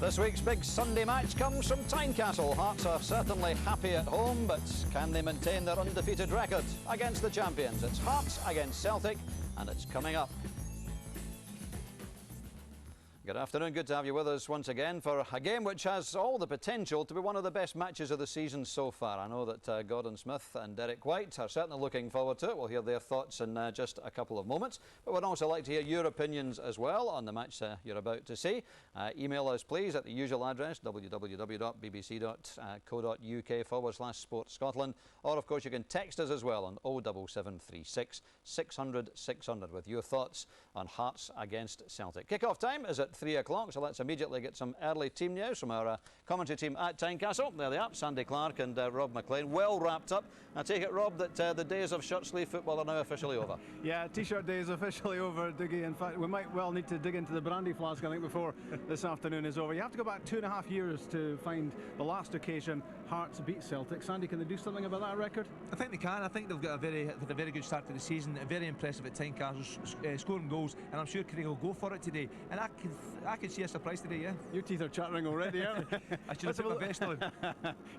This week's big Sunday match comes from Tynecastle. Hearts are certainly happy at home, but can they maintain their undefeated record against the champions? It's Hearts against Celtic, and it's coming up. Good afternoon, good to have you with us once again for a game which has all the potential to be one of the best matches of the season so far. I know that Gordon Smith and Derek White are certainly looking forward to it. We'll hear their thoughts in just a couple of moments, but we'd also like to hear your opinions as well on the match you're about to see. Email us please at the usual address www.bbc.co.uk/sportscotland, or of course you can text us as well on 07736 600 600 with your thoughts on Hearts against Celtic. Kick-off time is at 3 o'clock, so let's immediately get some early team news from our commentary team at Tynecastle. There they are, Sandy Clark and Rob McLean, well wrapped up. I take it, Rob, that the days of shirt-sleeve football are now officially over. Yeah, T-shirt day is officially over, Dougie. In fact, we might well need to dig into the brandy flask, I think, before this afternoon is over. You have to go back 2.5 years to find the last occasion Hearts beat Celtic. Sandy, can they do something about that record? I think they can. I think they've got a very good start to the season. Very impressive at Tynecastle, scoring goals, and I'm sure Craig will go for it today. And I can see a surprise today, yeah. Your teeth are chattering already, aren't they? I should have put my best on.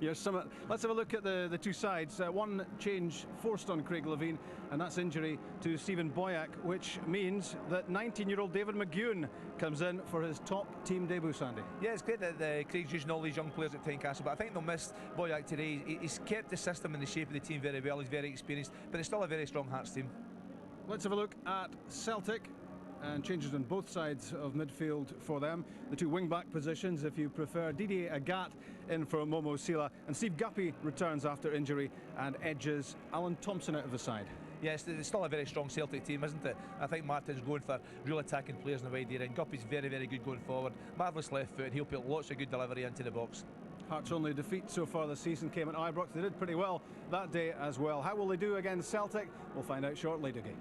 Let's have a look at the two sides. One change forced on Craig Levein, and that's injury to Stephen Boyack, which means that 19-year-old David McGeown comes in for his top team debut, Sandy. Yeah, it's great that Craig's using all these young players at Tynecastle, but I think they'll miss Boyack today. He's kept the system and the shape of the team very well. He's very experienced, but it's still a very strong Hearts team. Let's have a look at Celtic. And changes on both sides of midfield for them. The two wing-back positions, if you prefer. Didier Agat in for Momo Sila, and Steve Guppy returns after injury and edges Alan Thompson out of the side. Yes, it's still a very strong Celtic team, isn't it? I think Martin's going for real attacking players in the wide area, and Guppy's very, very good going forward. Marvellous left foot, and he'll put lots of good delivery into the box. Hearts' only defeat so far this season came at Ibrox. They did pretty well that day as well. How will they do against Celtic? We'll find out shortly, Dougie.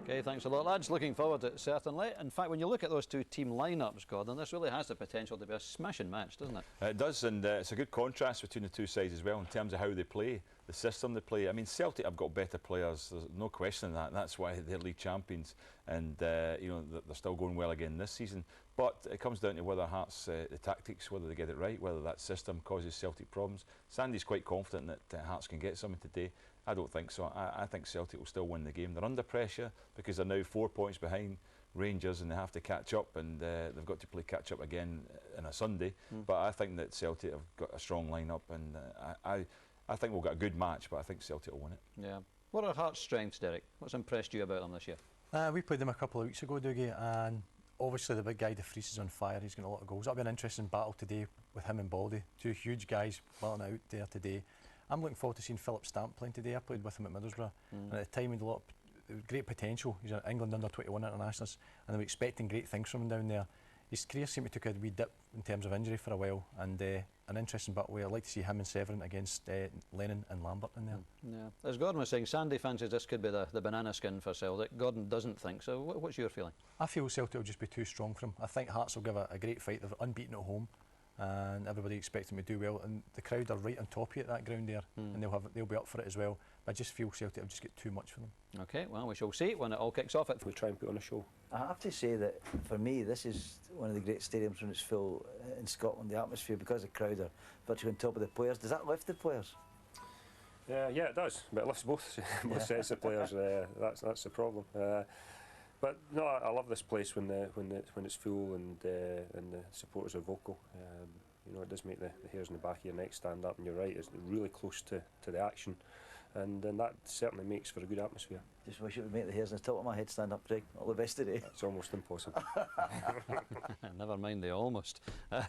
Okay, thanks a lot, lads. Looking forward to it, certainly. In fact, when you look at those two team lineups, Gordon, this really has the potential to be a smashing match, doesn't it? It does, and it's a good contrast between the two sides as well in terms of how they play, the system they play. I mean, Celtic have got better players, there's no question of that. That's why they're league champions, and you know, they're still going well again this season. But it comes down to whether Hearts, the tactics, whether they get it right, whether that system causes Celtic problems. Sandy's quite confident that Hearts can get something today. I don't think so. I think Celtic will still win the game. They're under pressure because they're now 4 points behind Rangers and they have to catch up, and they've got to play catch up again on a Sunday. But I think that Celtic have got a strong line-up, and I think we'll get a good match, but I think Celtic will win it. Yeah. What are Hearts' strengths, Derek? What's impressed you about them this year? We played them a couple of weeks ago, Dougie, and obviously the big guy De Vries is on fire. He's got a lot of goals. That'll be an interesting battle today with him and Baldy, two huge guys battling out there today. I'm looking forward to seeing Philip Stamp playing today. I played with him at Middlesbrough, and at the time he had a lot of great potential. He's an England under-21 internationalist, and they were expecting great things from him down there. His career seemed to take a wee dip in terms of injury for a while, and an interesting battle where I'd like to see him and Severin against Lennon and Lambert in there. Yeah. As Gordon was saying, Sandy fancies this could be the banana skin for Celtic. Gordon doesn't think so. What's your feeling? I feel Celtic will just be too strong for him. I think Hearts will give a great fight. They're unbeaten at home, and everybody expects them to do well, and the crowd are right on top of you at that ground there, and they'll be up for it as well. But I just feel Celtic have just got too much for them. Okay, well, we shall see when it all kicks off. We try and put on a show. I have to say that for me this is one of the great stadiums when it's full in Scotland. The atmosphere, because the crowd are virtually on top of the players. Does that lift the players? Yeah, it does, but it lifts both sets of players. That's the problem. But no, I love this place when it's full and the supporters are vocal. You know, it does make the hairs on the back of your neck stand up, and you're right, it's really close to the action, and that certainly makes for a good atmosphere. Just wish it would make the hairs on the top of my head stand up, Craig. All the best today. It's almost impossible. Never mind the almost.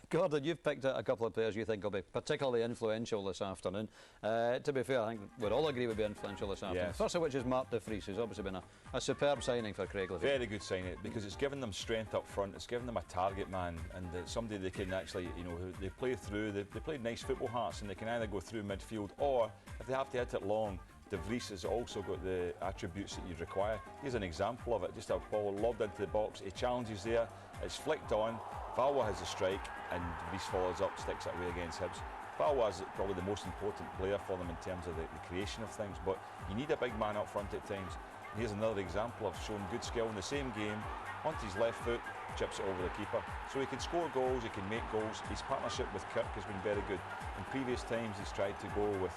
Gordon, you've picked out a couple of players you think will be particularly influential this afternoon. To be fair, I think we'd all agree would be influential this afternoon. Yes. First of which is Mark De Vries, who's obviously been a superb signing for Craig Levein. Very good signing, because it's given them strength up front, it's given them a target man, and somebody they can actually, you know, they play through, they play nice football, Hearts, and they can either go through midfield, or if they have to hit it long, De Vries has also got the attributes that you'd require. Here's an example of it, just a ball lobbed into the box, he challenges there, it's flicked on, Valwa has a strike, and De Vries follows up, sticks it away against Hibs. Valwa is probably the most important player for them in terms of the creation of things, but you need a big man up front at times. Here's another example of showing good skill in the same game, onto his left foot, chips it over the keeper. So he can score goals, he can make goals. His partnership with Kirk has been very good. In previous times he's tried to go with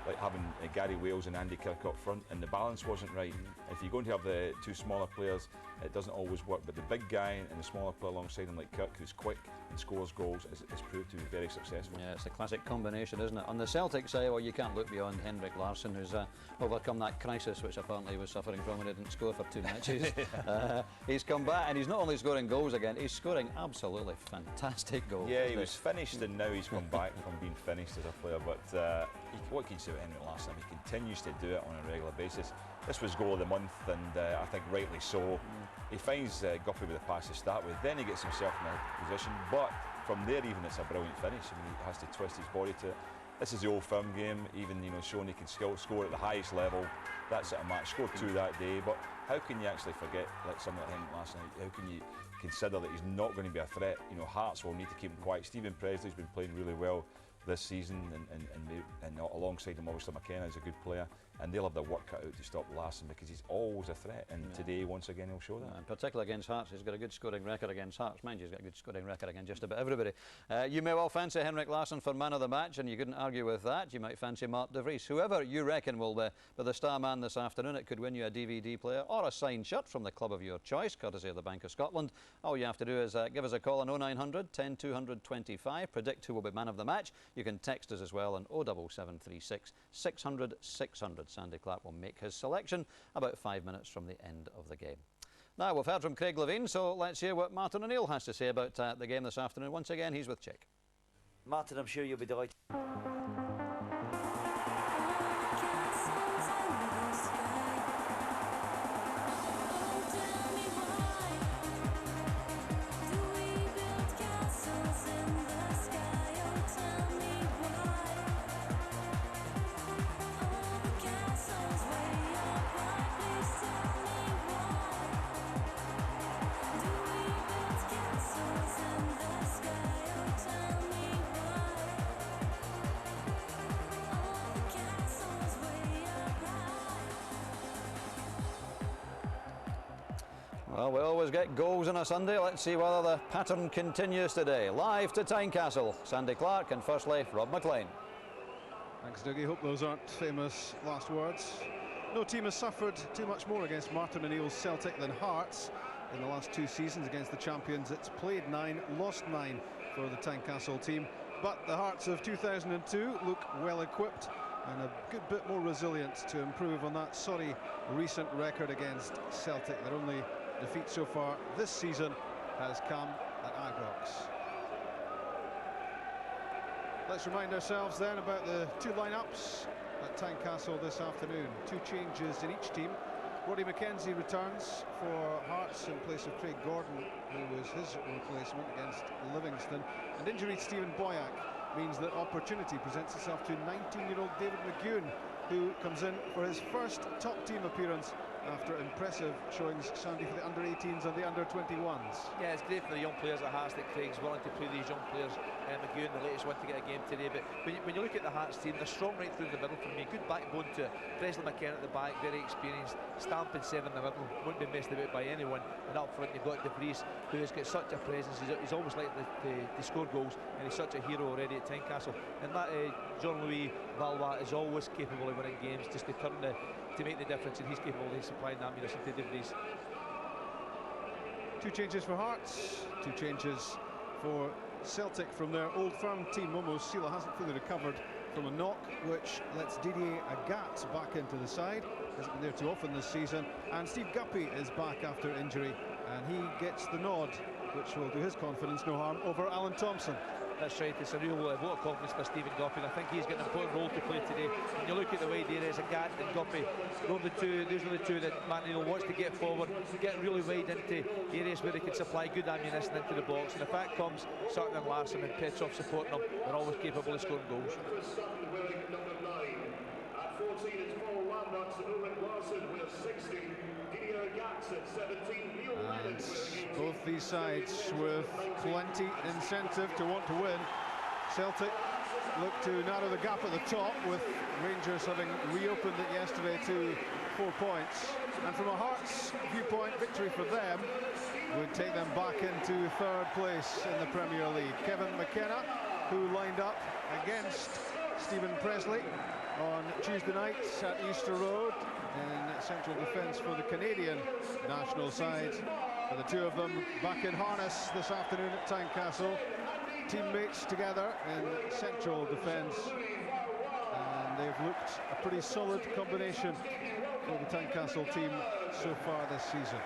like having Gary Wales and Andy Kirk up front, and the balance wasn't right. If you're going to have the two smaller players, it doesn't always work, but the big guy and the smaller player alongside him like Kirk, who's quick and scores goals, is proved to be very successful. Yeah, it's a classic combination, isn't it? On the Celtic side, well, you can't look beyond Henrik Larsson, who's overcome that crisis which apparently he was suffering from when he didn't score for 2 matches. He's come back and he's not only scoring goals again, he's scoring absolutely fantastic goals. Yeah, he was finished and now he's come back from being finished as a player, but what can you say about Henrik Larsson? He continues to do it on a regular basis. This was goal of the month, and I think rightly so. He finds Guppy with a pass to start with, then he gets himself in a position, but from there even it's a brilliant finish. I mean, he has to twist his body to it. This is the Old Firm game, even showing he can still score at the highest level. That's at a match, scored 2 that day, but how can you actually forget like someone like him last night? How can you consider that he's not going to be a threat? Hearts will need to keep him quiet. Stephen Presley's been playing really well this season, and alongside him obviously McKenna is a good player, and they'll have their work cut out to stop Larsson because he's always a threat, and today once again he'll show that. And particularly against Hearts, he's got a good scoring record against Hearts. Mind you, he's got a good scoring record against just about everybody. You may well fancy Henrik Larsson for man of the match, and you couldn't argue with that. You might fancy Mark de Vries. Whoever you reckon will be the star man this afternoon, it could win you a DVD player or a signed shirt from the club of your choice, courtesy of the Bank of Scotland. All you have to do is give us a call on 0900 10 225, predict who will be man of the match. You can text us as well on 07736 600 600. Sandy Clark will make his selection about 5 minutes from the end of the game. Now, we've heard from Craig Levine, so let's hear what Martin O'Neill has to say about the game this afternoon. Once again, he's with Chick. Martin, I'm sure you'll be delighted. Well, we always get goals on a Sunday. Let's see whether the pattern continues today. Live to Tynecastle, Sandy Clark, and firstly, Rob McLean. Thanks, Dougie. Hope those aren't famous last words. No team has suffered too much more against Martin O'Neill's Celtic than Hearts. In the last 2 seasons against the champions, it's played 9, lost 9 for the Tynecastle team. But the Hearts of 2002 look well equipped and a good bit more resilient to improve on that sorry recent record against Celtic. Their only defeat so far this season has come at Ibrox. Let's remind ourselves then about the 2 lineups at Tynecastle this afternoon. 2 changes in each team. Roddy McKenzie returns for Hearts in place of Craig Gordon, who was his replacement against Livingston. And injury to Stephen Boyack means that opportunity presents itself to 19-year-old David McGowan, who comes in for his first top team appearance after impressive showings, Sandy, for the under-18s and the under-21s. Yeah, it's great for the young players at Hearts that Craig's willing to play these young players. McGowan, the latest one to get a game today. But when you look at the Hearts team, they're strong right through the middle for me. Good backbone to Presley McKenna at the back, very experienced. Stamping 7 in the middle, won't be messed about by anyone. And up front you've got de Vries, who has got such a presence. He's always like to score goals, and he's such a hero already at Tynecastle. And that Jean-Louis Valois is always capable of winning games, just to make the difference, and he's capable of supplying that ammunition to de Vries. 2 changes for Hearts, 2 changes for Celtic from their Old Firm team. Momo Sila hasn't fully recovered from a knock, which lets Didier Agathe back into the side. Hasn't been there too often this season. And Steve Guppy is back after injury, and he gets the nod, which will do his confidence no harm, over Alan Thompson. That's right, it's a real vote of confidence for Stephen Guppy, and I think he's got an important role to play today. When you look at the way there is Agathe and Guppy, those are the two that Martin O'Neill wants to get forward, get really wide into areas where they can supply good ammunition into the box. And if that comes, Sutton and Larsson and Petrov supporting them, they're always capable of scoring goals. At 14 it's Paul Lambert, Ulrich Larsson with 60, Didier Agathe at 17, Neil Lennon. Both these sides with plenty incentive to want to win. Celtic look to narrow the gap at the top, with Rangers having reopened it yesterday to 4 points. And from a Hearts viewpoint, victory for them would take them back into third place in the Premier League. Kevin McKenna, who lined up against Stephen Presley on Tuesday night at Easter Road in central defence for the Canadian national side. For the two of them back in harness this afternoon at Tynecastle. Teammates together in central defence, and they've looked a pretty solid combination for the Tynecastle team so far this season.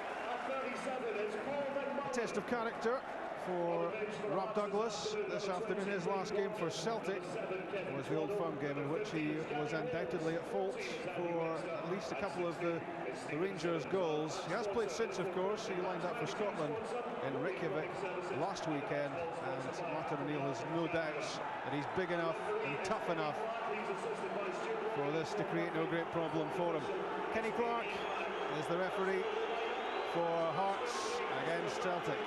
A test of character for Rob Douglas this afternoon. His last game for Celtic was the Old Firm game, in which he was undoubtedly at fault for at least a couple of the Rangers' goals. He has played since, of course. He lined up for Scotland in Reykjavik last weekend, and Martin O'Neill has no doubts that he's big enough and tough enough for this to create no great problem for him. Kenny Clark is the referee for Hearts against Celtic.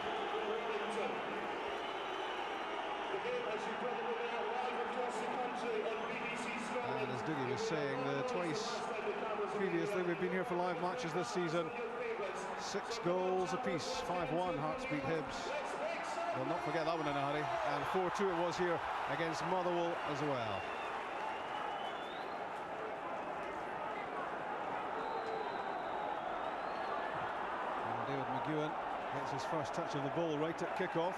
And as Dougie was saying, twice previously we've been here for live matches this season. 6 goals apiece, 5-1 Hearts beat Hibs. They'll not forget that one in a hurry. And 4-2 it was here against Motherwell as well. And David McGowan gets his first touch of the ball right at kickoff.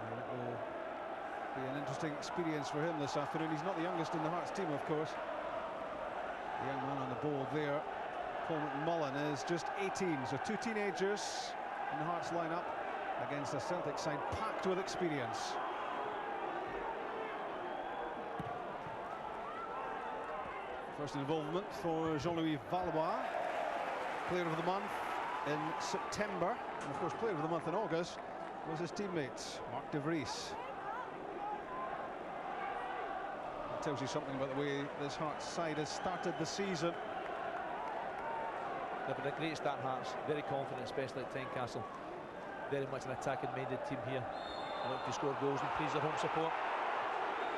And it will be an interesting experience for him this afternoon. He's not the youngest in the Hearts team, of course. The young man on the ball there, Paul McMullen, is just 18, so 2 teenagers in the Hearts lineup against a Celtic side packed with experience. First involvement for Jean-Louis Valois, Player of the Month in September, and of course Player of the Month in August was his teammate Mark de Vries. That tells you something about the way this Hearts side has started the season. They've been a great start, Hearts, very confident, especially at Tynecastle. Very much an attacking minded team here. They want to score goals and please their home support.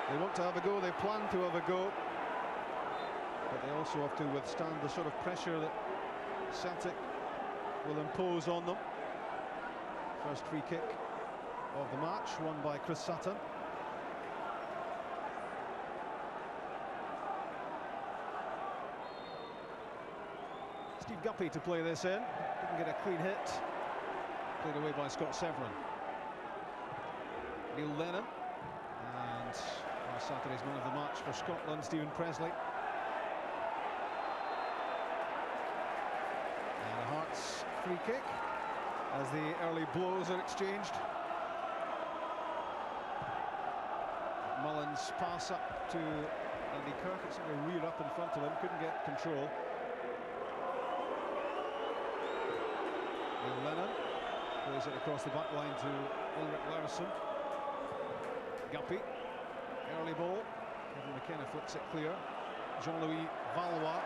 They want to have a go, they plan to have a go, but they also have to withstand the sort of pressure that Celtic will impose on them. First free kick of the match, won by Chris Sutton. Steve Guppy to play this in, didn't get a clean hit, played away by Scott Severin. Neil Lennon, and last Saturday's man of the match for Scotland, Stephen Presley. And a Hearts free kick as the early blows are exchanged. Mullins pass up to Andy Kirk. It's like a rear up in front of him, couldn't get control. Neil Lennon plays it across the back line to Ulrich Larsson. Guppy, early ball. Kevin McKenna flicks it clear. Jean-Louis Valois,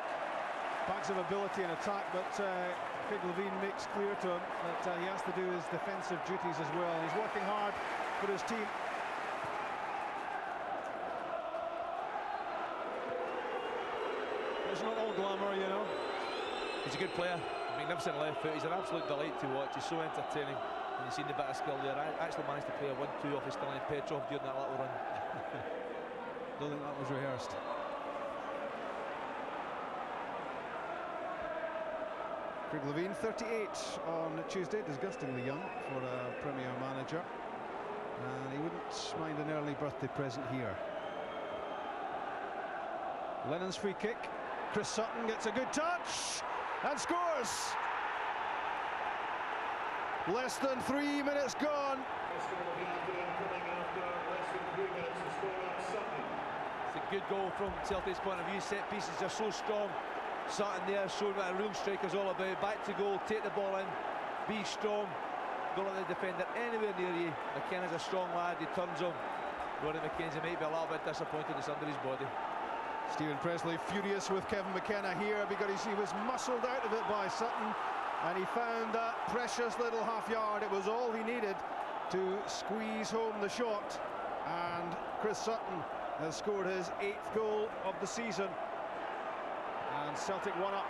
bags of ability in attack, but Craig Levein makes clear to him that he has to do his defensive duties as well. He's working hard for his team. It's not all glamour, you know. He's a good player, magnificent left foot. He's an absolute delight to watch. He's so entertaining. And you've seen the bit of skill there. I actually managed to play a 1-2 off his Stalin Petrov during that little run. Don't think that was rehearsed. Craig Levein, 38 on Tuesday, disgustingly young for a Premier manager. And he wouldn't mind an early birthday present here. Lennon's free kick. Chris Sutton gets a good touch and scores. Less than 3 minutes gone. It's a good goal from Celtic's point of view. Set pieces are so strong. Sutton there showing what a real striker's all about. Back to goal, take the ball in, be strong. Don't let the defender anywhere near you. McKenna's a strong lad, he turns him. Rory McKenzie might be a little bit disappointed it's under his body. Stephen Presley furious with Kevin McKenna here because he was muscled out of it by Sutton, and he found that precious little half yard. It was all he needed to squeeze home the shot. And Chris Sutton has scored his 8th goal of the season. And Celtic 1 up.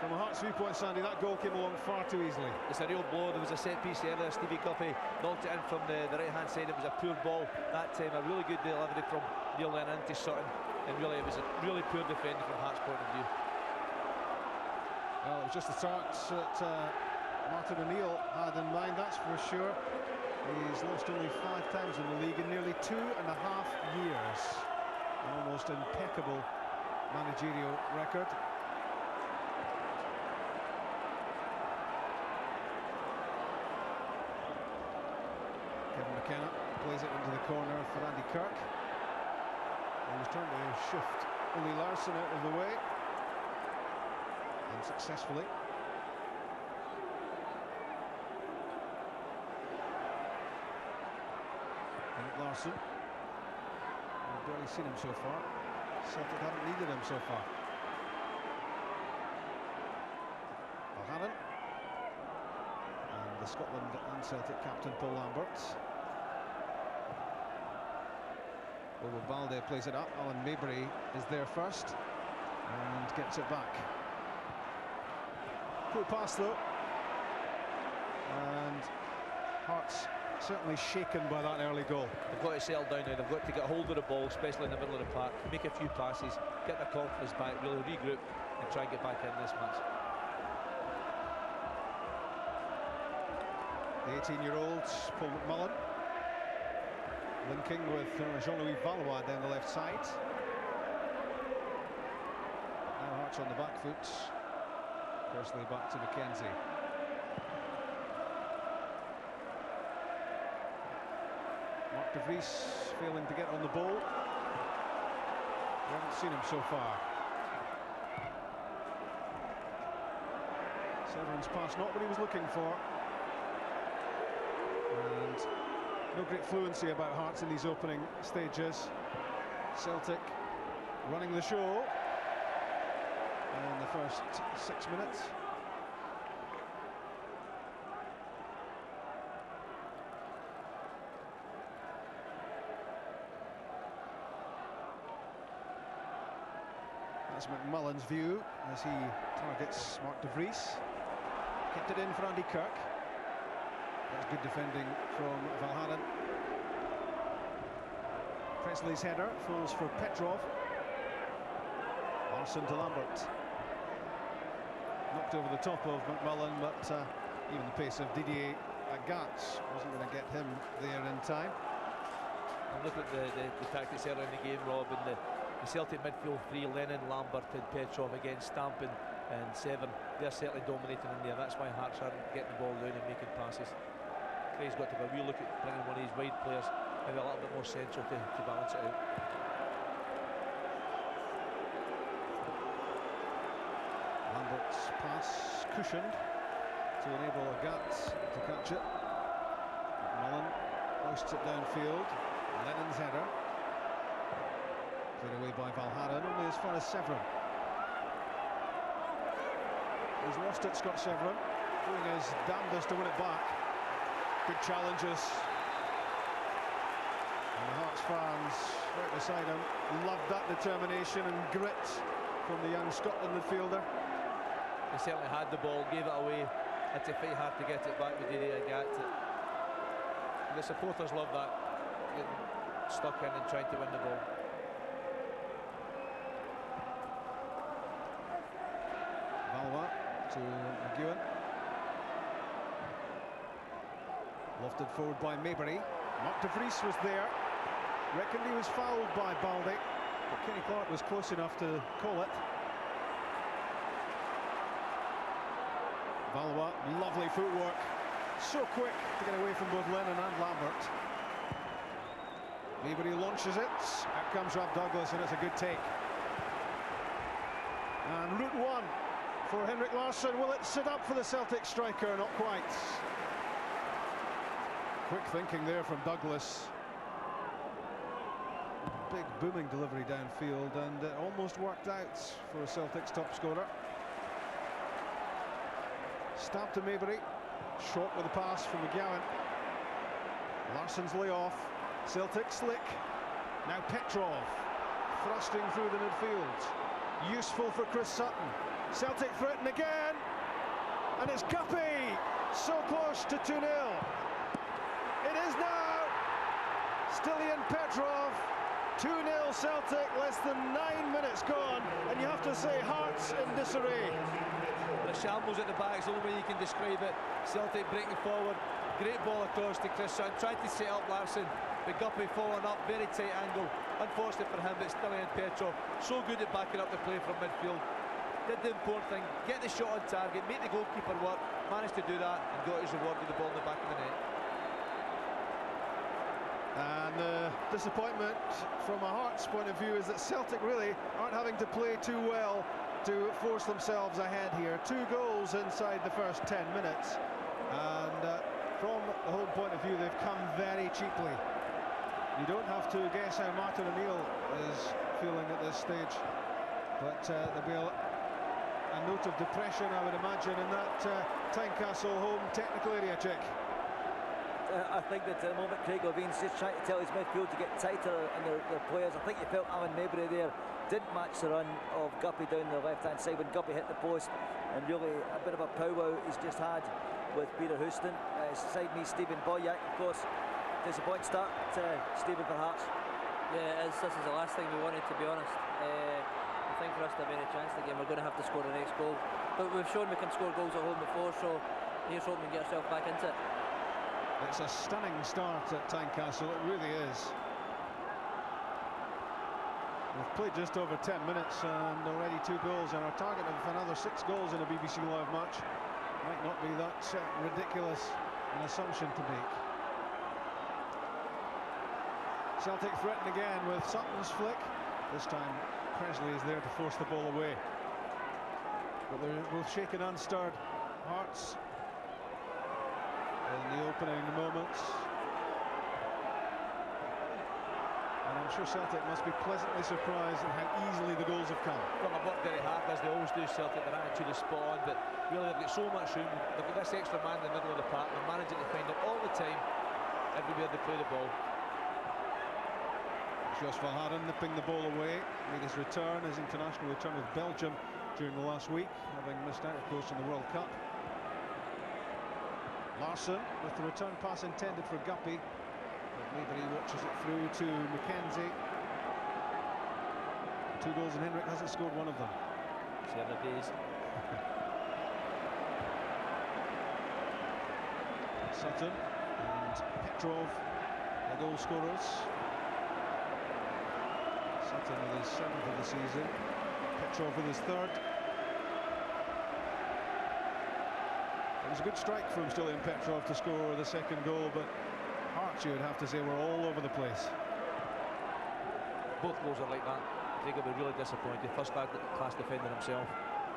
From a Hearts viewpoint, Sandy, that goal came along far too easily. It's a real blow. There was a set piece earlier. Stevie Guppy knocked it in from the right-hand side. It was a poor ball that time. A really good delivery from Neil Lennon to Sutton. And really, it was a really poor defending from Hearts' point of view. Well, it was just the start that Martin O'Neill had in mind, that's for sure. He's lost only 5 times in the league in nearly 2.5 years. An almost impeccable managerial record. Kevin McKenna plays it into the corner for Andy Kirk. He was trying to shift Ole Larsson out of the way. Unsuccessfully. Henrik Larsson. We've barely seen him so far. Celtic haven't needed him so far. Bohannon. And the Scotland and Celtic captain Paul Lambert. Bobo Balde plays it up. Alan Maybury is there first and gets it back. Poor pass though. And Hearts certainly shaken by that early goal. They've got to settle down now. They've got to get hold of the ball, especially in the middle of the park, make a few passes, get their confidence back, really regroup and try and get back in this match. The 18-year-old Paul McMullen linking with Jean-Louis Valois down the left side. Now Hearts on the back foot. Firstly back to McKenzie. Mark de Vries failing to get on the ball. We haven't seen him so far. Severin's pass not what he was looking for. And no great fluency about Hearts in these opening stages. Celtic running the show in the first 6 minutes. That's McMullen's view as he targets Mark de Vries. Kept it in for Andy Kirk. That's good defending from Valhanen. Presley's header falls for Petrov. Larsson to Lambert. Knocked over the top of McMullen, but even the pace of Didier Agatz wasn't going to get him there in time. And look at the tactics earlier in the game, Rob, and the Celtic midfield three, Lennon, Lambert and Petrov against Stampin and Severn. They're certainly dominating in there. That's why Hearts aren't getting the ball down and making passes. Craig's got to have a real look at bringing one of these wide players maybe a little bit more central to balance it out. Lambert's pass cushioned to enable Agatz to catch it. McMullen hoists it downfield. Lennon's header. Played away by Valhanen, only as far as Severn. He's lost it, Scott Severn, doing his damnedest to win it back. Good challenges. And the Hearts fans right beside him loved that determination and grit from the young Scotland midfielder. He certainly had the ball, gave it away, had to fight hard to get it back with Didier Agatz. The supporters love that, getting stuck in and trying to win the ball. Valois to McEwen. Lofted forward by Maybury. Mark de Vries was there. Reckoned he was fouled by Balde, but Kenny Clark was close enough to call it. Valois, lovely footwork. So quick to get away from both Lennon and Lambert. Maybury launches it. Out comes Rob Douglas, and it's a good take. And route one for Henrik Larsson. Will it sit up for the Celtic striker? Not quite. Quick thinking there from Douglas. Big booming delivery downfield, and it almost worked out for Celtic's top scorer. Stab to Maybury. Short with the pass from McGowan. Larsson's layoff. Celtic slick. Now Petrov thrusting through the midfield. Useful for Chris Sutton. Celtic threaten again. And it's Guppy. So close to 2-0. It is now. Stilian Petrov. 2-0 Celtic, less than 9 minutes gone. And you have to say, hearts in disarray. The shambles at the back is the only way you can describe it. Celtic breaking forward. Great ball across to Chris Sutton. Tried to set up Larsson, but Guppy following up. Very tight angle. Unfortunate for him, but Stilian Petrov so good at backing up the play from midfield. Did the important thing, get the shot on target, make the goalkeeper work, managed to do that and got his reward with the ball in the back of the net. And the disappointment from a Hearts point of view is that Celtic really aren't having to play too well to force themselves ahead here. 2 goals inside the first 10 minutes. And from the home point of view, they've come very cheaply. You don't have to guess how Martin O'Neill is feeling at this stage. But there'll be a note of depression, I would imagine, in that Tynecastle home technical area, Chick. I think that at the moment Craig Levine's just trying to tell his midfield to get tighter and their players. I think you felt Alan Maybury there didn't match the run of Guppy down the left-hand side when Guppy hit the post, and really a bit of a powwow he's just had with Peter Houston. Side me Stephen Boyack, of course. Disappointing start, Stephen, perhaps. Yeah, this is the last thing we wanted, to be honest. I think for us to have any chance in the game, we're going to have to score the next goal. But we've shown we can score goals at home before, so here's hoping we get ourselves back into it. It's a stunning start at Tynecastle, it really is. We've played just over 10 minutes and already 2 goals, and our target of another 6 goals in a BBC Live match might not be that ridiculous an assumption to make. Celtic threaten again with Sutton's flick. This time Presley is there to force the ball away. But they're both shaken and stirred. Hearts in the opening moments. And I'm sure Celtic must be pleasantly surprised at how easily the goals have come. Well, they've worked very hard, as they always do, Celtic. Their attitude is spot on, but really they've got so much room. They've got this extra man in the middle of the park. They're managing to find it all the time, everywhere they play the ball. Jos Valhaeren nipping the ball away, made his return, his international return with Belgium during the last week, having missed out, of course, in the World Cup. Larsson with the return pass intended for Guppy, but Maybury watches it through to McKenzie. 2 goals and Henrik hasn't scored one of them. 7 days. Sutton and Petrov, the goal scorers. Sutton with his 7th of the season, Petrov with his 3rd. It was a good strike from Stilian Petrov to score the 2nd goal, but Hearts, you would have to say, were all over the place. Both goals are like that. Craig will be really disappointed. First class defender himself.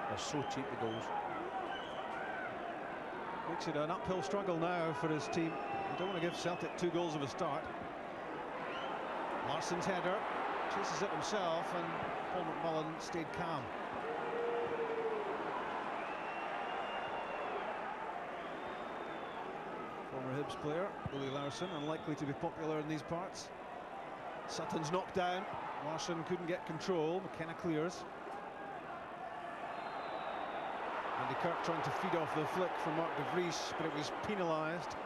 They're so cheap, the goals. Makes it an uphill struggle now for his team. They don't want to give Celtic 2 goals of a start. Larsson's header, chases it himself, and Paul McMullen stayed calm. Former Hibs player, Louis Larsson, unlikely to be popular in these parts. Sutton's knocked down. Larsson couldn't get control. McKenna clears. Andy Kirk trying to feed off the flick from Mark de Vries, but it was penalised.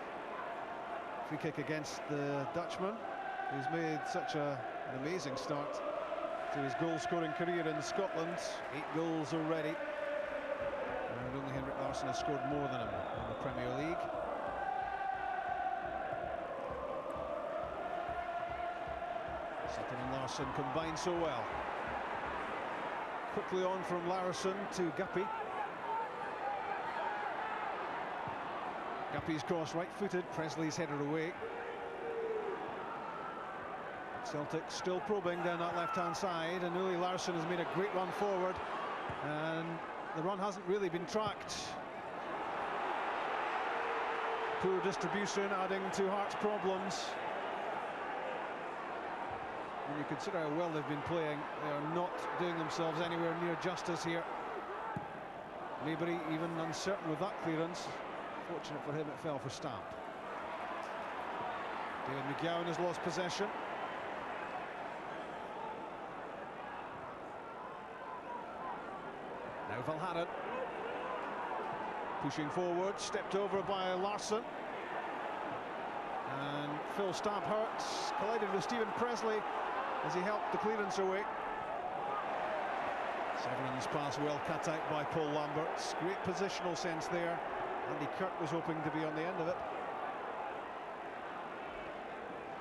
Free kick against the Dutchman, who's made such an amazing start to his goal-scoring career in Scotland. 8 goals already. And only Henrik Larsson has scored more than him in the Premier League. Sutton and Larsson combine so well. Quickly on from Larsson to Guppy. Guppy's cross right-footed, Presley's headed away. Celtic still probing down that left-hand side, and Uli Larsson has made a great run forward, and the run hasn't really been tracked. Poor distribution adding to Hearts' problems. When you consider how well they've been playing, they are not doing themselves anywhere near justice here. Maybury even uncertain with that clearance. Fortunate for him, it fell for Stamp. David McGowan has lost possession. Now Valhaden. Pushing forward, stepped over by Larsson. And Phil Stamp hurts, collided with Stephen Presley as he helped the clearance away. Severin's pass well cut out by Paul Lamberts. Great positional sense there. Andy Kirk was hoping to be on the end of it.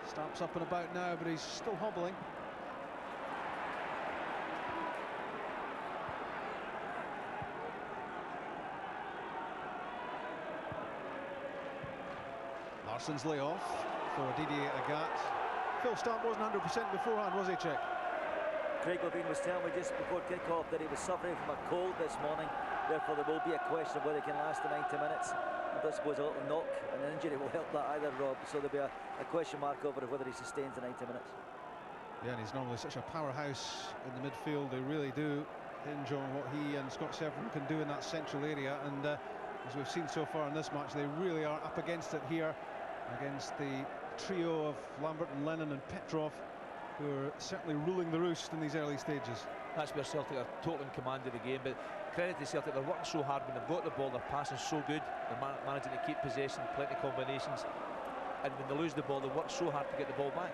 Stamp's up and about now, but he's still hobbling. Larsson's layoff for Didier Agathe. Phil Stamp wasn't 100% beforehand, was he, Chick? Craig Levein was telling me just before kick-off that he was suffering from a cold this morning. Therefore, there will be a question of whether he can last the 90 minutes. I suppose a little knock and an injury will help that either, Rob. So there'll be a question mark over whether he sustains the 90 minutes. Yeah, and he's normally such a powerhouse in the midfield. They really do hinge on what he and Scott Severin can do in that central area. And as we've seen so far in this match, they really are up against it here, against the trio of Lambert and Lennon and Petrov, who are certainly ruling the roost in these early stages. That's where Celtic are totally in command of the game, but credit to Celtic, they're working so hard when they've got the ball, they're passing so good, they're managing to keep possession, plenty of combinations, and when they lose the ball, they work so hard to get the ball back.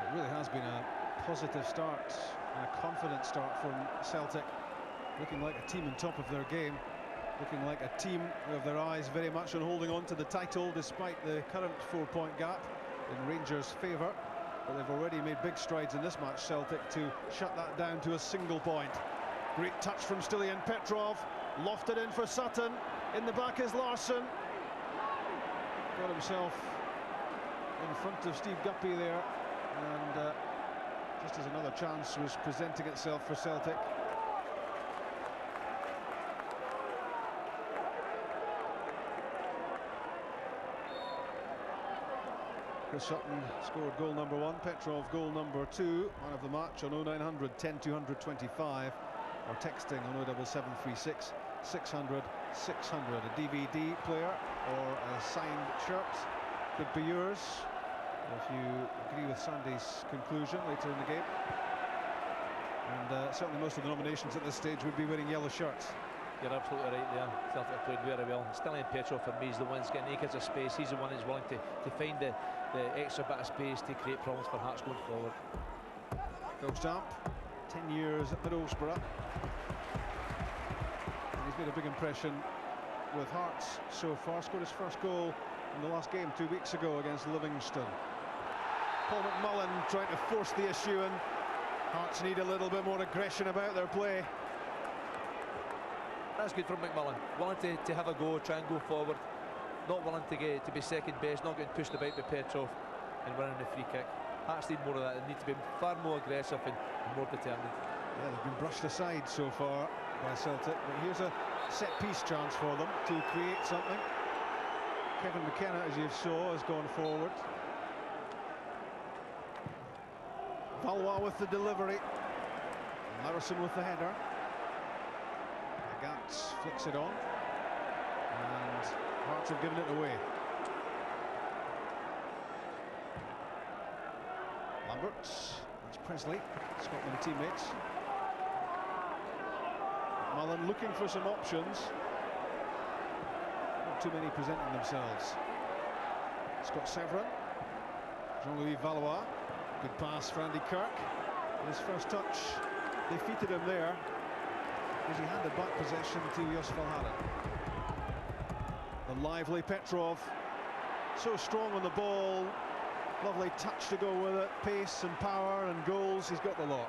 It really has been a positive start and a confident start from Celtic, looking like a team on top of their game, looking like a team who have their eyes very much on holding on to the title despite the current 4-point gap in Rangers' favour. But they've already made big strides in this match, Celtic, to shut that down to a single point. Great touch from Stiliyan Petrov, lofted in for Sutton. In the back is Larsson. Got himself in front of Steve Guppy there, and just as another chance was presenting itself for Celtic. Chris Sutton scored goal number 1, Petrov goal number 2, man of the match on 0900 10 225, or texting on 07736 600 600. A DVD player or a signed shirt could be yours if you agree with Sandy's conclusion later in the game. And certainly most of the nominations at this stage would be wearing yellow shirts. You're absolutely right there. Celtic have played very well. Stiliyan Petrov for me is the one that's getting acres of space. He's the one that's willing to find the extra bit of space to create problems for Hearts going forward. Phil Stamp, 10 years at Middlesbrough. And he's made a big impression with Hearts so far. Scored his first goal in the last game 2 weeks ago against Livingston. Paul McMullen trying to force the issue, and Hearts need a little bit more aggression about their play. That's good from McMullen, willing to have a go, try and go forward, not willing to be second best, not getting pushed about by Petrov and winning the free kick. Hearts need more of that. They need to be far more aggressive and more determined. Yeah, they've been brushed aside so far by Celtic, but here's a set-piece chance for them to create something. Kevin McKenna, as you saw, has gone forward. Valois with the delivery. Larison with the header. Agathe flicks it on, and Hearts have given it away. Lamberts, that's Presley, Scotland teammates. Mullen looking for some options. Not too many presenting themselves. Scott Severin, Jean-Louis Valois, good pass for Andy Kirk. His first touch defeated him there, as he handed back possession to Jos Valhaden. The lively Petrov, so strong on the ball, lovely touch to go with it, pace and power and goals, he's got the lot.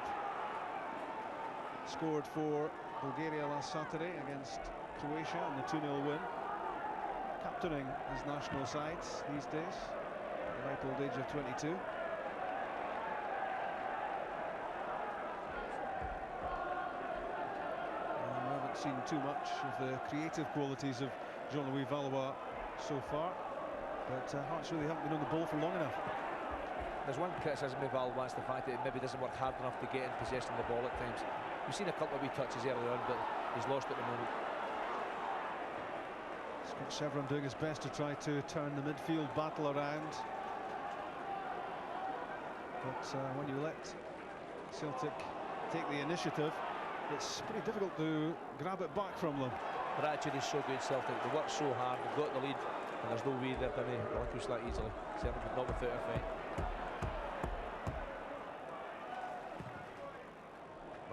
Scored for Bulgaria last Saturday against Croatia in the 2-0 win. Captaining his national sides these days, at the ripe old age of 22. Seen too much of the creative qualities of Jean-Louis Valois so far, but Hearts really haven't been on the ball for long enough. There's one criticism of Valois, it's the fact that he maybe doesn't work hard enough to get in possession of the ball at times. We've seen a couple of wee touches earlier on, but he's lost at the moment. Scott Severn doing his best to try to turn the midfield battle around. But when you let Celtic take the initiative, it's pretty difficult to grab it back from them. Their attitude is so good, Celtic. They work so hard, they've got the lead, and there's no way they're going to relinquish that easily. Certainly not without a fight.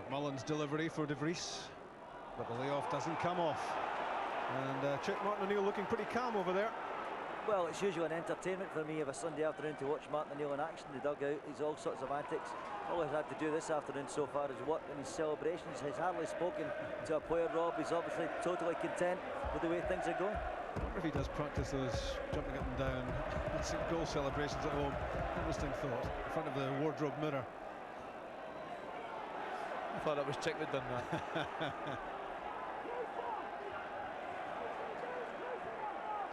McMullen's delivery for De Vries, but the layoff doesn't come off. And Chick Martin O'Neill looking pretty calm over there. Well, it's usually an entertainment for me of a Sunday afternoon to watch Martin O'Neill in action. The dugout, he's all sorts of antics. All he's had to do this afternoon so far is work in his celebrations. He's hardly spoken to a player, Rob. He's obviously totally content with the way things are going. I wonder if he does practice those jumping up and down goal celebrations at home. Interesting thought, in front of the wardrobe mirror. I thought that was Chick that done that.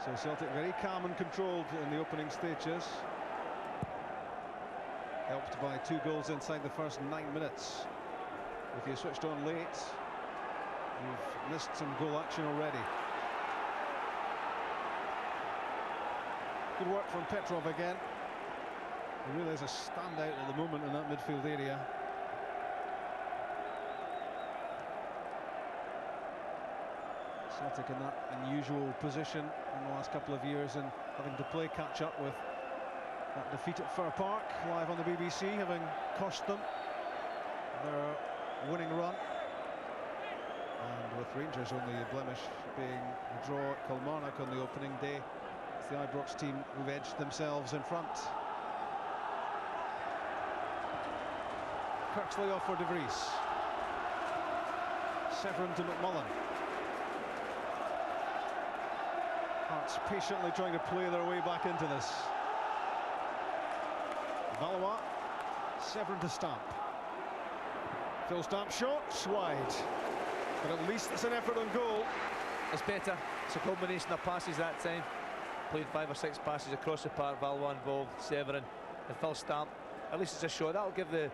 So Celtic very calm and controlled in the opening stages. Helped by 2 goals inside the first 9 minutes. If you switched on late, you've missed some goal action already. Good work from Petrov again. He really is a standout at the moment in that midfield area. Celtic in that unusual position in the last couple of years and having to play catch up with that defeat at Fir Park, live on the BBC, having cost them their winning run. And with Rangers only a blemish being a draw at Kilmarnock on the opening day, it's the Ibrox team who've edged themselves in front. Kirk's layoff for De Vries. Severn to McMullen. Hearts patiently trying to play their way back into this. Valois, Severn to Stamp. Phil Stamp shot, wide. But at least it's an effort on goal. It's better. It's a combination of passes that time. Played 5 or 6 passes across the park. Valois involved, Severn and Phil Stamp. At least it's a shot. That'll give the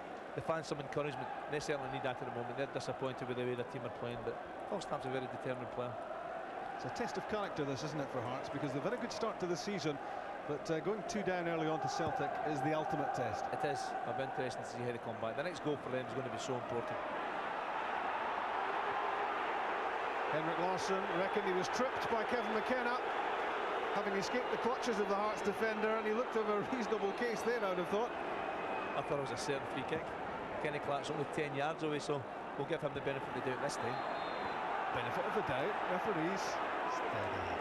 fans some encouragement. They certainly need that at the moment. They're disappointed with the way their team are playing, but Phil Stamp's a very determined player. It's a test of character, this, isn't it, for Hearts? Because they've had a good start to the season, but going 2 down early on to Celtic is the ultimate test. It is. It'll be interesting to see how they come back. The next goal for them is going to be so important. Henrik Larsson reckoned he was tripped by Kevin McKenna, having escaped the clutches of the Hearts defender, and he looked of a reasonable case there, I'd have thought. I thought it was a certain free kick. Kenny Clark's only 10 yards away, so we'll give him the benefit of the doubt this time. Benefit of the doubt, referees. Steady.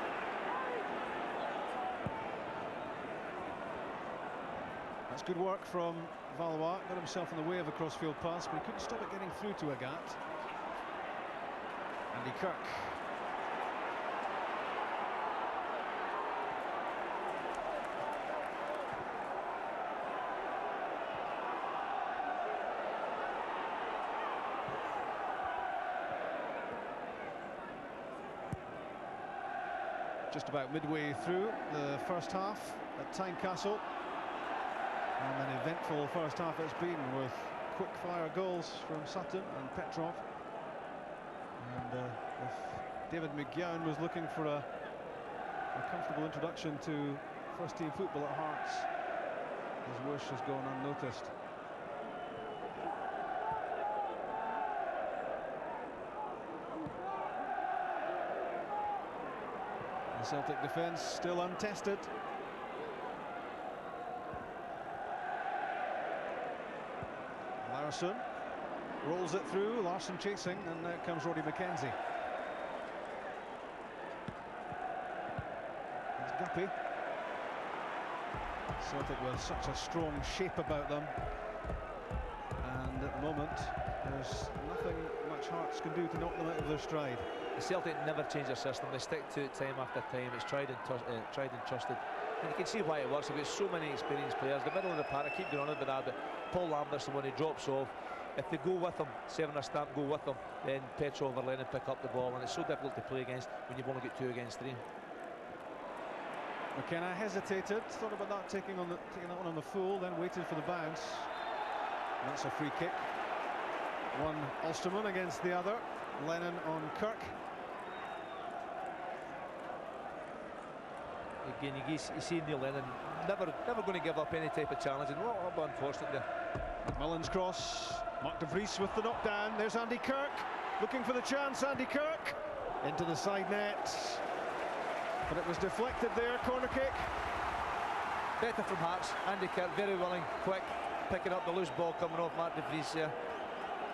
That's good work from Valois. Got himself in the way of a crossfield pass, but he couldn't stop it getting through to Agat. Andy Kirk. Just about midway through the first half at Tynecastle, and an eventful first half it's been, with quick-fire goals from Sutton and Petrov. And if David McGowan was looking for a comfortable introduction to first-team football at Hearts, his wish has gone unnoticed. The Celtic defence still untested. Larsson rolls it through, Larsson chasing, and now comes Roddy McKenzie. It's Guppy. Celtic with such a strong shape about them, and at the moment there's nothing much Hearts can do to knock them out of their stride. The Celtic never change their system. They stick to it time after time. It's tried and trusted. And you can see why it works. They've got so many experienced players. The middle of the park, I keep going on about that, but Paul Lambert's the one who drops off. If they go with him, Severn or Stamp go with him, then Petrov or Lennon pick up the ball, and it's so difficult to play against when you've only got 2 against 3. McKenna hesitated, thought about that, taking that one on the full, then waited for the bounce. And that's a free kick. One Ulsterman against the other. Lennon on Kirk. again, you see Neil Lennon never going to give up any type of challenge, and what unfortunate there. McMillan's cross, Mark de Vries with the knockdown. There's Andy Kirk looking for the chance. Andy Kirk into the side net, but it was deflected there. Corner kick. Better from Hearts. Andy Kirk very willing, quick, picking up the loose ball coming off Mark de Vries there.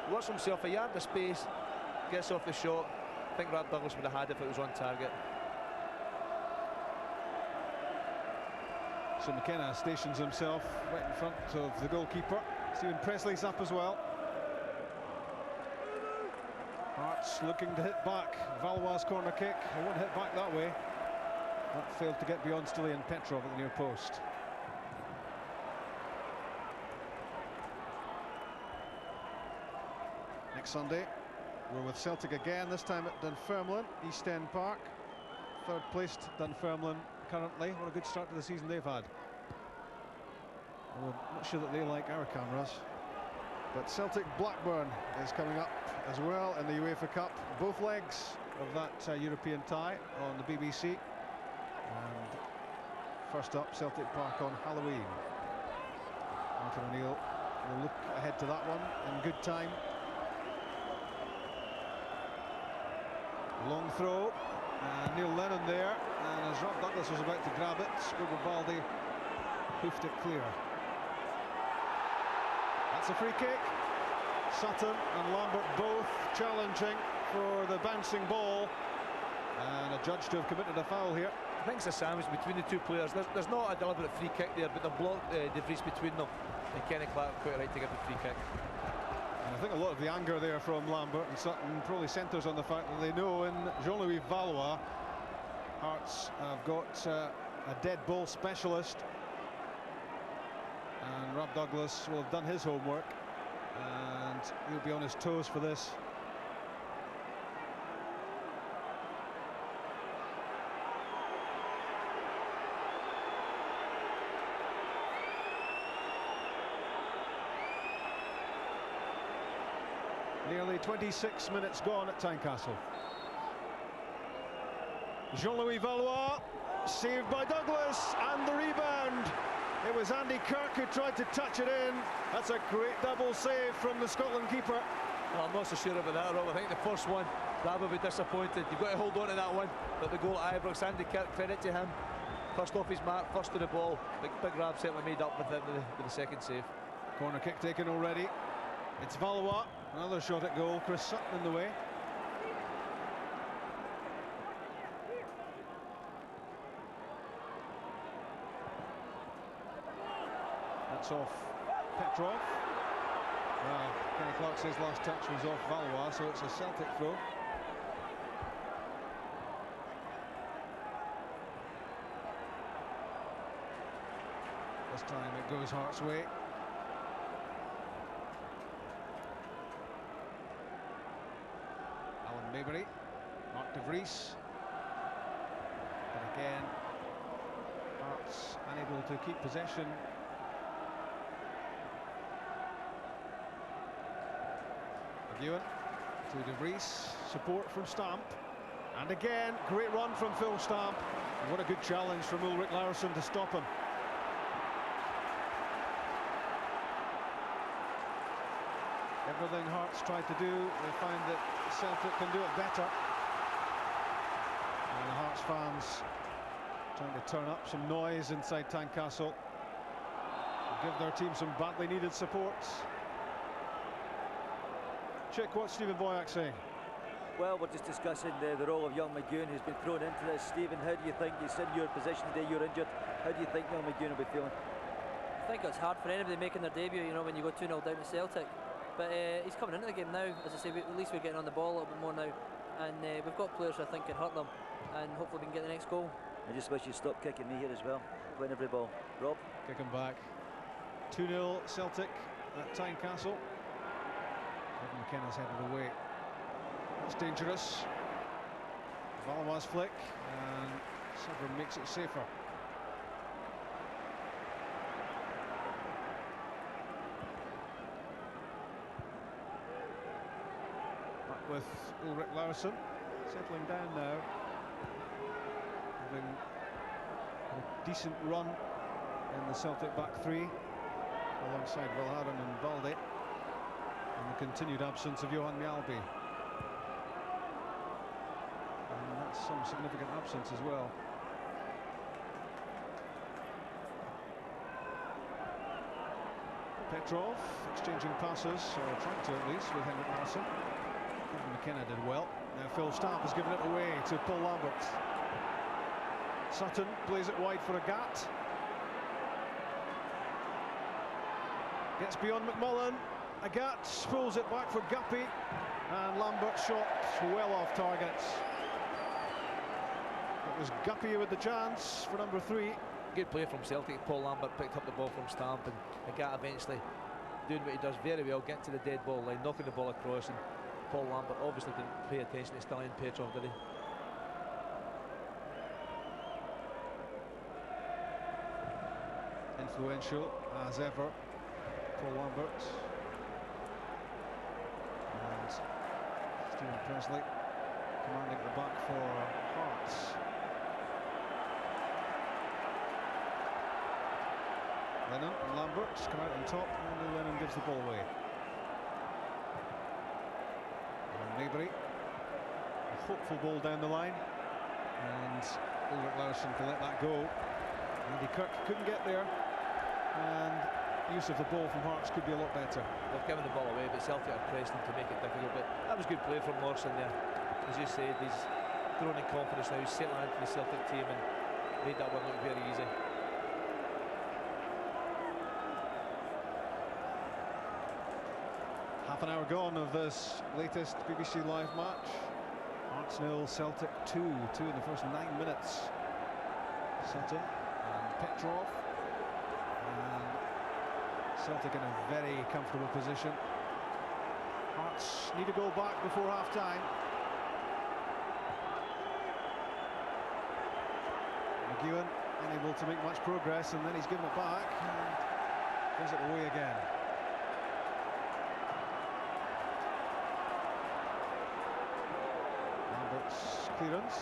Works himself a yard of space, gets off the shot. I think Rob Douglas would have had if it was on target. So McKenna stations himself right in front of the goalkeeper. Stephen Presley's up as well. Hearts looking to hit back. Valois' corner kick. They won't hit back that way. That failed to get beyond Stilian Petrov at the near post. Next Sunday, we're with Celtic again, this time at Dunfermline, East End Park. Third placed Dunfermline currently. What a good start to the season they've had. Well, I'm not sure that they like our cameras. But Celtic Blackburn is coming up as well in the UEFA Cup. Both legs of that European tie on the BBC. And first up, Celtic Park on Halloween. Martin O'Neill will look ahead to that one in good time. Long throw, and Neil Lennon there, and as Rob Douglas was about to grab it, Scribble Baldy hoofed it clear. That's a free kick. Sutton and Lambert both challenging for the bouncing ball, and a judge to have committed a foul here. I think it's a sandwich between the two players. There's not a deliberate free kick there, but they've blocked De Vries between them, and Kenny Clark quite right to give the free kick. And I think a lot of the anger there from Lambert and Sutton probably centres on the fact that they know in Jean-Louis Valois, Hearts have got a dead ball specialist, and Rob Douglas will have done his homework, and he'll be on his toes for this. Nearly 26 minutes gone at Tynecastle. Jean-Louis Valois, saved by Douglas, and the rebound. It was Andy Kirk who tried to touch it in. That's a great double save from the Scotland keeper. Well, I'm not so sure about that, Rob. I think the first one, Rab will be disappointed. You've got to hold on to that one. But the goal at Ibrox, Andy Kirk, credit to him. First off his mark, first to the ball. Big Rab certainly made up with it with the second save. Corner kick taken already. It's Valois, another shot at goal. Chris Sutton in the way. That's off Petrov. Well, Kenny Clark says last touch was off Valois, so it's a Celtic throw. This time it goes Hearts' way. Alan Maybury, Mark de Vries. But again, Hearts unable to keep possession. McEwen to de Vries, support from Stamp. And again, great run from Phil Stamp. And what a good challenge from Ulrich Larsson to stop him. Everything Hearts tried to do, they find that Celtic can do it better. And the Hearts fans trying to turn up some noise inside Tynecastle, give their team some badly needed support. Chick, what's Stephen Boyack saying? Well, we're just discussing the role of young McEwen who's been thrown into this. Stephen, how do you think he's in your position today? You're injured. How do you think young McEwen will be feeling? I think it's hard for anybody making their debut, you know, when you go 2-0 down to Celtic. But he's coming into the game now. As I say, at least we're getting on the ball a little bit more now. And we've got players who I think can hurt them. And hopefully we can get the next goal. I just wish you'd stop kicking me here as well. Playing every ball. Rob? Kick him back. 2-0 Celtic at Tynecastle. Kevin McKenna's headed away. That's dangerous. Valois flick, and Severn makes it safer. Back with Ulrich Larsson, settling down now. Having had a decent run in the Celtic back three, alongside Valharan and Balde, and the continued absence of Johan Mjalby. And that's some significant absence as well. Petrov exchanging passes, or trying to at least, with Henrik Larsson. Kevin McKenna did well. Now Phil Stamp has given it away to Paul Lambert. Sutton plays it wide for Agat. Gets beyond McMullen. Agat pulls it back for Guppy, and Lambert shot well off target. It was Guppy with the chance for number 3. Good play from Celtic. Paul Lambert picked up the ball from Stamp, and Agat eventually doing what he does very well, getting to the dead ball line, knocking the ball across, and Paul Lambert obviously didn't pay attention to Stalion Petrov, did he? Influential as ever, Paul Lambert. And Stephen Presley commanding the back for Hearts. Lennon and Lambert come out on top, and Lennon gives the ball away. And Maybury, a hopeful ball down the line, and Ulrich Larsson can let that go. Andy Kirk couldn't get there, and use of the ball from Hearts could be a lot better. They've given the ball away, but Celtic are pressing to make it difficult. But that was good play from Larsson there. As you said, he's grown in confidence now. He's settled into the Celtic team and made that one look very easy. Half an hour gone of this latest BBC Live match. Hearts 0, Celtic 2. 2 in the first 9 minutes. Sutton and Petrov. And Celtic in a very comfortable position. Hearts need to go back before half time. McEwen unable to make much progress, and then he's given it back and gives it away again. Lambert's clearance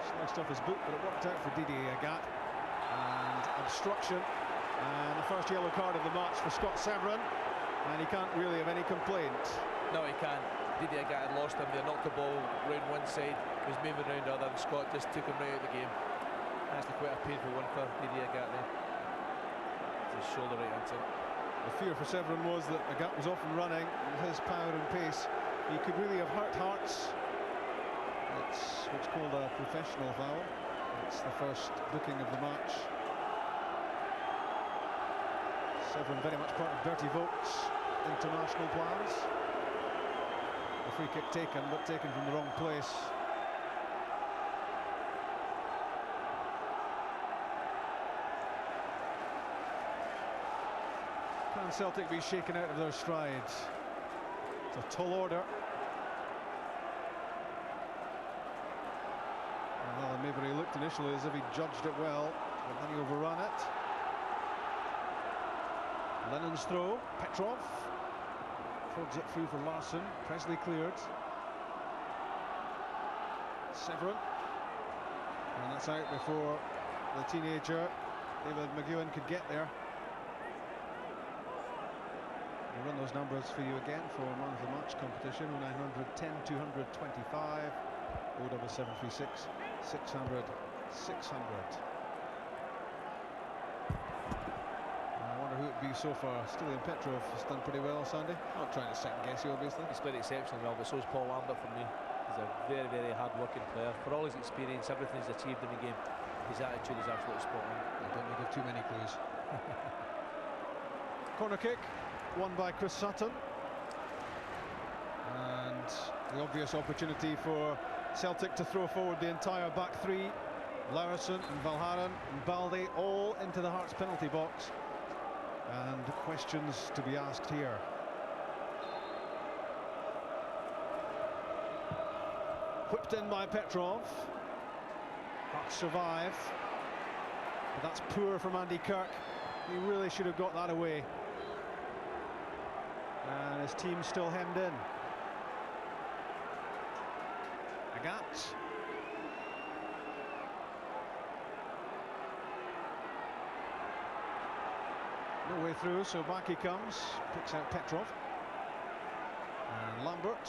sliced off his boot, but it worked out for Didier Agat. And obstruction, and the first yellow card of the match for Scott Severin, and he can't really have any complaint. No, he can't. Didier Agat had lost him. They knocked the ball round one side, was moving round the other, and Scott just took him right out of the game. Actually quite a painful one for Didier Agat there. His shoulder right into it. The fear for Severin was that Agat was off and running, and with his power and pace, he could really have hurt Hearts. It's what's called a professional foul. It's the first booking of the match. Severin very much part of Bertie Vogt's international plans. The free kick taken, but taken from the wrong place. Can Celtic be shaken out of their stride? It's a tall order. And Alan Maybury looked initially as if he judged it well, but then he overran it. Lennon's throw, Petrov prods it through for Larsson. Presley cleared. Severin, and that's out before the teenager David McEwen could get there. We'll run those numbers for you again for man of the match competition: 0910 225, 07736 600 600. I wonder who it'd be so far. Stilian Petrov has done pretty well, Sandy. Not trying to second guess you, obviously. He's played exceptionally well, but so is Paul Lambert for me. He's a very, very hard-working player. For all his experience, everything he's achieved in the game, his attitude is absolutely spot on. I don't think of too many clues. Corner kick, won by Chris Sutton. And the obvious opportunity for Celtic to throw forward the entire back three. Larsson and Valharan and Balde all into the Hearts penalty box. And questions to be asked here. Whipped in by Petrov. Hearts survive. But that's poor from Andy Kirk. He really should have got that away. And his team still hemmed in. Agat. the way through, so back he comes, picks out Petrov. And Lambert.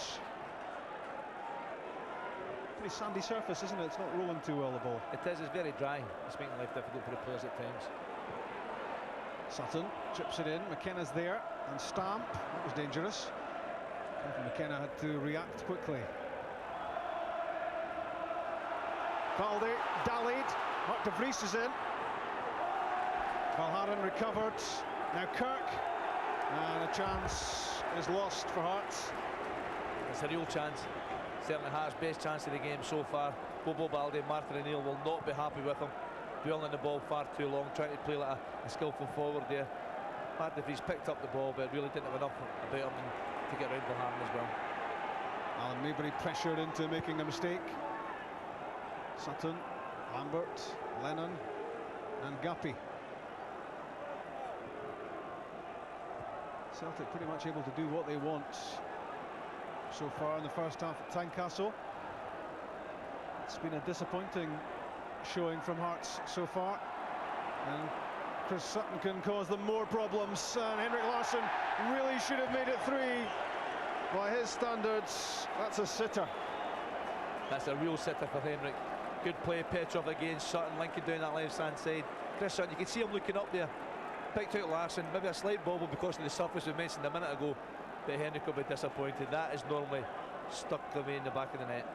Pretty sandy surface, isn't it? It's not rolling too well, the ball. It is, it's very dry. It's making life difficult for the players at times. Sutton chips it in, McKenna's there, and Stamp, that was dangerous. Kevin McKenna had to react quickly. Valde, dallied, Mark de Vries is in. Valharen recovered, now Kirk, and a chance is lost for Hearts. It's a real chance. Certainly Hearts' best chance of the game so far. Bobo Balde, Martin O'Neill will not be happy with him. Dwelling the ball far too long, trying to play like a skillful forward there. Mark de Vries picked up the ball, but really didn't have enough about him to get around Valharen as well. Alan Maybury pressured into making a mistake. Sutton, Lambert, Lennon, and Guppy. Celtic pretty much able to do what they want so far in the first half at Tynecastle. It's been a disappointing showing from Hearts so far, and Chris Sutton can cause them more problems, and Henrik Larsson really should have made it 3 by his standards. That's a sitter. That's a real sitter for Henrik. Good play, Petrov against Sutton, linking down that left hand side. Chris Sutton, you can see him looking up there, picked out Larsson, maybe a slight bobble because of the surface we mentioned a minute ago, but Henrik will be disappointed. That is normally stuck away in the back of the net.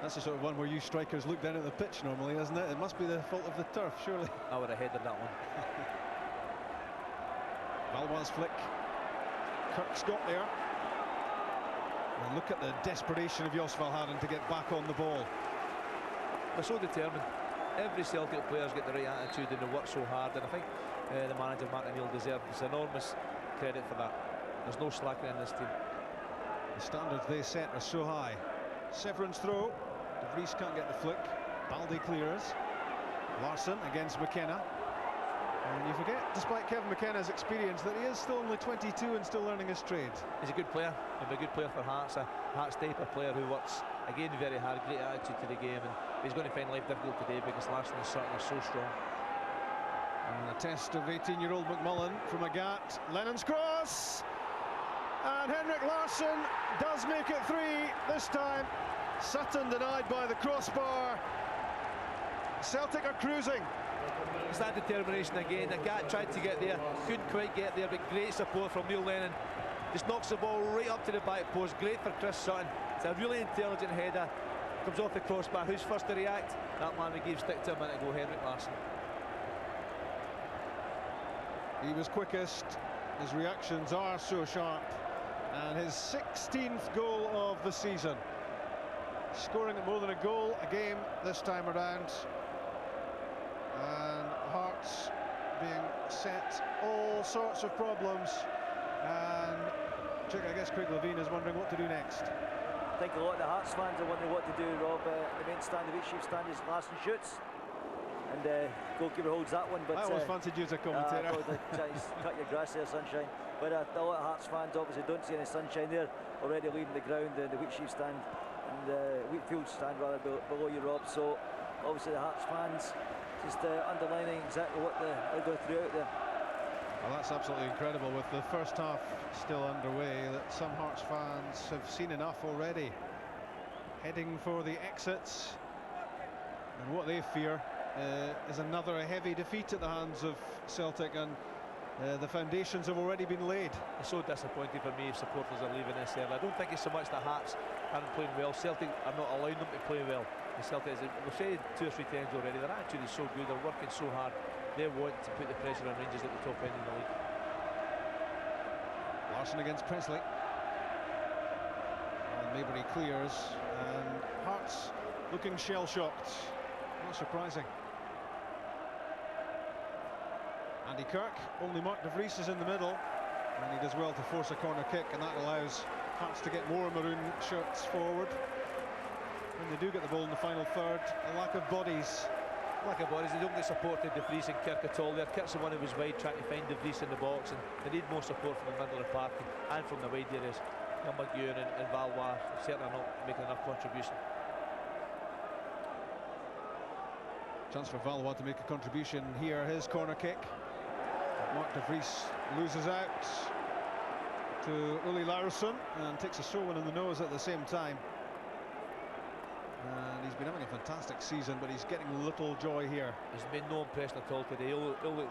That's the sort of one where you strikers look down at the pitch normally, isn't it? It must be the fault of the turf, surely. I would have headed that one. Valois flick. Kirk's got there. And look at the desperation of Jos Valharen to get back on the ball. They're so determined. Every Celtic player's got the right attitude and they work so hard, and I think the manager Martin O'Neill deserves enormous credit for that. There's no slacking in this team. The standards they set are so high. Severin's throw. De Vries can't get the flick. Balde clears. Larsson against McKenna. And you forget, despite Kevin McKenna's experience, that he is still only 22 and still learning his trade. He's a good player. He'll be a good player for Hearts. A Hearts type of player who works, again, very hard, great attitude to the game, and he's going to find life difficult today because Larsson and Sutton are so strong. And a test of 18-year-old McMullen from Agat. Lennon's cross! And Henrik Larsson does make it 3 this time. Sutton denied by the crossbar. Celtic are cruising. It's that determination again. Agat tried to get there, couldn't quite get there, but great support from Neil Lennon. Just knocks the ball right up to the back post. Great for Chris Sutton. It's a really intelligent header. Comes off the crossbar. Who's first to react? That man we gave stick to a minute ago, Henrik Larsson. He was quickest. His reactions are so sharp. And his 16th goal of the season. Scoring at more than a goal a game this time around. And Hearts being set all sorts of problems. And I guess Craig Levine is wondering what to do next. I think a lot of the Hearts fans are wondering what to do, Rob. The main stand, the Wheatsheaf stand is Larsson shoots. And goalkeeper holds that one. But I always fancied you as a commentator. Cut your grass there, sunshine. But a lot of Hearts fans obviously don't see any sunshine there. Already leaving the ground, the Wheatsheaf stand and the Wheatfield stand rather below you, Rob. So obviously the Hearts fans just underlining exactly what they're going through out there. Well, that's absolutely incredible with the first half still underway that some Hearts fans have seen enough already. Heading for the exits, and what they fear is another heavy defeat at the hands of Celtic, and the foundations have already been laid. It's so disappointing for me if supporters are leaving this early. I don't think it's so much the Hearts aren't playing well. Celtic are not allowing them to play well. The Celtic, we've said 2 or 3 times already, their attitude is so good, they're working so hard. They want to put the pressure on Rangers at the top end of the league. Larsson against Presley. And Maybury clears, and Hearts looking shell-shocked. Not surprising. Andy Kirk, only Mark de Vries is in the middle, and he does well to force a corner kick, and that allows Hearts to get more maroon shirts forward. When they do get the ball in the final third, a lack of bodies. Lack of bodies, they don't get supported De Vries and Kirk at all. They're Kirk's the one who was wide trying to find De Vries in the box, and they need more support from the middle of the park and from the wide areas. McGeown and Valois certainly are not making enough contribution. Chance for Valois to make a contribution here, his corner kick. Mark de Vries loses out to Uli Larsson and takes a sore one in the nose at the same time. And he's been having a fantastic season, but he's getting little joy here. He's made no impression at all today. Ulrich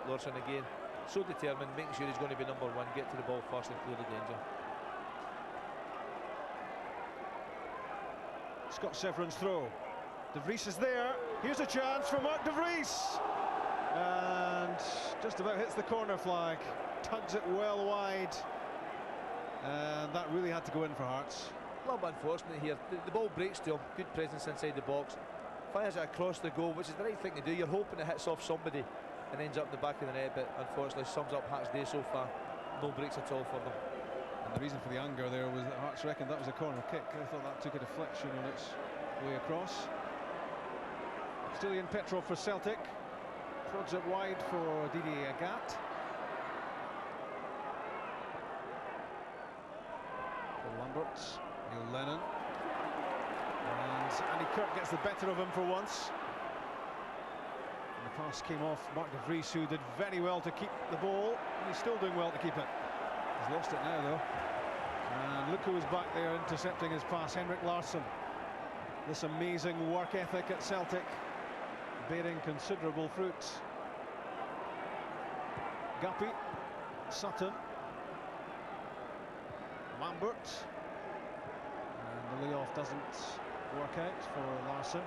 Larsson again, so determined, making sure he's going to be number one, get to the ball first and clear the danger. Scott Severin's throw. De Vries is there. Here's a chance for Mark de Vries. And just about hits the corner flag. Tugs it well wide. And that really had to go in for Hearts. A little bit unfortunate here. The ball breaks to him. Good presence inside the box. Fires it across the goal, which is the right thing to do. You're hoping it hits off somebody and ends up in the back of the net, but unfortunately sums up Hearts' day so far. No breaks at all for them. And the reason for the anger there was that Hearts reckoned that was a corner kick. They thought that took a deflection on its way across. Still Ian Petrov for Celtic. Prods it wide for Didier Agat. For Lambert, Neil Lennon. And Andy Kirk gets the better of him for once. And the pass came off Mark de Vries, who did very well to keep the ball. And he's still doing well to keep it. He's lost it now, though. And look who is back there intercepting his pass, Henrik Larsson. This amazing work ethic at Celtic, bearing considerable fruit. Guppy, Sutton, Lambert. And the layoff doesn't work out for Larsson.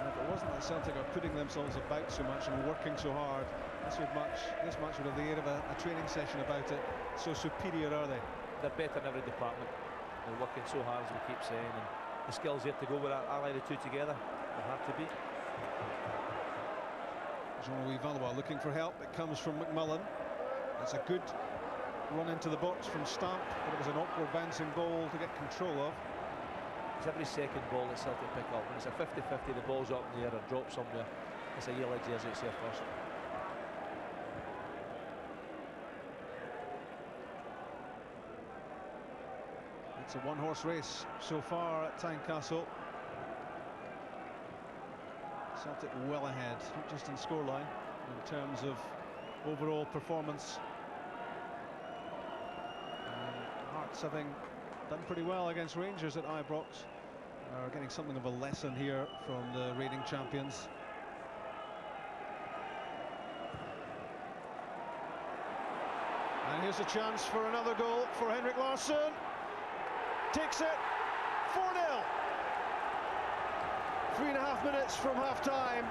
If it wasn't that Celtic are putting themselves about so much and working so hard, this match would have the air of a training session about it. So superior are they? They're better in every department. They're working so hard, as we keep saying, and the skills there to go with that. Ally the two together. They're hard to beat. Jean-Louis Valois looking for help. It comes from McMullen. It's a good run into the box from Stamp, but it was an awkward bouncing ball to get control of. It's every second ball that Celtic pick up. When it's a 50-50, the ball's up in the air or drops somewhere. It's a yellow jersey, it's there first. It's a one-horse race so far at Tynecastle. Celtic well ahead, not just in scoreline, in terms of overall performance. Hearts having done pretty well against Rangers at Ibrox are getting something of a lesson here from the reigning champions. And here's a chance for another goal for Henrik Larsson. Takes it, 4-0. 3.5 minutes from half-time.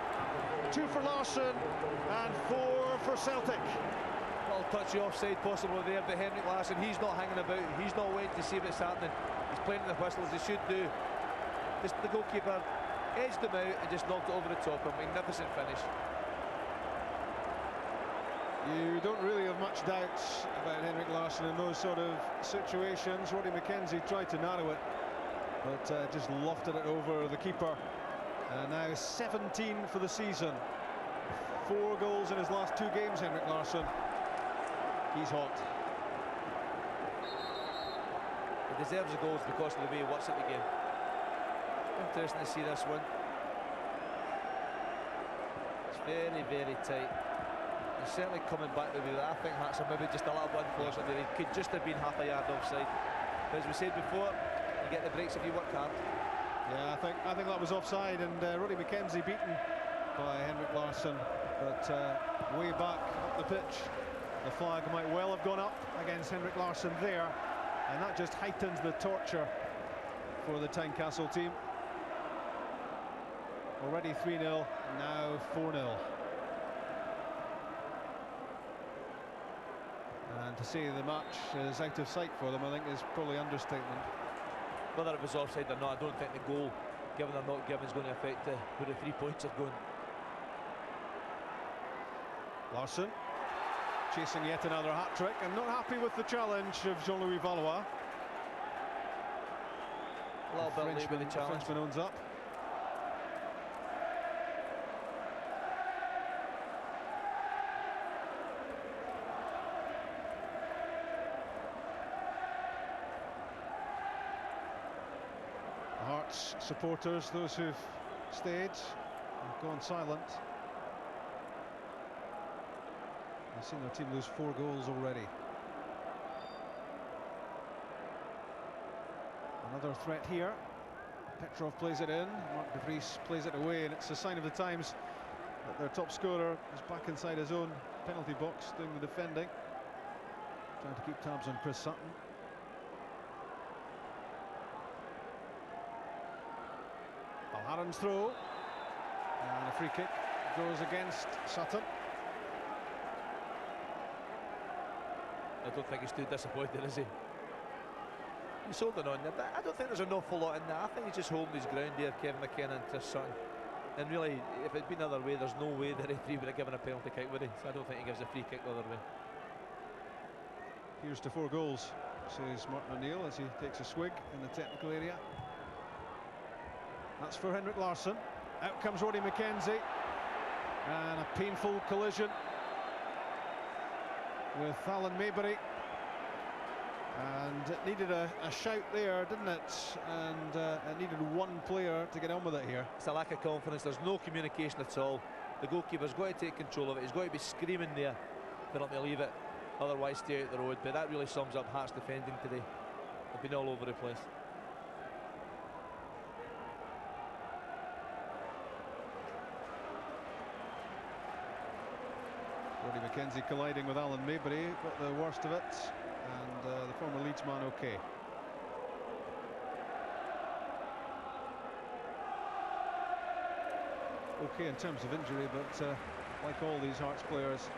2 for Larsson and 4 for Celtic. Little touchy offside possible there, but Henrik Larsson, he's not hanging about. He's not waiting to see what's happening. He's playing the whistle as he should do. The goalkeeper edged him out and just knocked it over the top. A magnificent finish. You don't really have much doubt about Henrik Larsson in those sort of situations. Roddy McKenzie tried to narrow it, but just lofted it over the keeper. Now 17 for the season. 4 goals in his last 2 games, Henrik Larsson. He's hot. He deserves the goals because of the way he works at the game. Interesting to see this one. It's very, very tight. He's certainly coming back with it. I think Hearts are maybe just a little bit unfortunate. He could just have been half a yard offside. But as we said before, you get the breaks if you work hard. Yeah, I think that was offside, and Roddy McKenzie beaten by Henrik Larsson. But way back up the pitch, the flag might well have gone up against Henrik Larsson there, and that just heightens the torture for the Tynecastle team. Already 3-0, now 4-0. And to say the match is out of sight for them, I think, is probably understatement. Whether it was offside or not, I don't think the goal, given or not given, is going to affect where the 3 points are going. Larsson chasing yet another hat-trick and not happy with the challenge of Jean-Louis Valois. A little bit late with the challenge. Frenchman owns up. Hearts supporters, those who've stage have gone silent. They've seen their team lose 4 goals already. Another threat here. Petrov plays it in, Mark de Vries plays it away, and it's a sign of the times that their top scorer is back inside his own penalty box doing the defending, trying to keep tabs on Chris Sutton. O'Haron's throw, and a free kick goes against Sutton. I don't think he's too disappointed, is he? He's holding on there, but I don't think there's an awful lot in there. I think he's just holding his ground here, Kevin McKenna and Chris Sutton. And really, if it'd been the other way, there's no way the referee would have given a penalty kick, would he? So I don't think he gives a free kick the other way. Here's to 4 goals, says Martin O'Neill as he takes a swig in the technical area. That's for Henrik Larsson. Out comes Roddy McKenzie, and a painful collision with Alan Maybury. And it needed a shout there, didn't it? And it needed one player to get on with it here. It's a lack of confidence. There's no communication at all. The goalkeeper's got to take control of it. He's got to be screaming there for not to leave it, otherwise stay out the road. But that really sums up Hearts defending today. They've been all over the place. Roddy McKenzie colliding with Alan Maybury, got the worst of it, and the former Leeds man okay. Okay in terms of injury, but like all these Hearts players,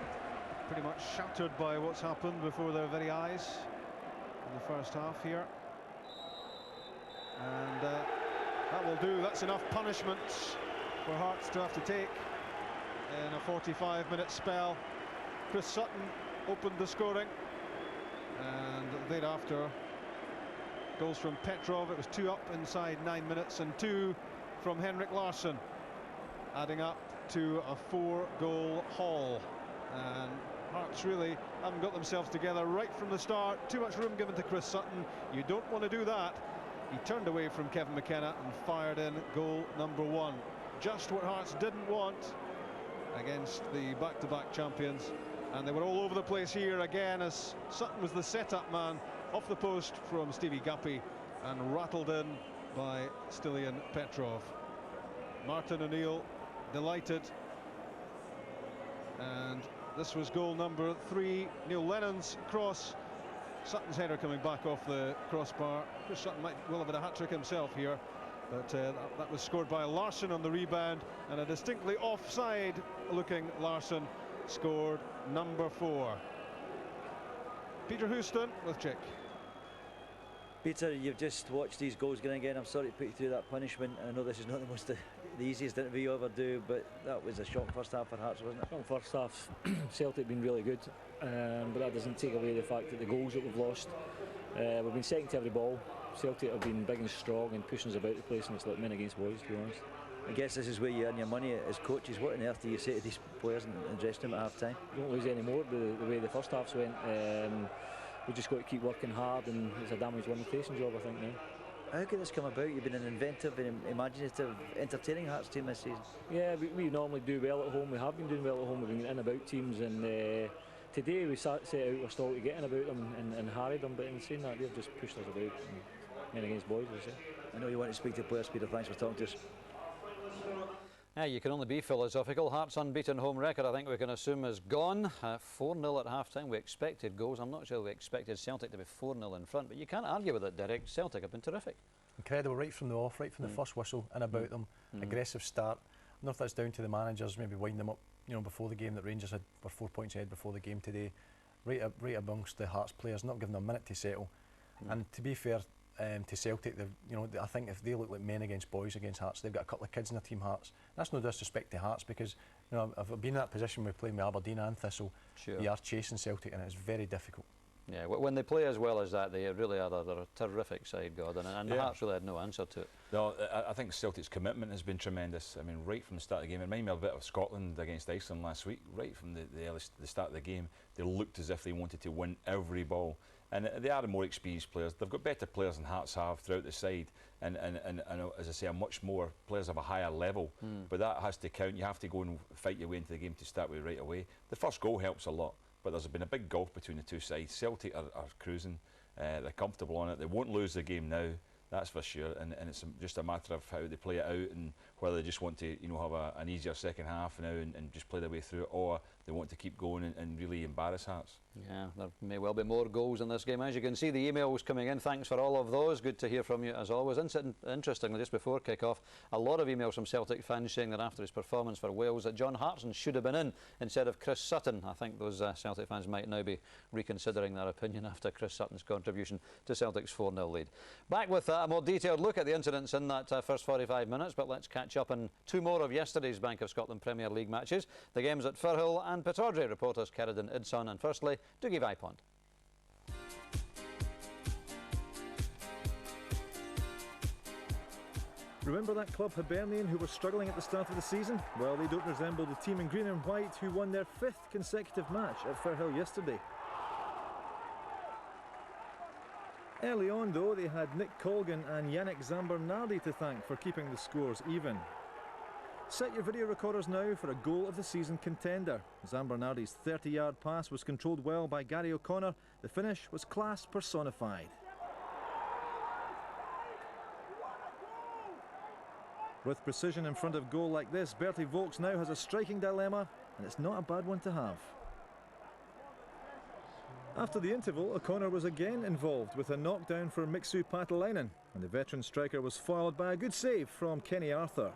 pretty much shattered by what's happened before their very eyes in the first half here. And that will do. That's enough punishment for Hearts to have to take in a 45-minute spell. Chris Sutton opened the scoring, and thereafter goals from Petrov. It was 2 up inside 9 minutes, and 2 from Henrik Larsson, adding up to a 4-goal haul. And Hearts really haven't got themselves together right from the start. Too much room given to Chris Sutton. You don't want to do that. He turned away from Kevin McKenna and fired in goal number 1. Just what Hearts didn't want against the back-to-back champions. And they were all over the place here again, as Sutton was the set-up man off the post from Stevie Guppy and rattled in by Stilian Petrov. Martin O'Neill delighted, and this was goal number 3. Neil Lennon's cross, Sutton's header coming back off the crossbar. Chris Sutton might well have had a hat-trick himself here, but that was scored by Larsson on the rebound, and a distinctly offside looking Larsson scored number 4. Peter Houston with Chick. Peter, you've just watched these goals going again. I'm sorry to put you through that punishment. I know this is not the easiest interview you ever do, but that was a shock first half for Hearts, wasn't it? Strong first half. Celtic have been really good, but that doesn't take away the fact that the goals that we've lost. We've been second to every ball. Celtic have been big and strong and pushing us about the place, and it's like men against boys, to be honest. I guess this is where you earn your money as coaches. What on earth do you say to these players in the dressing room at half time? Don't lose any more the way the first halves went. We've just got to keep working hard, and it's a damage limitation job, I think, now. How could this come about? You've been an inventive and imaginative, entertaining Hearts team this season. Yeah, we normally do well at home. We have been doing well at home. We've been getting about teams, and today we set out our stall to get in about them and harried them, but in saying that, they've just pushed us about. Men against boys, as I say. I know you want to speak to players, Peter. Thanks for talking to us. Yeah, you can only be philosophical. Hearts' unbeaten home record, I think we can assume, is gone. 4-0 at half-time. We expected goals. I'm not sure we expected Celtic to be 4-0 in front, but you can't argue with it, Derek. Celtic have been terrific. Incredible, right from the off, right from the first whistle, and about them. Aggressive start. I don't know if that's down to the managers, maybe wind them up, before the game that Rangers were 4 points ahead before the game today. Right amongst the Hearts players, not giving them a minute to settle. And to be fair to Celtic, I think if they look like men against boys against Hearts, they've got a couple of kids in their team, Hearts. That's no disrespect to Hearts, because I've been in that position where playing with Aberdeen and Thistle. Sure. You are chasing Celtic, and it's very difficult. Yeah, when they play as well as that, they really are. They're a terrific side, Gordon, and the Hearts really had no answer to it. No, I think Celtic's commitment has been tremendous. I mean, right from the start of the game, it reminded me a bit of Scotland against Iceland last week. Right from the start of the game, they looked as if they wanted to win every ball. And they are the more experienced players. They've got better players than Hearts have throughout the side, and as I say, much more players of a higher level. But that has to count. You have to go and fight your way into the game to start with right away. The first goal helps a lot, but there's been a big gulf between the two sides. Celtic are cruising. They're comfortable on it. They won't lose the game now, that's for sure. And it's just a matter of how they play it out, and whether they just want to, you know, have an easier second half now and just play their way through it, or they want to keep going and really embarrass Hearts. Yeah, there may well be more goals in this game. As you can see, the emails coming in. Thanks for all of those. Good to hear from you as always. Interestingly, just before kick-off, a lot of emails from Celtic fans saying that after his performance for Wales that John Hartson should have been in instead of Chris Sutton. I think those Celtic fans might now be reconsidering their opinion after Chris Sutton's contribution to Celtic's 4-0 lead. Back with a more detailed look at the incidents in that first 45 minutes, but let's catch up on two more of yesterday's Bank of Scotland Premier League matches. The games at Firhill and Pittodrie. Reporters Kerridon Idson and firstly Dougie Vipond. Remember that club Hibernian who were struggling at the start of the season? Well, they don't resemble the team in green and white who won their 5th consecutive match at Firhill yesterday. Early on though, they had Nick Colgan and Yannick Zambernardi to thank for keeping the scores even. Set your video recorders now for a goal of the season contender. Zambernardi's 30-yard pass was controlled well by Gary O'Connor. The finish was class personified. With precision in front of goal like this, Bertie Vogts now has a striking dilemma, and it's not a bad one to have. After the interval, O'Connor was again involved with a knockdown for Miksu Patalainen, and the veteran striker was foiled by a good save from Kenny Arthur.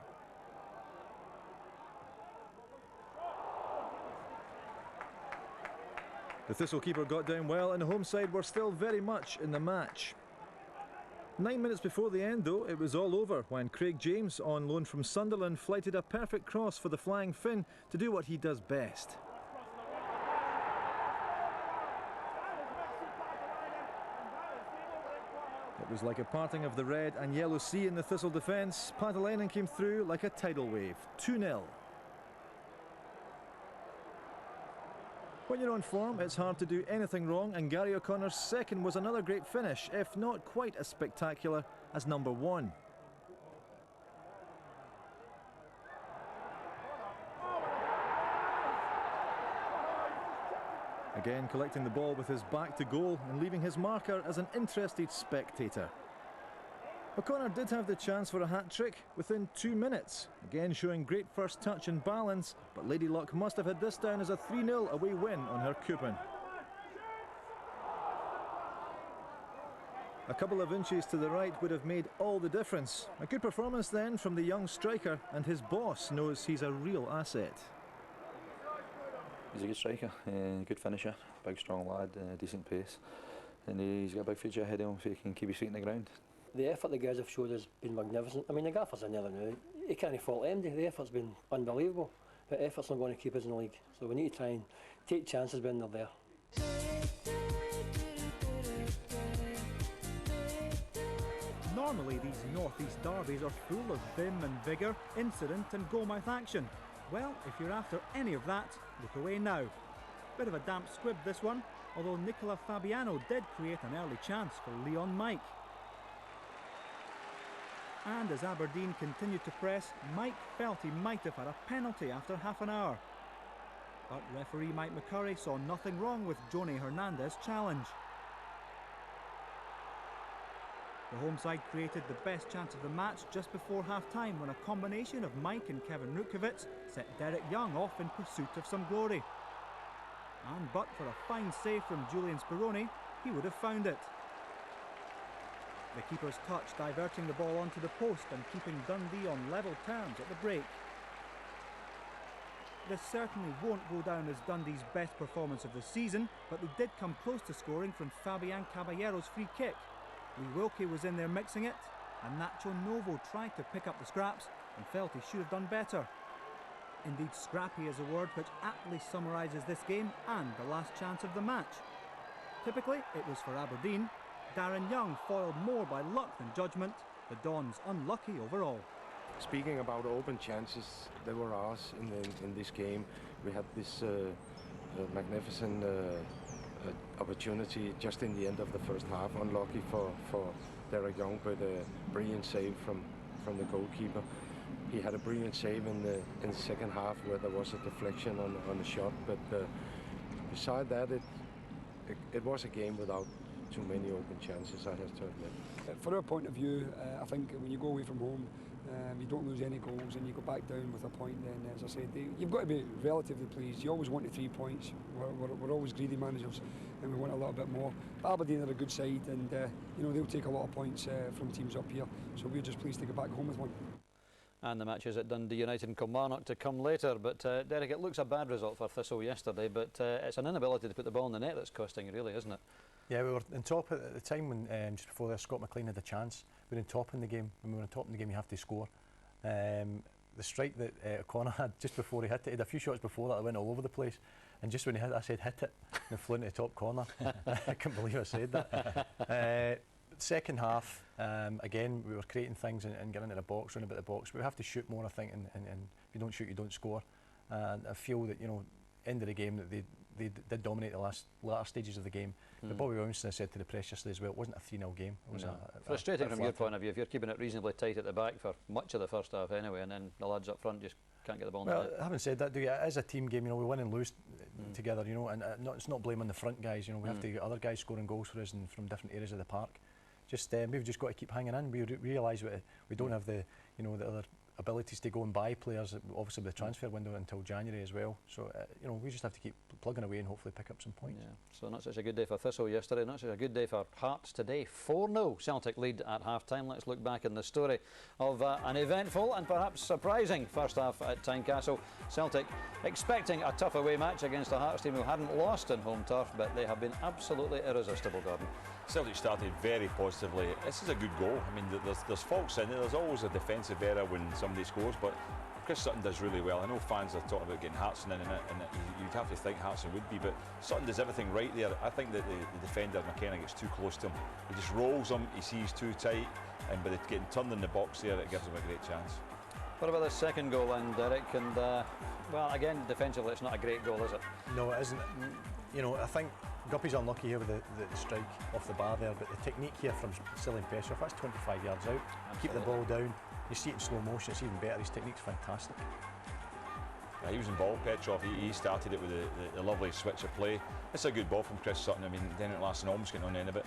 The Thistle keeper got down well, and the home side were still very much in the match. 9 minutes before the end though, it was all over when Craig James, on loan from Sunderland, flighted a perfect cross for the Flying Finn to do what he does best. It was like a parting of the red and yellow sea in the Thistle defence. Patalainen came through like a tidal wave. 2-0. When you're on form, it's hard to do anything wrong, and Gary O'Connor's second was another great finish, if not quite as spectacular as number 1. Again collecting the ball with his back to goal and leaving his marker as an interested spectator. O'Connor did have the chance for a hat-trick within 2 minutes, again showing great first touch and balance, but Lady Luck must have had this down as a 3-0 away win on her coupon. A couple of inches to the right would have made all the difference. A good performance then from the young striker, and his boss knows he's a real asset. He's a good striker, good finisher, big strong lad, decent pace, and he's got a big future ahead of him if he can keep his feet on the ground. The effort the guys have showed has been magnificent. I mean, the gaffer's in there now. He can't fault MD. The effort's been unbelievable, but effort's not going to keep us in the league. So we need to try and take chances when they're there. Normally these north-east derbies are full of vim and vigour, incident and goalmouth action. Well, if you're after any of that, look away now. Bit of a damp squib this one, although Nicola Fabiano did create an early chance for Leon Mike. And as Aberdeen continued to press, Mike felt he might have had a penalty after half an hour. But referee Mike McCurry saw nothing wrong with Joni Hernandez's challenge. The home side created the best chance of the match just before half-time when a combination of Mike and Kevin Rutkiewicz set Derek Young off in pursuit of some glory. And but for a fine save from Julian Speroni, he would have found it. The keeper's touch diverting the ball onto the post and keeping Dundee on level terms at the break. This certainly won't go down as Dundee's best performance of the season, but they did come close to scoring from Fabian Caballero's free kick. Lee Wilkie was in there mixing it, and Nacho Novo tried to pick up the scraps and felt he should have done better. Indeed, scrappy is a word which aptly summarises this game and the last chance of the match. Typically, it was for Aberdeen. Darren Young foiled more by luck than judgment. The Dons unlucky overall. Speaking about open chances, they were ours in this game. We had this magnificent opportunity just in the end of the first half. Unlucky for Derek Young, but a brilliant save from the goalkeeper. He had a brilliant save in the second half where there was a deflection on the shot, but beside that, it was a game without too many open chances, I have to admit. From our point of view, I think when you go away from home, you don't lose any goals and you go back down with a point, then as I said, you've got to be relatively pleased. You always want the 3 points. We're always greedy managers and we want a little bit more. But Aberdeen are a good side, and you know, they'll take a lot of points from teams up here, so we're just pleased to get back home with one. And the matches at Dundee United and Kilmarnock to come later. But Derek, it looks a bad result for Thistle yesterday, but it's an inability to put the ball in the net that's costing you, really, isn't it? Yeah, we were on top at the time when just before there, Scott McLean had a chance. We were on top in the game. When we were on top in the game, you have to score. The strike that O'Connor had just before he hit it, he had a few shots before that that went all over the place. And just when he hit it, I said hit it, and it flew into the top corner. I couldn't believe I said that. Second half, again, we were creating things and getting into the box, running about the box. We have to shoot more, I think, and if you don't shoot, you don't score. And I feel that, you know, end of the game, that they did dominate the latter stages of the game. But Bobby Robinson said to the press yesterday as well, it wasn't a 3-0 game. It was frustrating from your point of view, if you're keeping it reasonably tight at the back for much of the first half anyway, and then the lads up front just can't get the ball in the net. Having said that, as a team game, you know, we win and lose together, you know, and it's not blaming the front guys, you know, we have to get other guys scoring goals for us and from different areas of the park. Just we've just got to keep hanging in. We realise we don't have the, you know, the other abilities to go and buy players, obviously with the transfer window until January as well. So you know, we just have to keep plugging away and hopefully pick up some points. Yeah. So not such a good day for Thistle yesterday, not such a good day for Hearts today. 4-0 Celtic lead at half-time. Let's look back in the story of an eventful and perhaps surprising first half at Tynecastle. Celtic expecting a tough away match against a Hearts team who hadn't lost in home turf, but they have been absolutely irresistible, Gordon. Celtic started very positively. This is a good goal. I mean, there's faults in it. There's always a defensive error when somebody scores, but Chris Sutton does really well. I know fans are talking about getting Hartson in it, and you'd have to think Hartson would be, but Sutton does everything right there. I think that the defender, McKenna, gets too close to him. He just rolls him, he sees too tight, and by getting turned in the box there, it gives him a great chance. What about the second goal then, Derek? And well, again, defensively, it's not a great goal, is it? No, it isn't. You know, I think Guppy's unlucky here with the strike off the bar there, but the technique here from Cillian Petrov, that's 25 yards out. Absolutely. Keep the ball down. You see it in slow motion, it's even better. His technique's fantastic. Yeah, he was involved, Petrov. He started it with the lovely switch of play. It's a good ball from Chris Sutton. I mean, Derek Larsson almost getting on the end of it.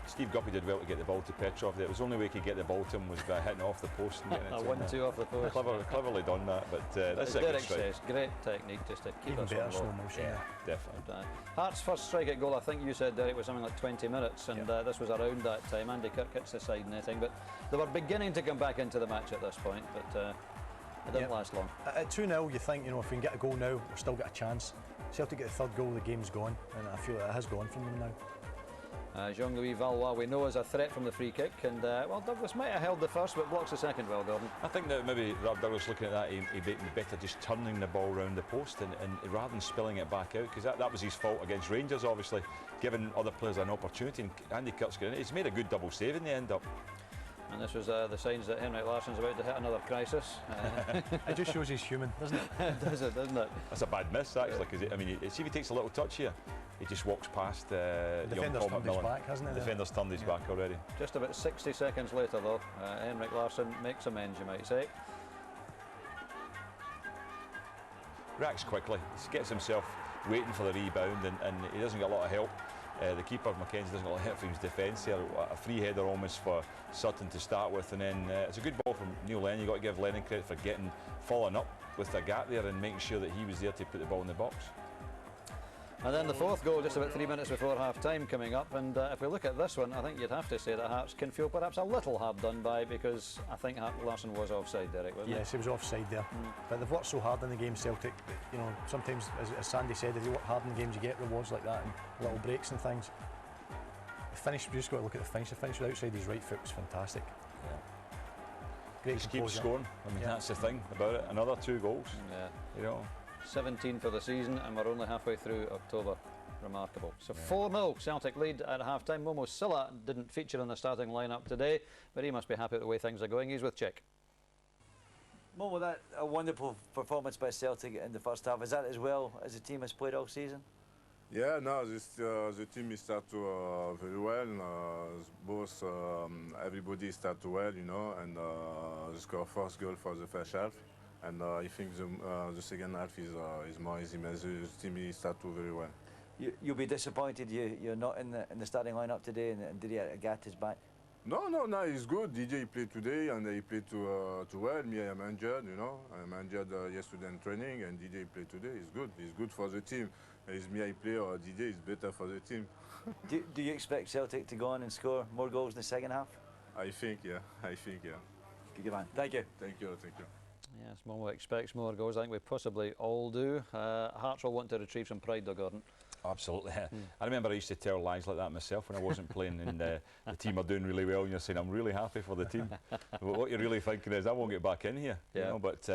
Steve Guppy did well to get the ball to Petrov. It was the only way he could get the ball to him was by hitting off the post and getting it. 1-2 off the post. Cleverly done that, but that's a good strike. Says, great technique just to keep us on slow motion. Yeah, definitely. Hearts' first strike at goal, I think you said, Derek, was something like 20 minutes, and this was around that time. Andy Kirk hits the side netting, but they were beginning to come back into the match at this point, but it didn't last long. At 2-0, you think, you know, if we can get a goal now, we've still got a chance. Celtic get the third goal, the game's gone, and I feel that it has gone from them now. Jean-Louis Valois, we know, is a threat from the free kick, and well, Douglas might have held the first, but blocks the second well, Gordon. I think that maybe Rob Douglas, looking at that, he'd be better just turning the ball round the post and rather than spilling it back out, because that was his fault against Rangers, obviously, giving other players an opportunity. And Andy Kirk's getting it. He's made a good double save in the end up. And this was the signs that Henrik Larsson's about to hit another crisis. It just shows he's human, doesn't it? Does it, doesn't it? That's a bad miss, actually, because I mean, see if he takes a little touch here, he just walks past the defender's turned his back, hasn't he? The defender's turned his back already. Just about 60 seconds later, though, Henrik Larsson makes amends, you might say. Reacts quickly, he gets himself waiting for the rebound, and he doesn't get a lot of help. The keeper, Mackenzie, doesn't get a lot of help from his defence here. A free header almost for Sutton to start with, and then it's a good ball from Neil Lennon. You've got to give Lennon credit for following up with the gap there and making sure that he was there to put the ball in the box. And then the fourth goal just about 3 minutes before half-time coming up, and if we look at this one, I think you'd have to say that Hearts can feel perhaps a little hard done by, because I think Larsson was offside, Derek, wasn't he? Yes, he was offside there. But they've worked so hard in the game, Celtic, that, you know, sometimes, as Sandy said, if you work hard in the games, you get rewards like that and little breaks and things. The finish, we just got to look at the finish. The finish outside his right foot was fantastic. Yeah. Great just keep scoring. I mean, that's the thing about it. Another 2 goals. Yeah. You know. 17 for the season, and we're only halfway through October. Remarkable. So 4-0 Celtic lead at half-time. Momo Silla didn't feature in the starting lineup today, but he must be happy with the way things are going. He's with Chick. Momo, that a wonderful performance by Celtic in the first half. Is that as well as the team has played all season? Yeah, no, the team is start to very well. Both everybody start well, you know, and they score first goal for the first half. And I think the second half is more easy. The team is start to very well. You'll be disappointed you're not in the starting lineup today, and Didier Agathe is back. No, he's good. DJ played today and he played too well. Me, I am injured, you know. I'm injured yesterday in training, and DJ played today. He's good. He's good for the team. It's me, I play, or DJ is better for the team. do you expect Celtic to go on and score more goals in the second half? I think, yeah. Good man. Thank you. Thank you. Yes, Momo expects more goals. I think we possibly all do. Hearts will want to retrieve some pride, though, Gordon. Absolutely. I remember I used to tell lies like that myself when I wasn't playing, and the team are doing really well, and you're saying, I'm really happy for the team. But what you're really thinking is, I won't get back in here. Yeah. You know, but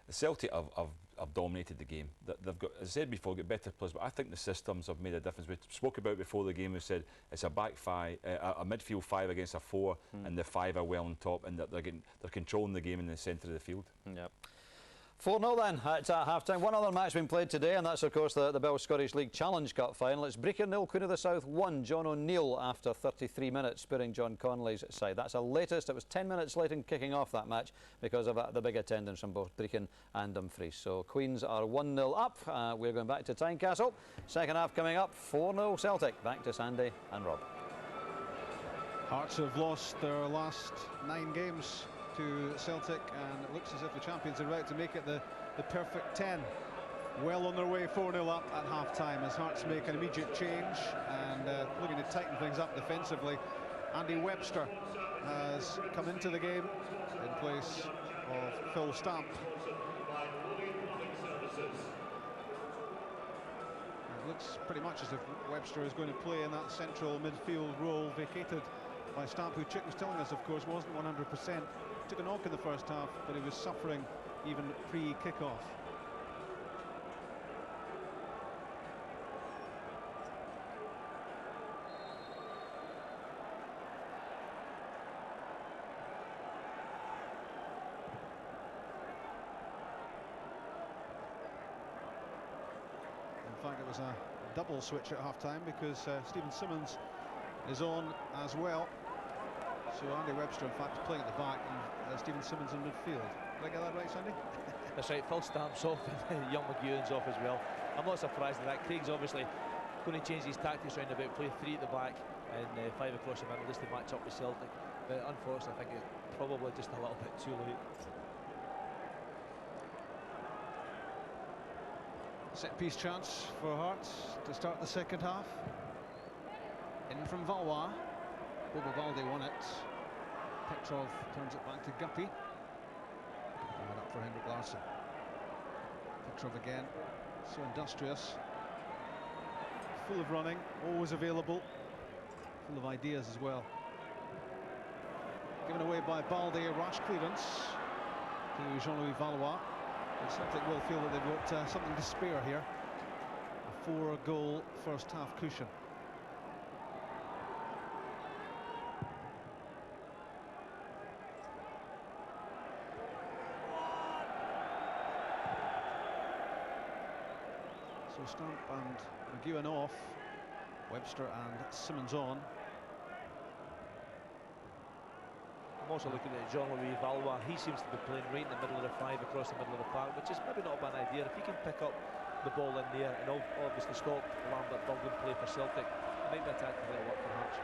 Celtic have dominated the game. They've got, as I said before, got better players, but I think the systems have made a difference. We spoke about before the game, we said it's a back five, a midfield five against a four, and the five are well on top, and they're controlling the game in the centre of the field. Yep. 4-0 then at half-time. One other match been played today, and that's of course the Bell Scottish League Challenge Cup final. It's Brecon 0, Queen of the South 1. John O'Neill after 33 minutes spurring John Connolly's side. That's the latest. It was 10 minutes late in kicking off that match because of the big attendance from both Brecon and Dumfries. So Queens are 1-0 up. We're going back to Tynecastle. Second half coming up. 4-0 Celtic. Back to Sandy and Rob. Hearts have lost their last 9 games to Celtic, and it looks as if the champions are about to make it the perfect 10. Well on their way, 4-0 up at half-time as Hearts make an immediate change and looking to tighten things up defensively. Andy Webster has come into the game in place of Phil Stamp. It looks pretty much as if Webster is going to play in that central midfield role vacated by Stamp, who Chick was telling us, of course, wasn't 100%. Took a knock in the first half, but he was suffering even pre-kick-off. In fact, it was a double switch at half-time because Stephen Simmons is on as well. So Andy Webster, in fact, is playing at the back, and Stephen Simmons in midfield. Did I get that right, Sandy? That's right. Phil Stamp's off and young McEwen's off as well. I'm not surprised at that. Craig's obviously going to change his tactics round about, play 3 at the back and 5 across the middle just to match up with Celtic. But unfortunately, I think it's probably just a little bit too late. Set-piece chance for Hearts to start the second half. In from Valois. Bobo Balde won it. Petrov turns it back to Guppy. And up for Henrik Larsson. Petrov again, so industrious. Full of running, always available. Full of ideas as well. Given away by Balde, a rash clearance to Jean-Louis Valois. And Celtic will feel that they've got something to spare here. A 4-goal first half cushion. So Stamp and McEwen off, Webster and Simmons on. I'm also looking at Jean-Louis Valois. He seems to be playing right in the middle of the 5 across the middle of the park, which is maybe not a bad idea. If he can pick up the ball in there and obviously stop Lambert Baldwin play for Celtic, it might be a tactic that'll work for Hearts.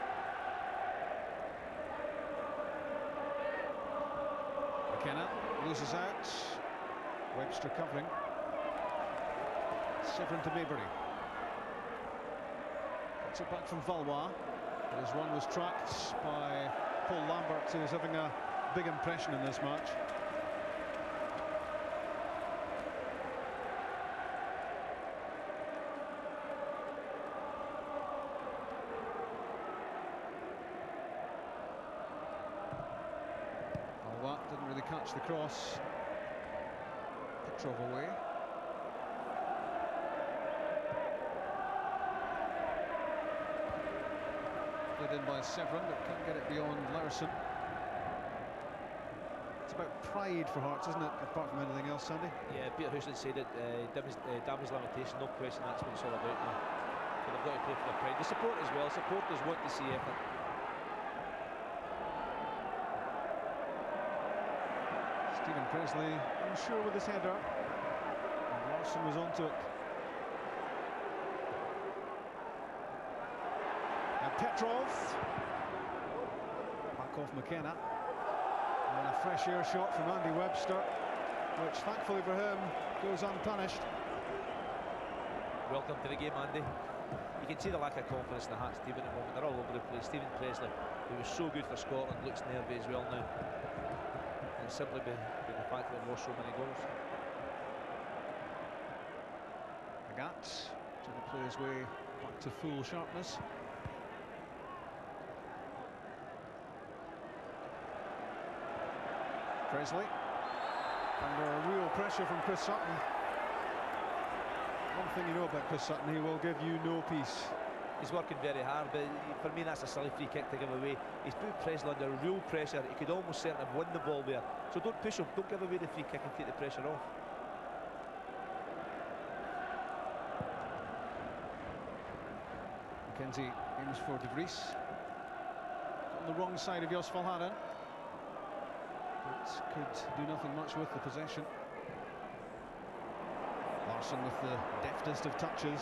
McKenna loses out. Webster covering. Severin to Maybury. Gets it back from Valois. His run was tracked by Paul Lambert, who is having a big impression in this match. Valois didn't really catch the cross. Petrov away. Played in by Severin, but can't get it beyond Larsson. It's about pride for Hearts, isn't it, apart from anything else, Sandy? Yeah, Peter Houston said it, damage limitation, no question, that's what it's all about now. they've got to play for their pride. The support as well. Supporters want to see effort. Stephen Presley unsure with his header, and Larson was onto it. And Petrov, back off McKenna, and a fresh air shot from Andy Webster, which thankfully for him goes unpunished. Welcome to the game, Andy. You can see the lack of confidence in the Hearts team at the moment. They're all over the place. Stephen Presley, who was so good for Scotland, looks nervy as well now. And simply by the fact that they've lost so many goals. Agat trying to play his way back to full sharpness. Presley under real pressure from Chris Sutton. One thing you know about Chris Sutton, he will give you no peace. He's working very hard, but for me that's a silly free kick to give away. He's put Presley under real pressure. He could almost certainly have won the ball there. So don't push him, don't give away the free kick and take the pressure off. Mackenzie aims for De Vries. On the wrong side of Jos Valhaden. But could do nothing much with the possession. Larson with the deftest of touches.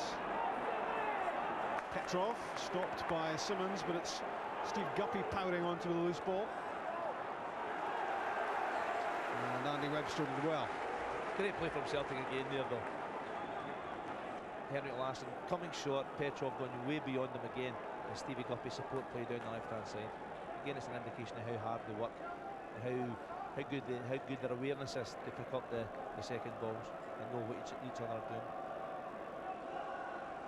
Petrov stopped by Simmons, but it's Steve Guppy powering onto the loose ball. And Andy Webster did well. Great play from Celtic again there though. Henrik Larsson coming short, Petrov going way beyond him again, and Stevie Guppy support play down the left hand side. Again, it's an indication of how hard they work and how good their awareness is to pick up the second balls and know what each other are doing.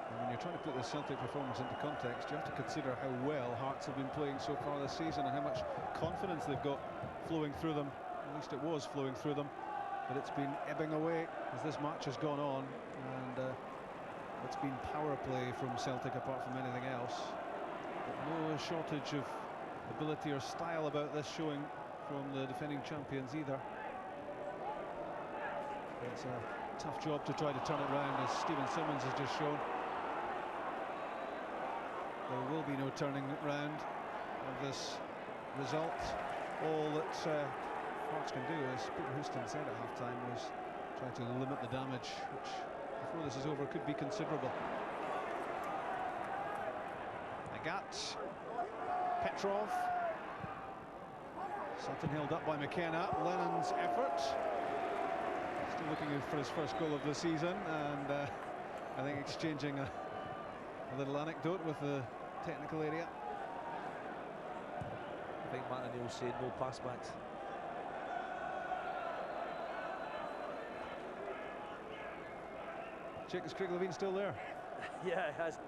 And when you're trying to put the Celtic performance into context, you have to consider how well Hearts have been playing so far this season and how much confidence they've got flowing through them. At least it was flowing through them, but it's been ebbing away as this match has gone on, and it's been power play from Celtic apart from anything else. But no shortage of ability or style about this showing from the defending champions either. It's a tough job to try to turn it round, as Stephen Simmons has just shown. There will be no turning round of this result. All that Hearts can do, as Peter Houston said at half-time, was try to limit the damage, which before this is over could be considerable. Agat, Petrov, Sutton held up by McKenna. Lennon's effort, still looking for his first goal of the season, and I think exchanging a little anecdote with the technical area. I think Matt O'Neill said no pass backs. Check, is Craig Levein still there? Yeah, he hasn't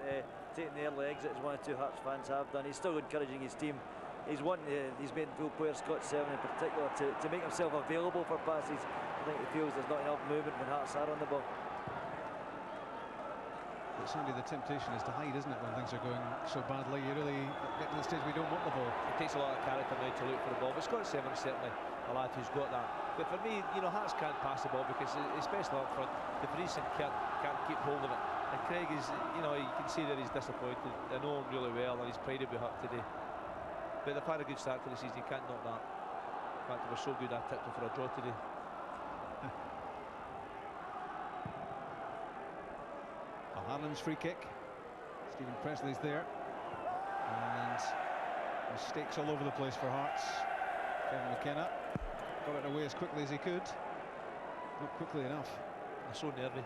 taken the early exit as one or two Hearts fans have done. He's still encouraging his team. He's wanting these main field players, Scott Seven in particular, to make himself available for passes. I think he feels there's not enough movement when Hearts are on the ball. But Sandy, the temptation is to hide, isn't it, when things are going so badly? You really get to the stage we don't want the ball. It takes a lot of character now to look for the ball, but Scott Seven certainly a lad who's got that. But for me, you know, Hearts can't pass the ball because, especially up front, De Vries and Kurt can't keep hold of it. And Craig is, you know, you can see that he's disappointed. I know him really well, and he's proud to be hurt today. But they've had a good start to the season. You can't knock that. In fact, they were so good I tipped them for a draw today. Alhanen's free kick. Stephen Presley's there, and mistakes all over the place for Hearts. Kevin McKenna got it away as quickly as he could. Not quickly enough. They're so nervy.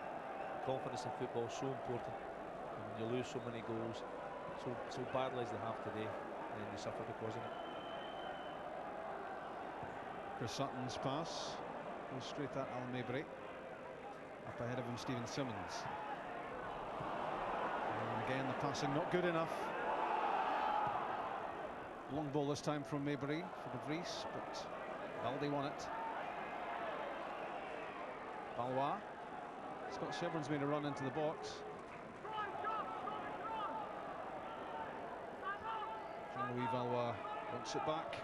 Confidence in football is so important. And when you lose so many goals so badly as they have today, and you suffer because of it. Chris Sutton's pass goes straight at Alan Mabry. Up ahead of him, Stephen Simmons. And again, the passing not good enough. Long ball this time from Mabry for De Vries, but Baldy won it. Valois. Scott Sheverin's made a run into the box. Jean-Louis Valois wants it back.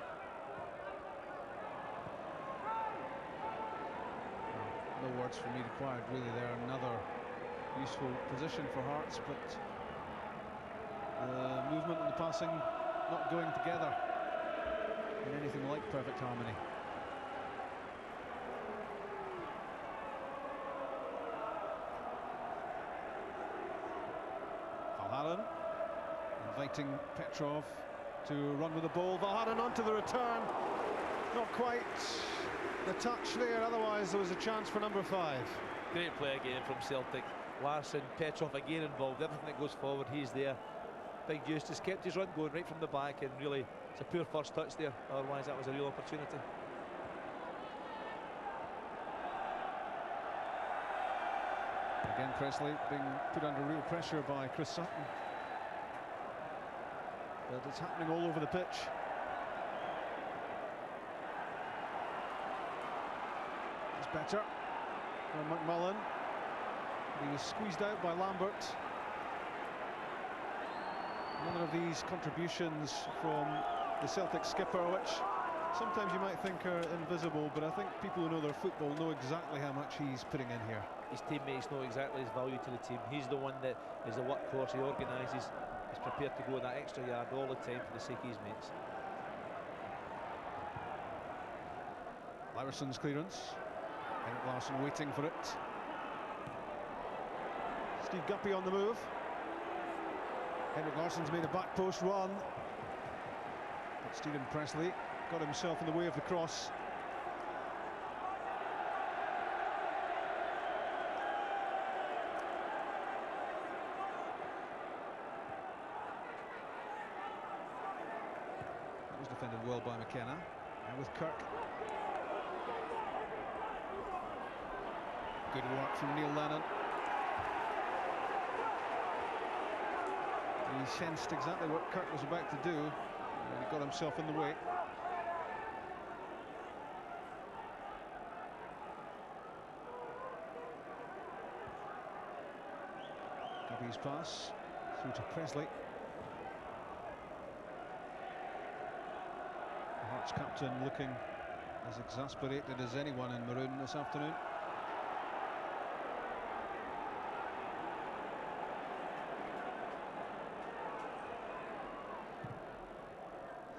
No words for me required really there. Another useful position for Hearts, but The movement and the passing not going together in anything like perfect harmony. Valharan inviting Petrov to run with the ball. Valharan onto the return. Not quite the touch there, otherwise there was a chance for number 5. Great play again from Celtic. Larsson, Petrov again involved. Everything that goes forward, he's there. Big Eustace kept his run going right from the back, and really it's a poor first touch there. Otherwise that was a real opportunity. Again, Presley being put under real pressure by Chris Sutton. But it's happening all over the pitch. It's better from McMullen. He was squeezed out by Lambert. Another of these contributions from the Celtic skipper, which sometimes you might think are invisible, but I think people who know their football know exactly how much he's putting in here. His teammates know exactly his value to the team. He's the one that is the workhorse. He organises. He's prepared to go that extra yard all the time for the sake of his mates. Larson's clearance. Henrik Larsson waiting for it. Steve Guppy on the move. Henrik Larsson's made a back post run. But Stephen Presley got himself in the way of the cross. That was defended well by McKenna. And with Kirk. Good work from Neil Lennon. He sensed exactly what Kirk was about to do, and he got himself in the way. Guppy's pass through to Presley. The Hearts captain looking as exasperated as anyone in maroon this afternoon.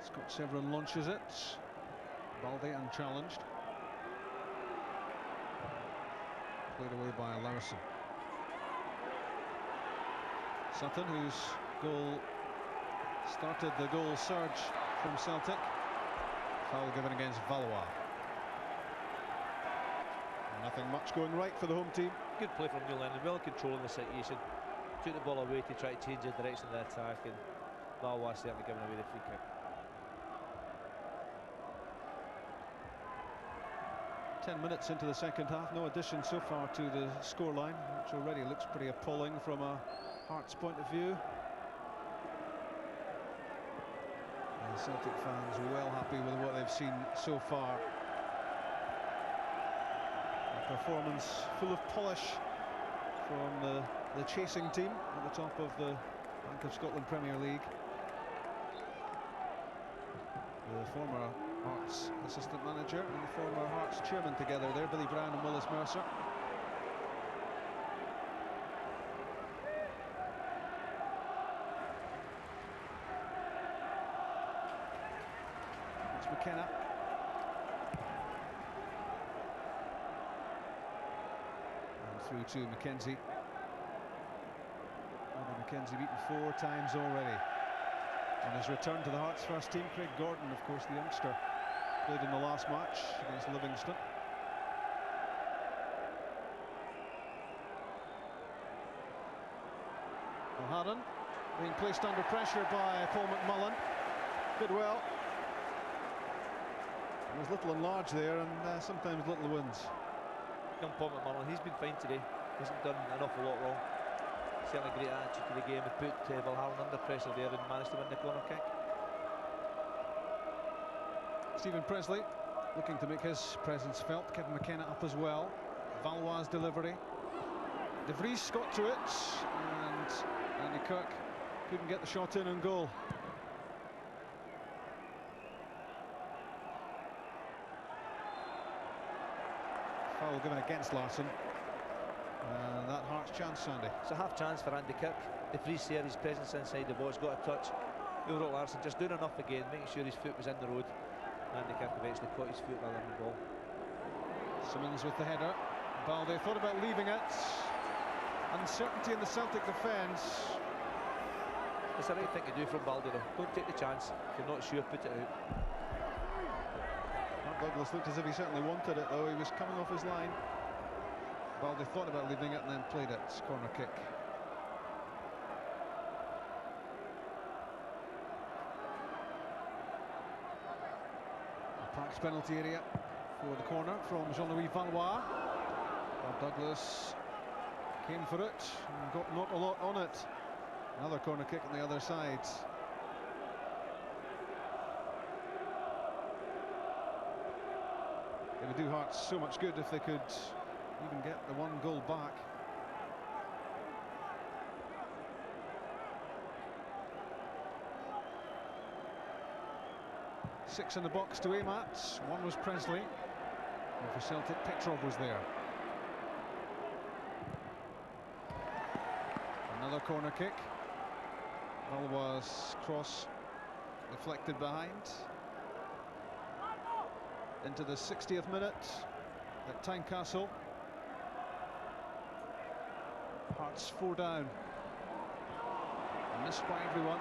Scott Severin launches it. Balde unchallenged. Played away by Larson. Sutton, whose goal started the goal surge from Celtic. Foul given against Valois. Nothing much going right for the home team. Good play from Neil Lennon, well controlling the situation. Took the ball away to try to change the direction of the attack, and Valois certainly giving away the free kick. 10 minutes into the second half, no addition so far to the scoreline, which already looks pretty appalling from a Hearts point of view. And Celtic fans well happy with what they've seen so far. A performance full of polish from the chasing team at the top of the Bank of Scotland Premier League. The former Hearts assistant manager and the former Hearts chairman together there, Billy Brown and Willis Mercer. It's McKenna. And through to Mackenzie. Mackenzie beaten 4 times already. On his return to the Hearts first team, Craig Gordon, of course, the youngster, played in the last match against Livingston. Valharan being placed under pressure by Paul McMullen. Did well. There's little and large there, and sometimes little wins. Young Paul McMullen, he's been fine today. Hasn't done an awful lot wrong. Certainly great attitude to the game. He put Valharan under pressure there and managed to win the corner kick. Stephen Presley looking to make his presence felt. Kevin McKenna up as well. Valois' delivery. De Vries got to it, and Andy Kirk couldn't get the shot in and goal. Foul given against Larsson. And that Hearts chance, Sandy. It's a half chance for Andy Kirk. The free there, his presence inside the box, got a touch. Ulrich Larsson just doing enough again, making sure his foot was in the road. Andy Kirk eventually caught his foot rather than the ball. Simmons with the header. Balde thought about leaving it. Uncertainty in the Celtic defence. It's the right thing to do from Balde though. Don't take the chance. If you're not sure, put it out. Mark Douglas looked as if he certainly wanted it though. He was coming off his line. Balde thought about leaving it and then played it. Corner kick. A packed penalty area for the corner from Jean-Louis Valois. Mark Douglas came for it and got not a lot on it. Another corner kick on the other side. It would do Hearts so much good if they could even get the one goal back. Six in the box to aim at. One was Presley. And for Celtic, Petrov was there. Another corner kick. Valois' cross deflected behind. Into the 60th minute at Tynecastle. Hearts 4 down. Missed by everyone.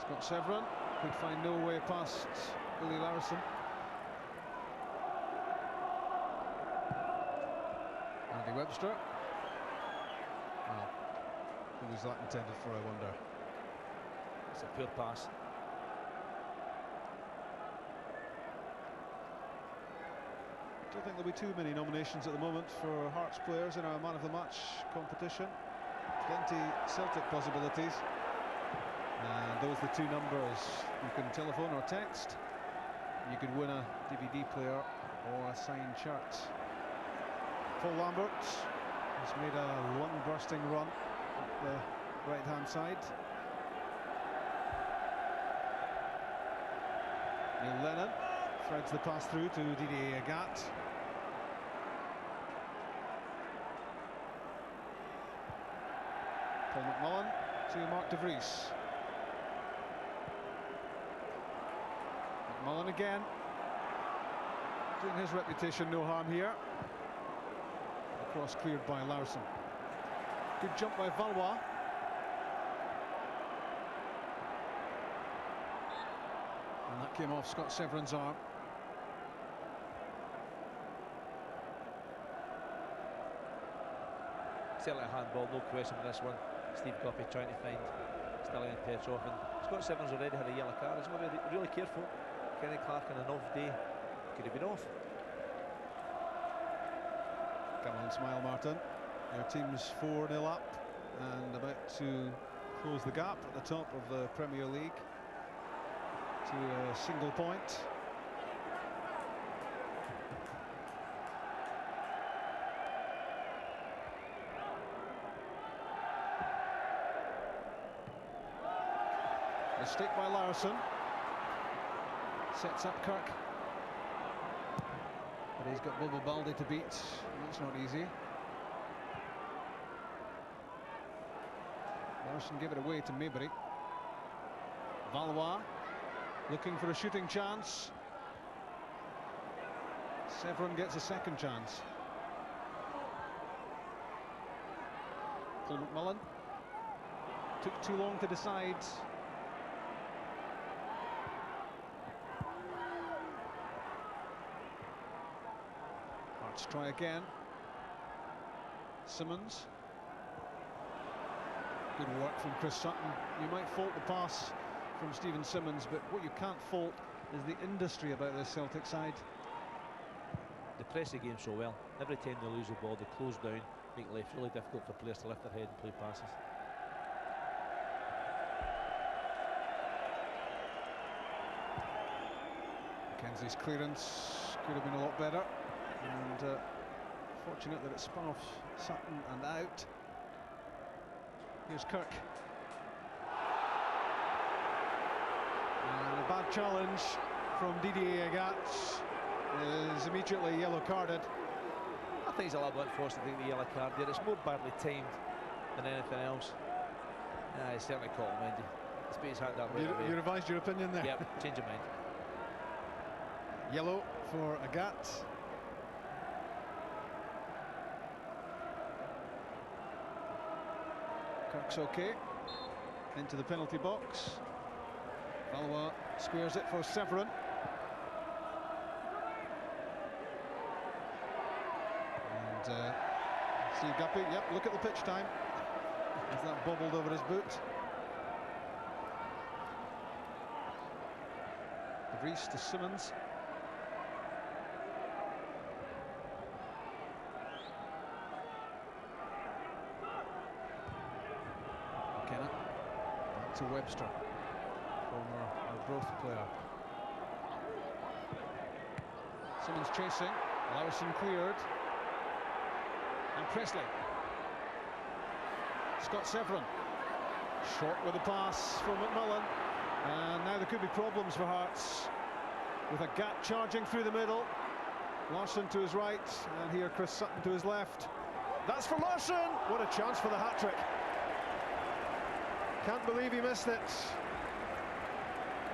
Scott Severin could find no way past Billy Larson. Andy Webster. Well, who was that intended for, I wonder? It's a poor pass. I don't think there'll be too many nominations at the moment for Hearts players in our Man of the Match competition. Plenty Celtic possibilities. And those are the two numbers. You can telephone or text. You could win a DVD player or a signed shirt. Paul Lambert has made a lung-bursting run up the right-hand side. Neil Lennon threads the pass through to Didier Agat. Paul McMullen to Mark de Vries. McMullen again. Doing his reputation no harm here. The cross cleared by Larson. Good jump by Valois. And that came off Scott Severin's arm. Certainly a handball, no question with this one. Steve Guppy trying to find Stelian Petrov, and Scott Severin's already had a yellow card. He's got to be really careful. Kenny Clark on an off day could have been off. Come on, smile, Martin. Your team's 4-0 up and about to close the gap at the top of the Premier League to a single point. Mistake by Larson. Sets up Kirk. But he's got Bobo Balde to beat. That's not easy. Larson gave it away to Maybury. Valois looking for a shooting chance. Severin gets a second chance. Paul McMullen took too long to decide. Let's try again. Simmons. Good work from Chris Sutton. You might fault the pass from Stephen Simmons, but what you can't fault is the industry about this Celtic side. They press the game so well. Every time they lose the ball, they close down, make life really difficult for players to lift their head and play passes. Mackenzie's clearance could have been a lot better, and fortunate that it spun off Sutton and out. Here's Kirk. And a bad challenge from Didier Agat. is immediately yellow carded. I think he's a little bit forced to take the yellow card there. It's more badly timed than anything else. He's certainly caught him, Andy. He's put his hand up right away. You revised your opinion there? Yep, change of mind. Yellow for Agat. Kirk's okay. Into the penalty box. Valois squares it for Severin. And Steve Guppy, yep, look at the pitch time. As that bobbled over his boot. De Vries to Simmons. McKenna. Back to Webster. Former Arbroath player. Simmons chasing. Larson cleared. And Presley. Scott Severin. Short with the pass from McMullen. And now there could be problems for Hearts. With a gap charging through the middle. Larson to his right. And here Chris Sutton to his left. That's for Larson! What a chance for the hat-trick. Can't believe he missed it.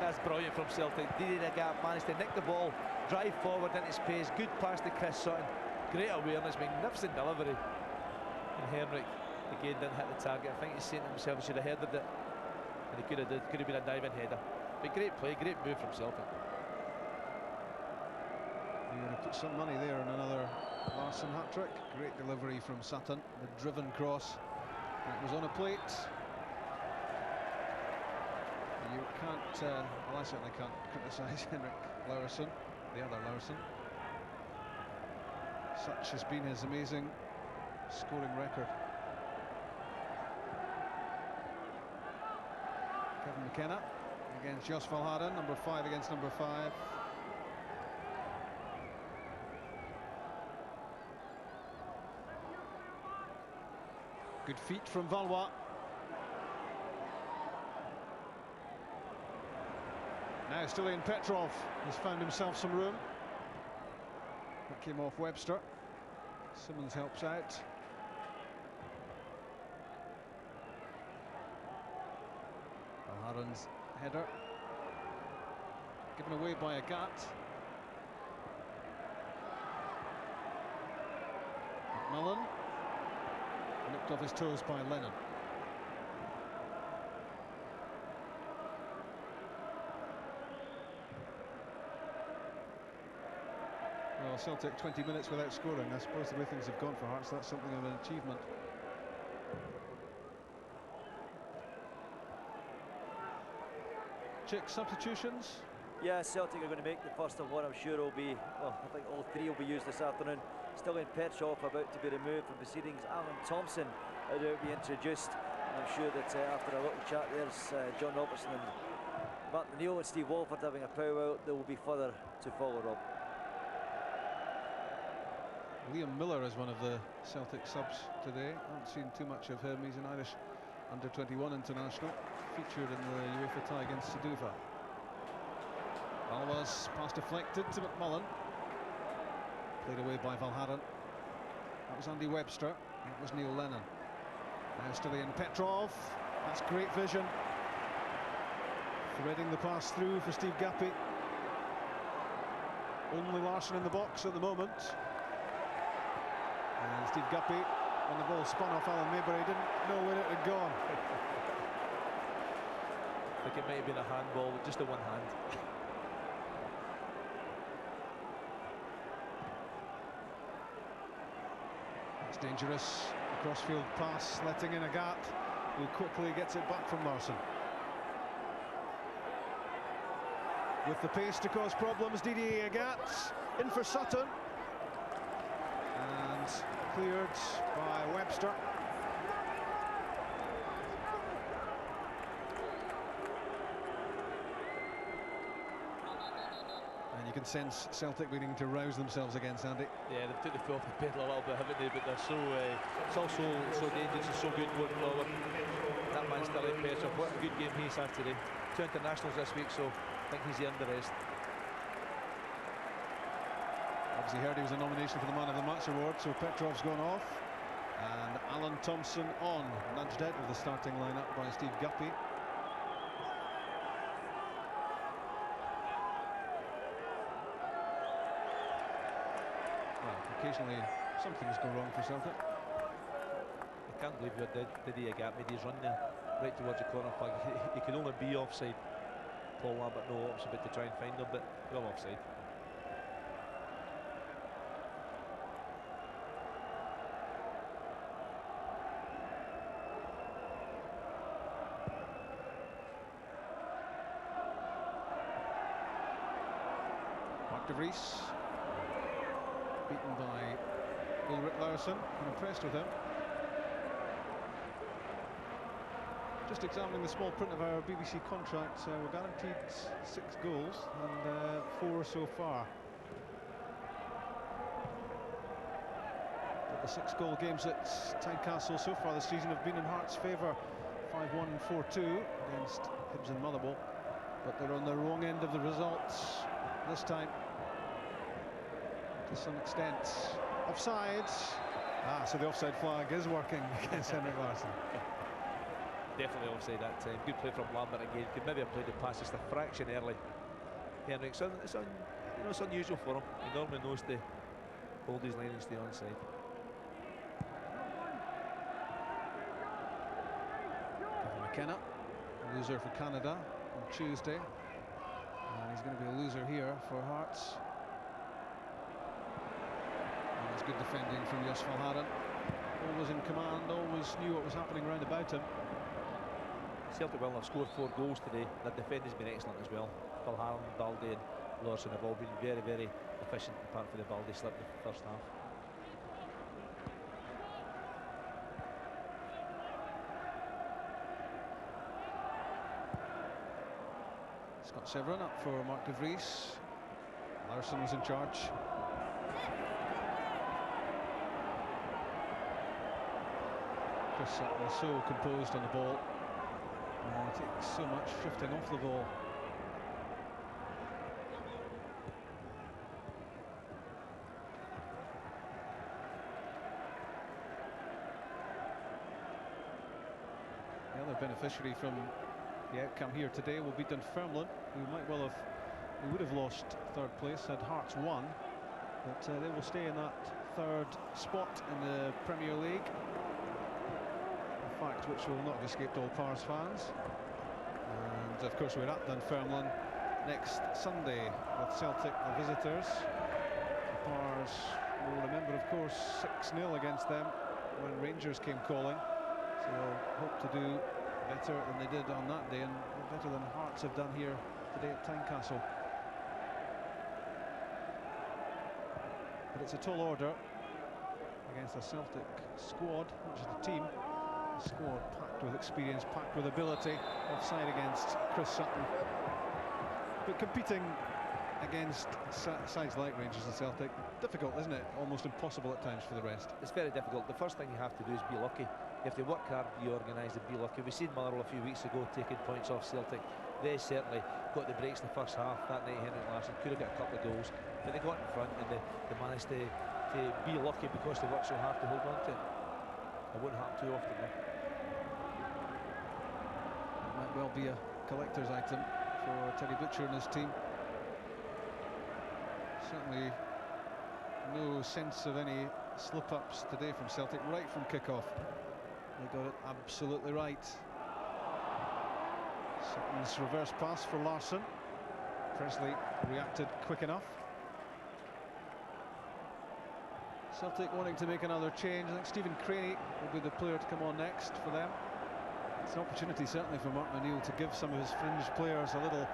That's brilliant from Celtic. Didier Agat managed to nick the ball, drive forward into space, good pass to Chris Sutton, great awareness, magnificent delivery. And Henrik again didn't hit the target. I think he's saying to himself he should have headed it, and he could have been a diving header. But great play, great move from Celtic. You're going to put some money there on another Larson hat-trick. Great delivery from Sutton, the driven cross. It was on a plate. You can't, well, I certainly can't criticise Henrik Laursen, the other Laursen. Such has been his amazing scoring record. Kevin McKenna against Jos Valhaden, number 5 against number 5. Good feet from Valois. Now Stilian Petrov has found himself some room. That came off Webster. Simmons helps out. Valhaden's header. Given away by Agat. McMullen. Nipped off his toes by Lennon. Well, Celtic 20 minutes without scoring. I suppose the way things have gone for Hearts, that's something of an achievement. Chick, substitutions? Yeah, Celtic are going to make the first of what I'm sure will be, well, I think all 3 will be used this afternoon. Stilian Petrov about to be removed from proceedings. Alan Thompson will be introduced. And I'm sure that after a little chat, there's John Robertson and Martin Neal and Steve Walford having a powwow. There will be further to follow, Rob. Liam Miller is one of the Celtic subs today. I haven't seen too much of him. He's an Irish under-21 international, featured in the UEFA tie against Saduva. Valois pass deflected to McMullen. Played away by Valhaden. That was Andy Webster. That was Neil Lennon. Now Stilian Petrov. That's great vision. Threading the pass through for Steve Guppy. Only Larson in the box at the moment. And Steve Guppy, when the ball spun off Alan Maybury, didn't know where it had gone. I think it might have been a handball with just the one hand. It's dangerous. A crossfield pass, letting in Agat, who quickly gets it back from Larson. With the pace to cause problems, Didier Agat in for Sutton. And cleared by Webster. And you can sense Celtic beginning to rouse themselves again, Sandy. Yeah, they've took the foot off the pedal a little bit, haven't they? But they're so, it's also so dangerous and so good going forward. That man Stilian Petrov, what a good game he's had today. 2 internationals this week, so I think he's earned the rest. Obviously heard he was a nomination for the Man of the Match award, so Petrov's gone off. And Alan Thompson on, nudged out of the starting lineup by Steve Guppy. Well, occasionally something's go wrong for Celtic. I can't believe what Didier Gap made his run there, right towards the corner flag. He could only be offside. Paul Lambert no option but to try and find him, but well offside. Mark de Vries, beaten by Ulrich Larsson. I'm impressed with him. Just examining the small print of our BBC contract, we're guaranteed 6 goals and 4 so far. But the 6 goal games at Tynecastle so far this season have been in Hearts' favour, 5-1 and 4-2 against Hibs and Motherwell. But they're on the wrong end of the results this time, to some extent. Offside. So the offside flag is working against Henrik Larsson. Definitely offside that time. Good play from Lambert again. Could maybe have played the pass just a fraction early. Henrik, it's unusual for him. He normally knows to hold his line and stay onside. McKenna, a loser for Canada on Tuesday. And he's going to be a loser here for Hearts. And it's good defending from Jos Valhaeren. Always in command, always knew what was happening round about him. Celtic will have scored 4 goals today. Their defending's been excellent as well. Valhaeren, Balde and Larsson have all been very, very efficient, apart from the Balde slip in the first half. Scott Severin up for Mark de Vries. Larsson was in charge. Chris Sutton is so composed on the ball. It takes so much shifting off the ball. The other beneficiary from the outcome here today will be Dunfermline, who would have lost 3rd place had Hearts won, but they will stay in that 3rd spot in the Premier League. A fact which will not have escaped all Pars fans. And of course we're at Dunfermline next Sunday with Celtic the visitors. The Pars will remember, of course, 6-0 against them when Rangers came calling, so they'll hope to do better than they did on that day, and better than Hearts have done here today at Tynecastle. But it's a tall order against a Celtic squad, which is the team. A squad packed with experience, packed with ability. Offside against Chris Sutton. But competing against sides like Rangers and Celtic, difficult, isn't it? Almost impossible at times for the rest. It's very difficult. The first thing you have to do is be lucky. You have to work hard, be organised and be lucky. We've seen Motherwell a few weeks ago taking points off Celtic. They certainly got the breaks in the first half. That night Henrik Larsson could have got a couple of goals, but they got in front and they managed to be lucky because they worked so hard to hold on to it. It wouldn't happen too often though. It might well be a collector's item for Teddy Butcher and his team. Certainly no sense of any slip-ups today from Celtic right from kick-off. They got it absolutely right. Sutton's reverse pass for Larsson. Presley reacted quick enough. Celtic wanting to make another change. I think Stephen Craney will be the player to come on next for them. It's an opportunity certainly for Mark O'Neill to give some of his fringe players a little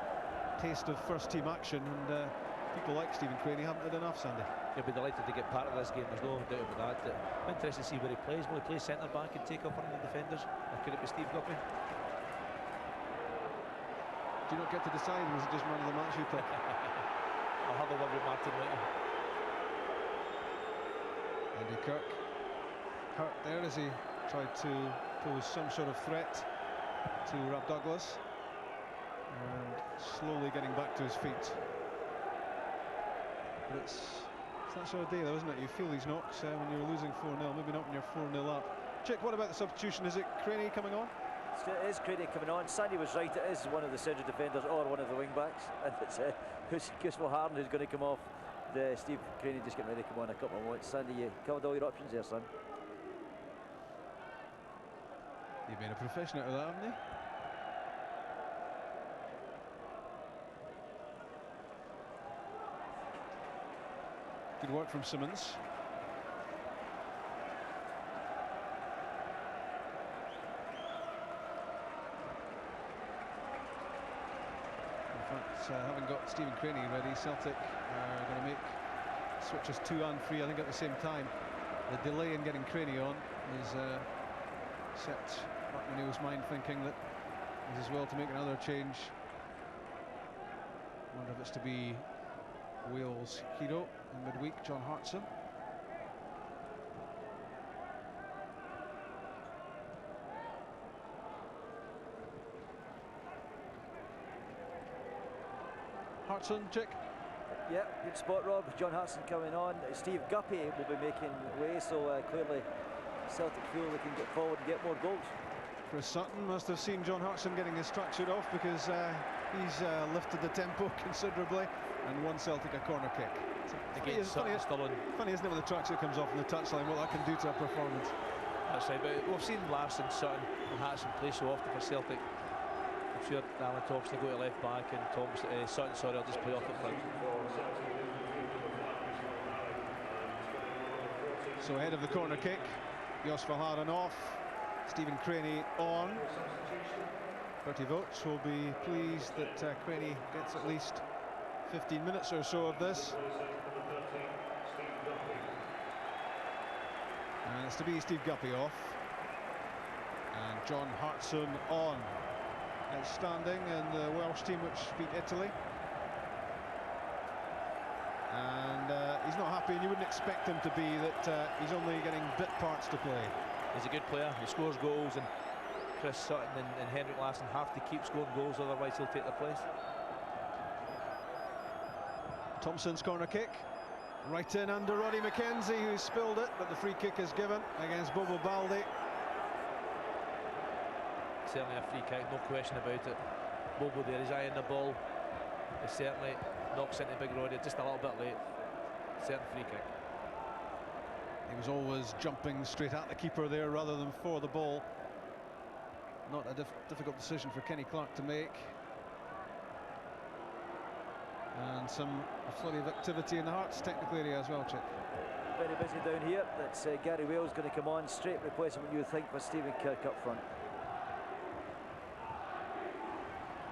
taste of first-team action, and people like Stephen Craney haven't had enough, Sandy. He'll be delighted to get part of this game, there's no doubt about that. I'm interested to see where he plays. Will he play centre-back and take up one of the defenders? Or could it be Steve Guppy? Do you not get to decide, or is it just man of the match you pick? I'll have a word with Martin later. Andy Kirk hurt there as he tried to pose some sort of threat to Rob Douglas, and slowly getting back to his feet. But it's that sort of day though, isn't it? You feel these knocks when you're losing 4-0, maybe not when you're 4-0 up. Chick, what about the substitution? Is it Craney coming on? It is Craney coming on. Sandy was right, it is one of the central defenders or one of the wing backs, and it's Gustavo Harden who's going to come off. Steve Craney just getting ready to come on a couple of moments. Sandy, you covered all your options there, son. You've made a profession out of that, haven't you? Good work from Simmons. In fact, having got Stephen Craney ready, Celtic are going to make switches 2 and 3, I think, at the same time. The delay in getting Craney on is set Mark O'Neill's mind thinking that he's as well to make another change. Wonder if it's to be Wales' hero in midweek, John Hartson. Hartson, Chick. Yeah, good spot, Rob. John Hartson coming on. Steve Guppy will be making way, so clearly Celtic feel they can get forward and get more goals. Chris Sutton must have seen John Hartson getting his tracksuit off, because he's lifted the tempo considerably and won Celtic a corner kick. Funny, isn't it, when the tracksuit comes off in the touchline, what that can do to a performance. That's right, but we've seen Larsson, Sutton and Hartson play so often for Celtic. I'm sure Alan Thompson will go to left back and Sutton, I'll just play off the front. So ahead of the corner kick, Jos Verhaeren off, Stephen Craney on. Bertie Vogts will be pleased that Craney gets at least 15 minutes or so of this. And it's to be Steve Guppy off. And John Hartson on. Outstanding in the Welsh team which beat Italy. And he's not happy, and you wouldn't expect him to be, that he's only getting bit parts to play. He's a good player, he scores goals, and Chris Sutton and Henrik Larsson have to keep scoring goals, otherwise he'll take their place. Thompson's corner kick, right in under Roddy McKenzie, who spilled it, but the free kick is given against Bobo Baldi. Certainly a free kick, no question about it. Bobo there, his eye on the ball. He certainly knocks into Big Roddy just a little bit late. Certain free kick. He was always jumping straight at the keeper there rather than for the ball. Not a difficult decision for Kenny Clark to make. And a flurry of activity in the Hearts technical area as well, Chick. Very busy down here. That's Gary Wales going to come on, straight replacement, you would think, for Stephen Kirk up front.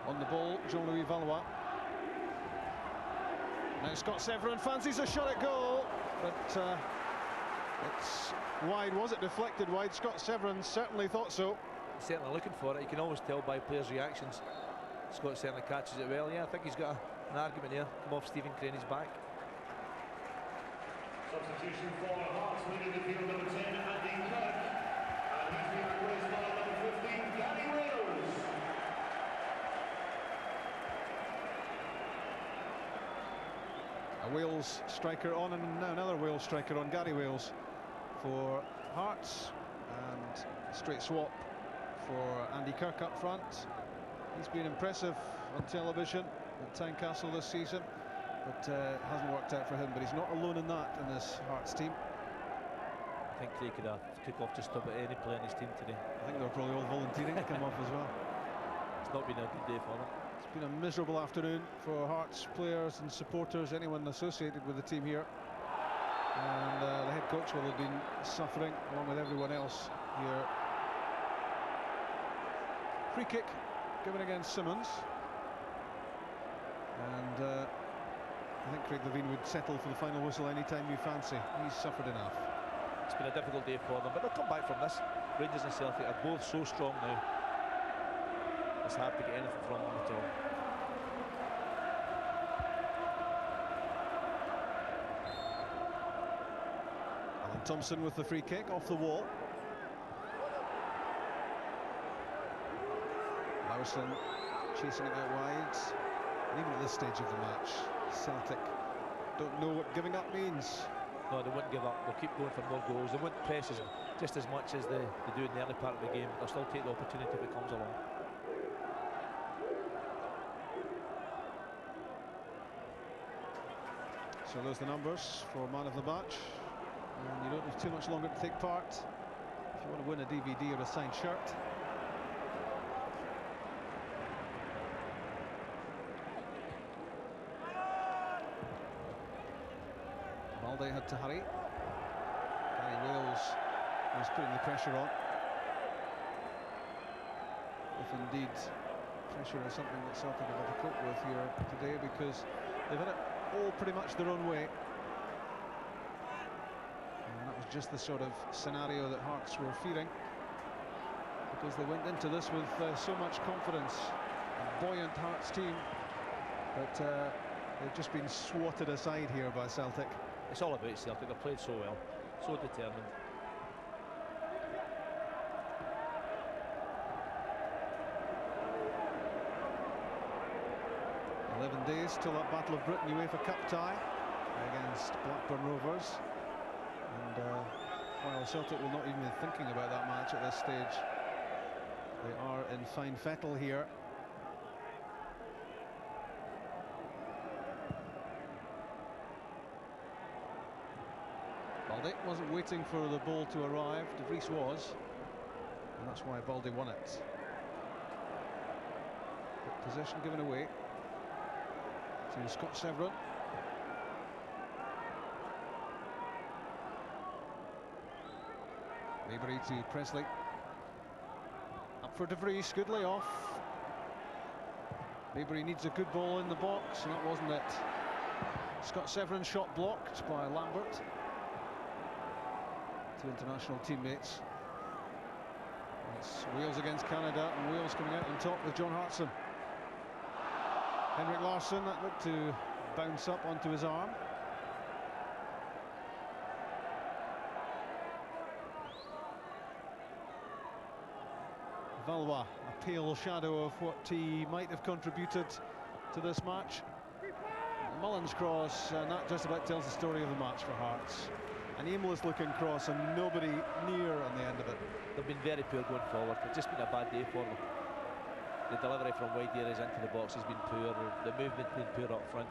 On the ball, Jean-Louis Valois. Now Scott Severin fancies a shot at goal, but it's wide. Was it deflected wide? Scott Severin certainly thought so. He's certainly looking for it. You can always tell by players' reactions. Scott certainly catches it well. Yeah, I think he's got an argument here. Come off Stephen Craney's back. Substitution for Hearts, leading midfield number 10, Andy Kirk. And he's been replaced by number 15, Gary Wales. A Wales striker on, and now another Wales striker on, Gary Wales for Hearts, and a straight swap for Andy Kirk up front. He's been impressive on television at Tynecastle this season, but hasn't worked out for him. But he's not alone in that in this Hearts team. I think Craig could kick off just about any player in his team today. I think they're probably all volunteering to come off as well. It's not been a good day for them. It's been a miserable afternoon for Hearts players and supporters, anyone associated with the team here. And the head coach will have been suffering along with everyone else here. Free kick given against Simmons. And I think Craig Levein would settle for the final whistle anytime you fancy. He's suffered enough. It's been a difficult day for them, but they'll come back from this. Rangers and Celtic are both so strong now. It's hard to get anything from them at all. Alan Thompson with the free kick off the wall. Larsson chasing it out wide. And even at this stage of the match, Celtic don't know what giving up means. No, they wouldn't give up. They'll keep going for more goals. They wouldn't press just as much as they do in the early part of the game. They'll still take the opportunity if it comes along. So there's the numbers for man of the match. And you don't have too much longer to take part if you want to win a DVD or a signed shirt. Balde had to hurry. Gary Wales was putting the pressure on. If indeed pressure is something that Celtic have had to cope with here today, because they've had it all pretty much their own way. And that was just the sort of scenario that Hearts were fearing, because they went into this with so much confidence. A buoyant Hearts team, but they've just been swatted aside here by Celtic. It's all about Celtic. They've played so well, so determined. Days till that Battle of Britain UEFA Cup tie against Blackburn Rovers, and while Celtic will not even be thinking about that match at this stage, they are in fine fettle here. Balde wasn't waiting for the ball to arrive. De Vries was, and that's why Balde won it. But possession given away to Scott Severin. Maybury to Presley. Up for De Vries, good layoff. Maybury needs a good ball in the box, and that wasn't it. Scott Severin shot blocked by Lambert. Two international teammates. It's Wales against Canada, and Wales coming out on top with John Hartson. Henrik Larsson, that looked to bounce up onto his arm. Valois, a pale shadow of what he might have contributed to this match. Mullins cross, and that just about tells the story of the match for Hearts. An aimless looking cross and nobody near on the end of it. They've been very poor going forward. It's just been a bad day for them. The delivery from wide areas into the box has been poor. The movement has been poor up front.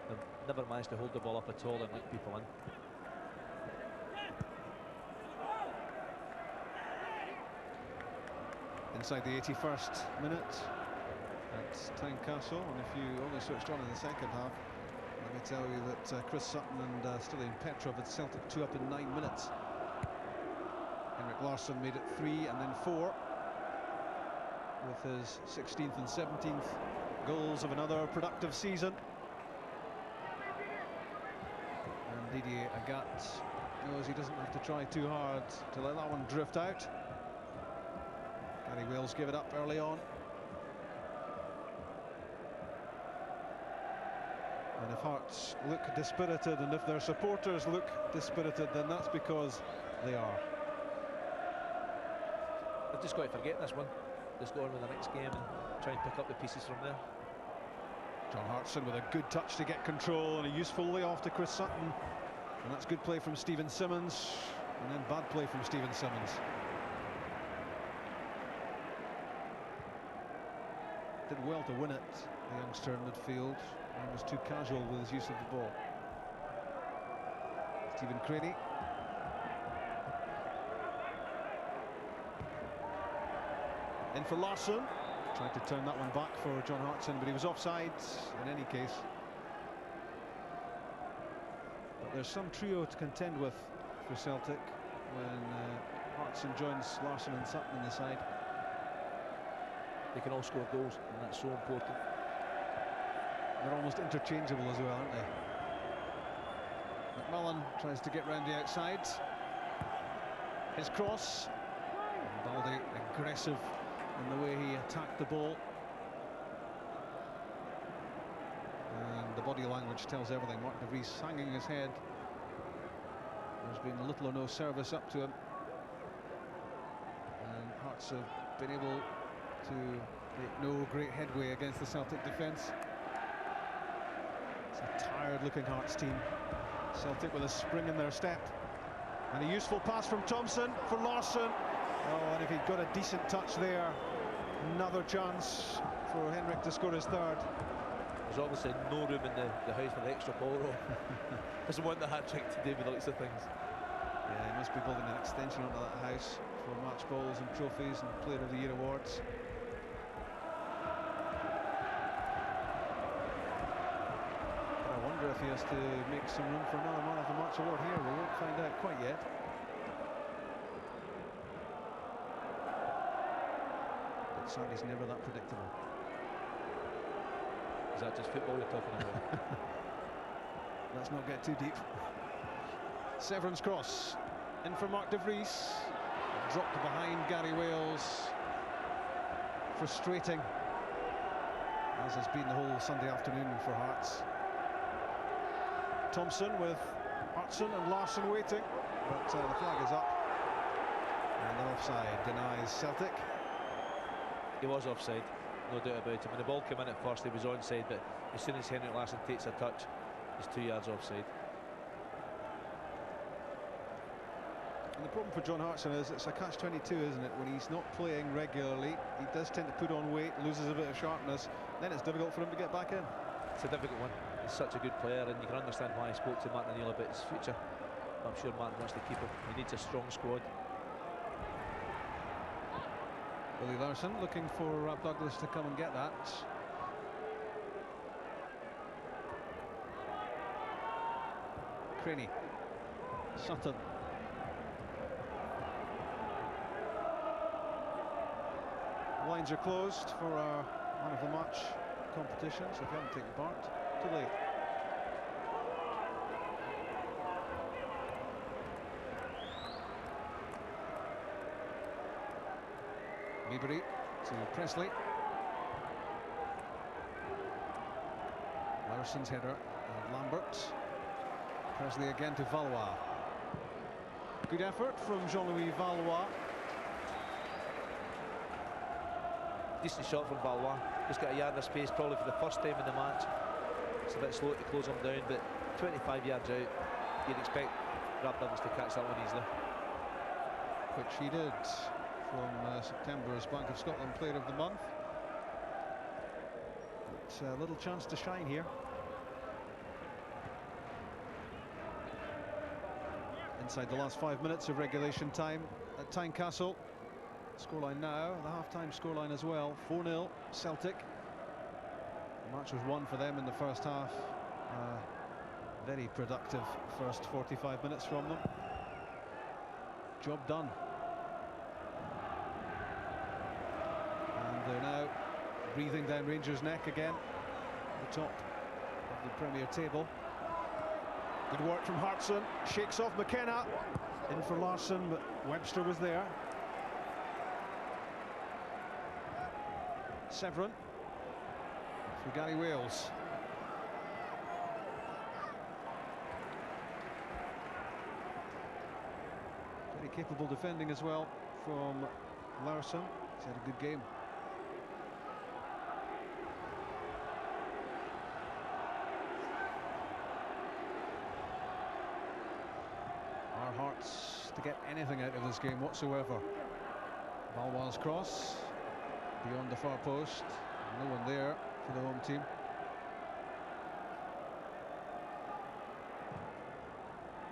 They've never managed to hold the ball up at all and let people in. Inside the 81st minute at Tynecastle, and if you only switched on in the second half, let me tell you that Chris Sutton and Stilian Petrov had Celtic 2 up in 9 minutes. Henrik Larsson made it 3 and then 4. With his 16th and 17th goals of another productive season. And Didier Agat knows he doesn't have to try too hard to let that one drift out. Gary Wales gave it up early on. And if Hearts look dispirited, and if their supporters look dispirited, then that's because they are. They've just got to forget this one. Just go on with the next game and try and pick up the pieces from there. John Hartson with a good touch to get control and a useful layoff to Chris Sutton, and that's good play from Stephen Simmons, and then bad play from Stephen Simmons. Did well to win it, the youngster in midfield, and was too casual with his use of the ball. Stephen Craney. In for Larsson, tried to turn that one back for John Hartson, but he was offside in any case. But there's some trio to contend with for Celtic when Hartson joins Larsson and Sutton in the side. They can all score goals, and that's so important. They're almost interchangeable as well, aren't they? McMullen tries to get round the outside. His cross. Balde aggressive in the way he attacked the ball. And the body language tells everything. Mark De Vries hanging his head. There's been little or no service up to him. And Hearts have been able to make no great headway against the Celtic defence. a tired-looking Hearts team. Celtic with a spring in their step. And a useful pass from Thompson for Larsson. Oh, and if he'd got a decent touch there, another chance for Henrik to score his third. There's obviously no room in the house for the extra ball roll. Doesn't want the hat-trick today with the likes of things. Yeah, he must be building an extension onto that house for match balls and trophies and Player of the Year awards. But I wonder if he has to make some room for another Man of the Match award here. We won't find out quite yet. But Sandy's never that predictable. Is that just football you're talking about? Let's not get too deep. Severin's cross in for Mark de Vries, dropped behind Gary Wales. Frustrating, as has been the whole Sunday afternoon for Hearts. Thompson with Hartson and Larsson waiting, but the flag is up and the offside denies Celtic. He was offside, no doubt about it. When the ball came in at first, he was onside, but as soon as Henrik Larsson takes a touch, he's 2 yards offside. And the problem for John Hartson is it's a catch-22, isn't it? When he's not playing regularly, he does tend to put on weight, loses a bit of sharpness, then it's difficult for him to get back in. It's a difficult one. He's such a good player, and you can understand why I spoke to Martin O'Neill about his future. I'm sure Martin wants to keep him. He needs a strong squad. Willie Larsson looking for Rob Douglas to come and get that. Craney, Sutton. Lines are closed for our Man of the Match competition, so if you haven't taken part, too late. Maybury to Presley. Larsson's header and Lambert. Presley again to Valois. Good effort from Jean-Louis Valois. Decent shot from Valois. Just got a yard of space, probably for the first time in the match. It's a bit slow to close him down, but 25 yards out, you'd expect Rob Douglas to catch that one easily. Which he did from September as Bank of Scotland Player of the Month. It's a little chance to shine here. Inside the last 5 minutes of regulation time at Tynecastle. Scoreline now, the half-time scoreline as well, 4-0 Celtic. The match was won for them in the first half. Very productive first 45 minutes from them. Job done. And they're now breathing down Rangers' neck again, the top of the Premier table. Good work from Hartson, shakes off McKenna, in for Larsson, but Webster was there. Severin for Gary Wales. Very capable defending as well from Larsson. He's had a good game. Our Hearts to get anything out of this game whatsoever. Valois' cross beyond the far post, no one there for the home team.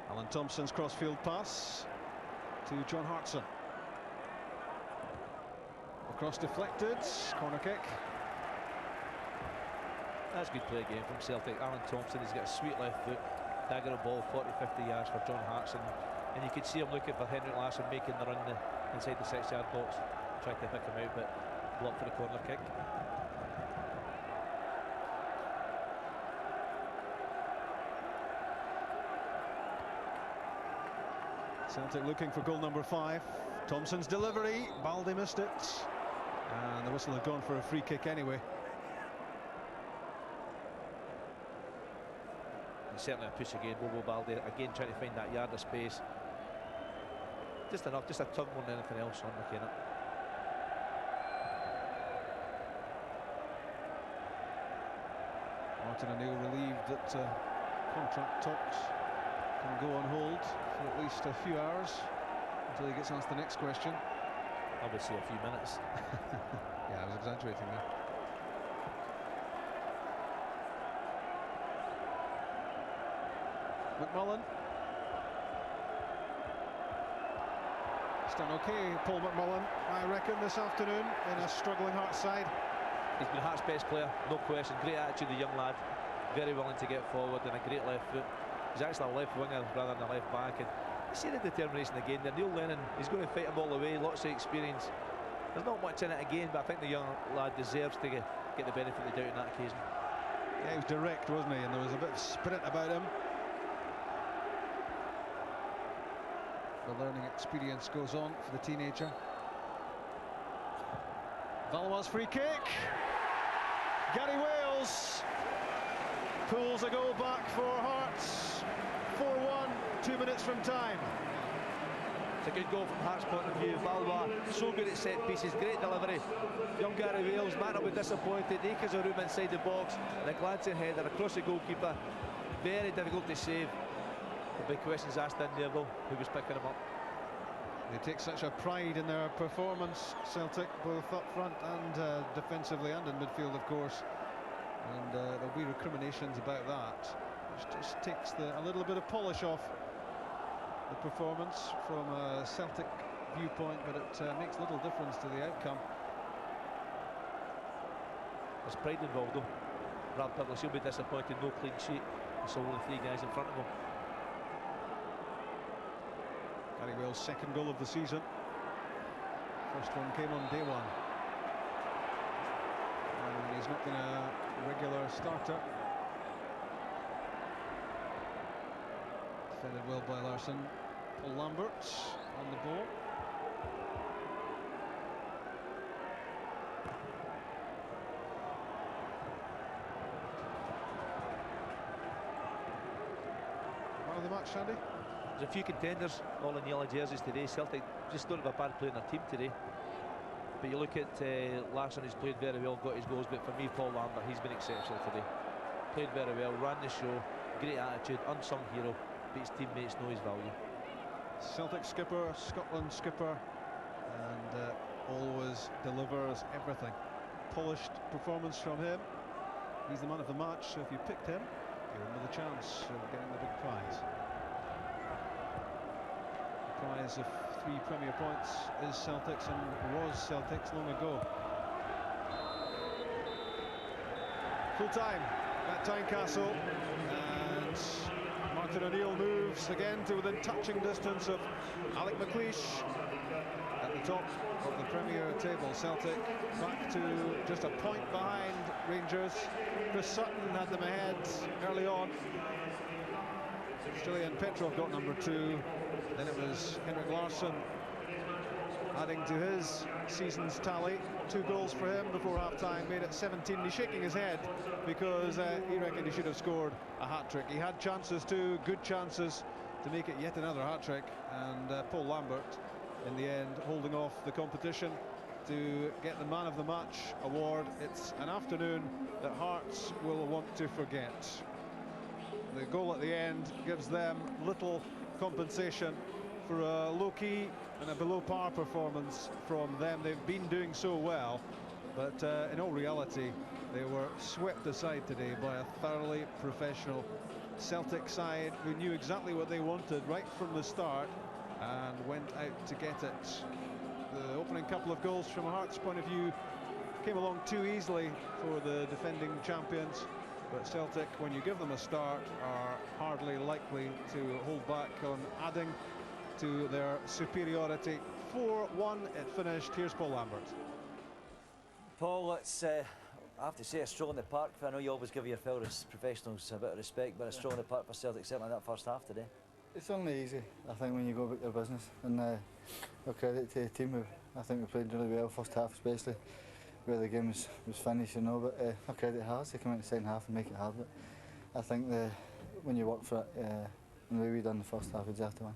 Alan Thompson's crossfield pass to John Hartson. The cross deflected, corner kick. That's good play again from Celtic. Alan Thompson, he's got a sweet left foot, dagger a ball 40-50 yards for John Hartson, and you could see him looking for Henrik Larsson making the run inside the 6-yard box, tried to pick him out, but blocked for the corner kick. Celtic looking for goal number 5. Thompson's delivery, Balde missed it, and the whistle had gone for a free kick anyway. And certainly a push again, Bobo Balde again trying to find that yard of space. Just enough, just a tug more than anything else on McKenna. Martin O'Neill relieved that contract talks can go on hold for at least a few hours until he gets asked the next question. Obviously a few minutes. Yeah, I was exaggerating there. McMullen. He's done okay, Paul McMullen, I reckon, this afternoon in a struggling Hearts side. He's been Hearts' best player, no question. Great attitude, the young lad. Very willing to get forward and a great left foot. He's actually a left winger rather than a left back. And you see the determination again there. Neil Lennon, he's going to fight him all the way, lots of experience. There's not much in it again, but I think the young lad deserves to get the benefit of the doubt on that occasion. Yeah, he was direct, wasn't he? And there was a bit of spirit about him. The learning experience goes on for the teenager. Valois' free kick. Gary Wales pulls a goal back for Hearts. 4-1, 2 minutes from time. It's a good goal from Hearts' point of view. Valois, so good at set pieces, great delivery. Young Gary Wales might not be disappointed. Acres of room inside the box, and a glancing header across the goalkeeper. Very difficult to save. The big questions asked in there though, who was picking him up. They take such a pride in their performance, Celtic, both up front and defensively and in midfield, of course. And there'll be recriminations about that, which just takes a little bit of polish off the performance from a Celtic viewpoint, but it makes little difference to the outcome. There's pride involved though. Brad Douglas, he'll be disappointed, no clean sheet. There's only 3 guys in front of him. Gary Wales' second goal of the season. First one came on day one. And he's not been a regular starter. Defended well by Larsson. Paul Lambert on the ball. Man of the match, Sandy? There's a few contenders all in yellow jerseys today. Celtic just don't have a bad player in their team today. But you look at Larsson, who's played very well, got his goals, but for me, Paul Lambert, he's been exceptional today. Played very well, ran the show, great attitude, unsung hero, but his teammates know his value. Celtic skipper, Scotland skipper, and always delivers everything. Polished performance from him. He's the man of the match, so if you picked him, you're in with a chance of getting the big prize. The prize of 3 Premier points is Celtic's and was Celtic's long ago. Full time at Tynecastle, and Martin O'Neill moves again to within touching distance of Alec McLeish at the top of the Premier table. Celtic back to just a point behind Rangers. Chris Sutton had them ahead early on. Stilian Petrov got number 2. Then it was Henrik Larsson adding to his season's tally. 2 goals for him before half-time, made it 17. He's shaking his head because he reckoned he should have scored a hat-trick. He had chances too, good chances to make it yet another hat-trick, and Paul Lambert in the end holding off the competition to get the man of the match award. It's an afternoon that Hearts will want to forget. The goal at the end gives them little compensation for a low-key and a below-par performance from them. They've been doing so well, but in all reality, they were swept aside today by a thoroughly professional Celtic side who knew exactly what they wanted right from the start and went out to get it. The opening couple of goals from a Hearts point of view came along too easily for the defending champions, but Celtic, when you give them a start, are hardly likely to hold back on adding to their superiority. 4-1 it finished. Here's Paul Lambert. Paul, it's I have to say a stroll in the park. I know you always give your fellow professionals a bit of respect, but a stroll in the park for Celtic, certainly that first half today. It's only easy, I think, when you go about your business, and all credit to the team. I think we played really well first half, especially where the game was finished, you know, but all credit Hearts, they come out in the second half and make it hard, but I think when you work for it, and the way we done the first half, we deserve to win.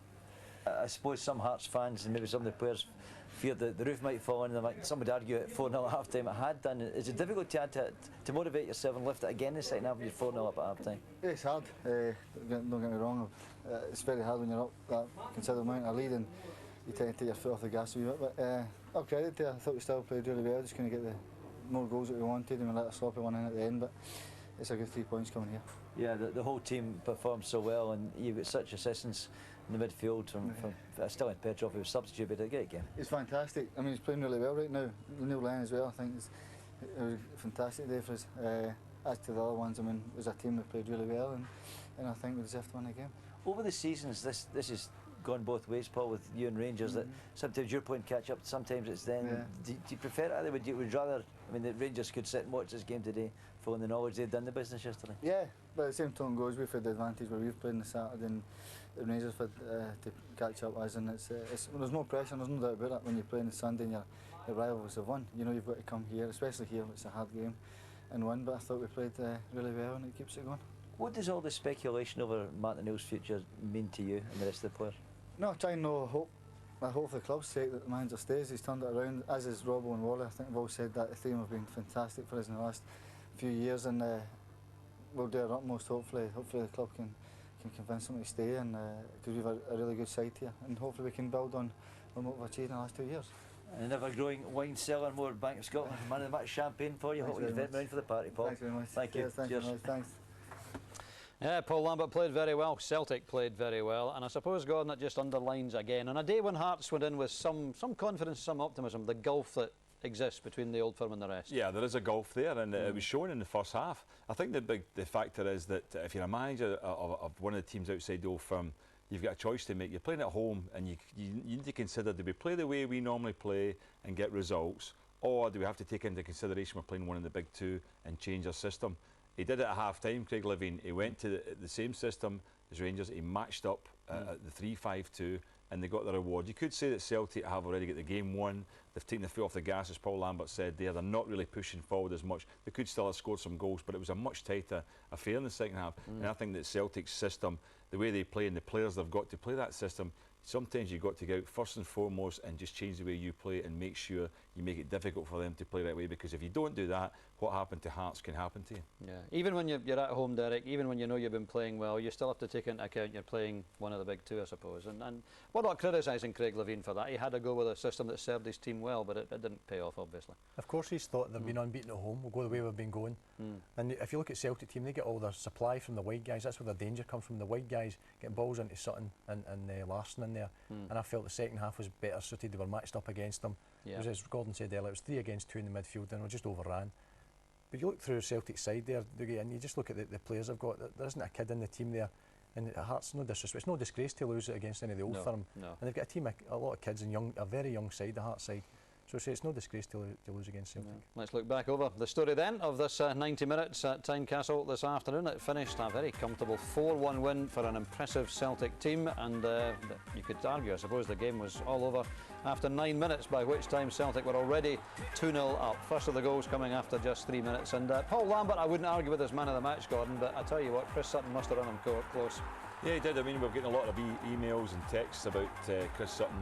I suppose some Hearts fans and maybe some of the players feared that the roof might fall in, and some would argue at 4-0 at half time it had done. Is it difficult to motivate yourself and lift it again in the second half when you're 4-0 up at half time? Yeah, it's hard. Don't get me wrong. It's very hard when you're up that considerable amount of lead and you tend to take your foot off the gas a wee bit. But I'll credit to. I thought we still played really well. Just going to get the more goals that we wanted, and we let a sloppy one in at the end. But it's a good 3 points coming here. Yeah, the whole team performed so well, and you've got such assistance in the midfield from still in Petrov, who was substitute, but a great game. It's fantastic. I mean, he's playing really well right now. Neil Lennon as well. I think it was a fantastic day for us. As to the other ones, I mean, as a team we played really well, and I think we deserved to win the game. Over the seasons, this has gone both ways, Paul, with you and Rangers. That sometimes you're playing catch up, sometimes it's them. Yeah. Do you prefer it? Would you rather? I mean, the Rangers could sit and watch this game today, following the knowledge they'd done the business yesterday. Yeah, but at the same time goes, we've had the advantage where we've played on the Saturday and the Rangers had to catch up with us, and there's no pressure, there's no doubt about it. When you're playing on Sunday and your rivals have won, you know you've got to come here, especially here, it's a hard game, and win. But I thought we played really well, and it keeps it going. What does all the speculation over Martin O'Neill's future mean to you and the rest of the players? No, I try and hope for the club's sake that the manager stays. He's turned it around, as is Robbo and Wally. I think we've all said that the team have been fantastic for us in the last few years, and we'll do our utmost. Hopefully the club can convince them to stay, and because we've a really good side here, and hopefully we can build on what we've achieved in the last 2 years. An ever-growing wine cellar, more Bank of Scotland, man of the match champagne for you. Hopefully you've round for the party, Paul. Thanks very much. Thank you. Cheers. Thanks. Yeah, Paul Lambert played very well, Celtic played very well, and I suppose, Gordon, it just underlines again, on a day when Hearts went in with some confidence, some optimism, the gulf that exists between the old firm and the rest. Yeah, there is a gulf there, and it was shown in the first half. I think the factor is that if you're a manager of one of the teams outside the old firm, you've got a choice to make. You're playing at home, and you need to consider, do we play the way we normally play and get results, or do we have to take into consideration we're playing one of the big two and change our system? He did it at half-time, Craig Levein. He went to the same system as Rangers. He matched up at the 3-5-2, and they got the reward. You could say that Celtic have already got the game won. They've taken the foot off the gas, as Paul Lambert said there. They're not really pushing forward as much. They could still have scored some goals, but it was a much tighter affair in the second half. And I think that Celtic's system, the way they play and the players they've got to play that system, sometimes you've got to go out first and foremost and just change the way you play and make sure you make it difficult for them to play the right way, because if you don't do that, what happened to Hearts can happen to you. Yeah, even when you're at home, Derek, even when you know you've been playing well, you still have to take into account you're playing one of the big two, I suppose. And we're not criticising Craig Levein for that. He had to go with a system that served his team well, but it didn't pay off, obviously. Of course he's thought they've been unbeaten at home, we'll go the way we've been going. And if you look at Celtic team, they get all their supply from the wide guys. That's where their danger comes from, the wide guys getting balls into Sutton and Larsson in there. And I felt the second half was better suited. They were matched up against them. Yeah. As Gordon said earlier, it was 3 against 2 in the midfield, and we just overran. But you look through Celtic's side there, Dougie, and you just look at the players they've got. There isn't a kid in the team there. And Hearts, no disrespect, it's no disgrace to lose it against any of the old firm. No. And they've got a team, a lot of kids and a very young side, the Hearts side. So it's no disgrace to lose against Celtic. No. Let's look back over the story then of this 90 minutes at Tynecastle this afternoon. It finished a very comfortable 4-1 win for an impressive Celtic team, and you could argue, I suppose, the game was all over after 9 minutes, by which time Celtic were already 2-0 up. First of the goals coming after just 3 minutes. And Paul Lambert, I wouldn't argue with his man of the match, Gordon, but I tell you what, Chris Sutton must have run him close. Yeah, he did. I mean, we're getting a lot of emails and texts about Chris Sutton.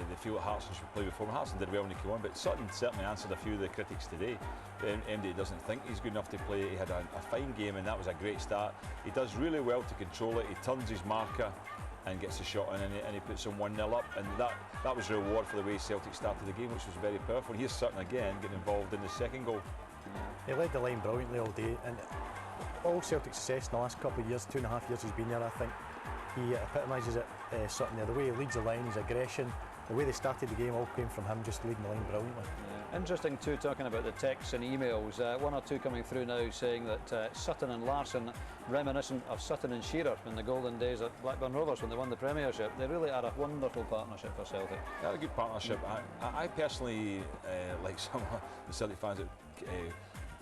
They feel that Hartson should play before him. Hartson did well when he came on, but Sutton certainly answered a few of the critics today. MD doesn't think he's good enough to play. He had a fine game, and that was a great start. He does really well to control it. He turns his marker and gets a shot in, and he puts him 1-0 up, and that was a reward for the way Celtic started the game, which was very powerful. Here's Sutton again getting involved in the second goal. He led the line brilliantly all day, and all Celtic's success in the last couple of years, 2.5 years he's been there, I think, he epitomises it, Sutton there. The way he leads the line, his aggression, the way they started the game all came from him, just leading the line brilliantly. Yeah. Interesting too, talking about the texts and emails, one or two coming through now saying that Sutton and Larsson, reminiscent of Sutton and Shearer in the golden days at Blackburn Rovers when they won the Premiership. They really are a wonderful partnership for Celtic. Yeah, a good partnership. I personally, like some of the Celtic fans that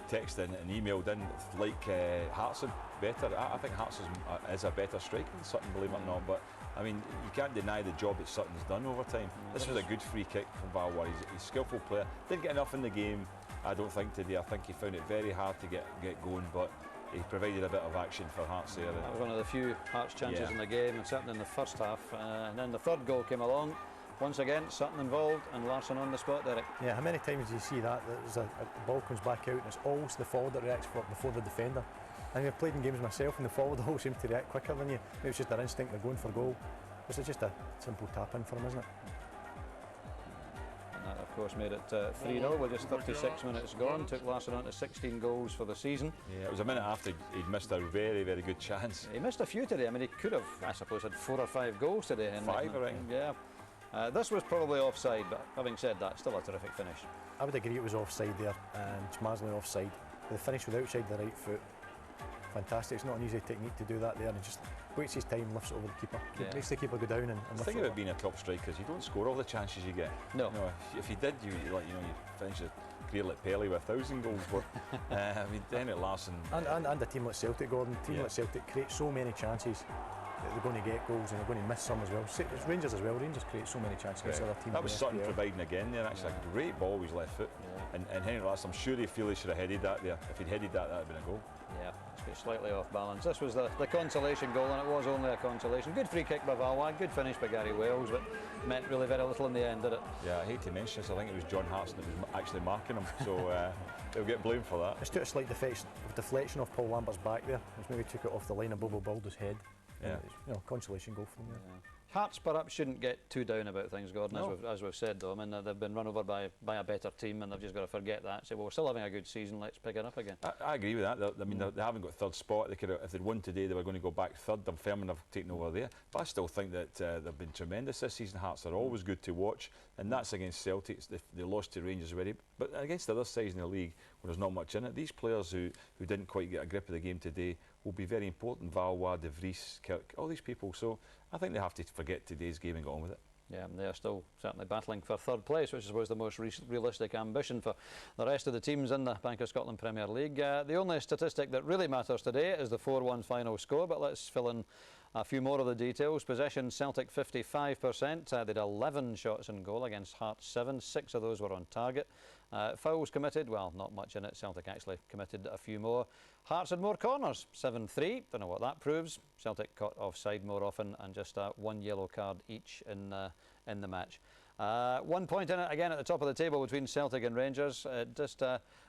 texted and emailed in, like Hartson better. I think Hartson is a better striker than Sutton, believe it or not, but I mean, you can't deny the job that Sutton's done over time. This was a good free kick from Valois. He's a skillful player. Didn't get enough in the game, I don't think, today. I think he found it very hard to get going, but he provided a bit of action for Hearts there. That was one of the few Hearts chances in the game, and certainly in the first half. And then the third goal came along, Once again, Sutton involved and Larsson on the spot, Derek. Yeah, how many times do you see that? There's the ball comes back out and it's always the forward that reacts before the defender. And I've played in games myself and the forward always seem to react quicker than you. Maybe it's just their instinct, they're going for goal. This is just a simple tap in for them, isn't it? And that, of course, made it 3-0 with just 36 minutes gone. Took Larsson on to 16 goals for the season. Yeah, it was a minute after he'd missed a very, very good chance. He missed a few today. I mean, he could have, I suppose, had 4 or 5 goals today. 5, I reckon. Yeah. This was probably offside, but having said that, still a terrific finish. I would agree it was offside there, and Schmasley offside. But the finish with outside the right foot, fantastic. It's not an easy technique to do that there, and he just waits his time, lifts it over the keeper. Yeah. Makes the keeper go down and The lift thing it about over. being a top striker is you don't score all the chances you get. No. You know, if you did, you finish your career like Pelé with 1,000 goals. But I mean, Henrik Larsson. And a team like Celtic, Gordon. A team like Celtic creates so many chances that they're going to get goals and they're going to miss some as well. It's Rangers as well. Rangers create so many chances against other teams. That was Sutton providing again there. Actually, a great ball with his left foot. And Henrik Larsson, I'm sure he feels he should have headed that there. If he'd headed that, that'd have been a goal. Yeah, it's got slightly off balance. This was the consolation goal, and it was only a consolation. Good free kick by Valwag, good finish by Gary Wales, but meant really very little in the end, did it? Yeah, I hate to mention this. I think it was John Hartson that was actually marking him, so he'll get blamed for that. It's took a slight deflection off Paul Lambert's back there, which maybe took it off the line of Bobo Baldo's head. Yeah. Consolation goal for him. Yeah. Hearts perhaps shouldn't get too down about things, Gordon, No. as we've said though. I mean, they've been run over by a better team, and they've just got to forget that. Say, well, we're still having a good season, let's pick it up again. I agree with that. I mean, they haven't got third spot. They could have, if they'd won today, they were going to go back third. I'm firm enough taking over there. But I still think that they've been tremendous this season. Hearts are always good to watch, and that's against Celtic. They lost to Rangers already, but against the other sides in the league, where there's not much in it, these players who didn't quite get a grip of the game today will be very important. Valois, De Vries, Kirk, all these people. So I think they have to forget today's game and get on with it. Yeah, they are still certainly battling for third place, which I suppose the most realistic ambition for the rest of the teams in the Bank of Scotland Premier League. The only statistic that really matters today is the 4-1 final score, but let's fill in a few more of the details. Possession, Celtic 55%. They had 11 shots in goal against Hearts 7. 6 of those were on target. Fouls committed, well, not much in it. Celtic actually committed a few more. Hearts had more corners, 7-3. Don't know what that proves. Celtic caught offside more often, and just 1 yellow card each in the match. 1 point in it again at the top of the table between Celtic and Rangers. It just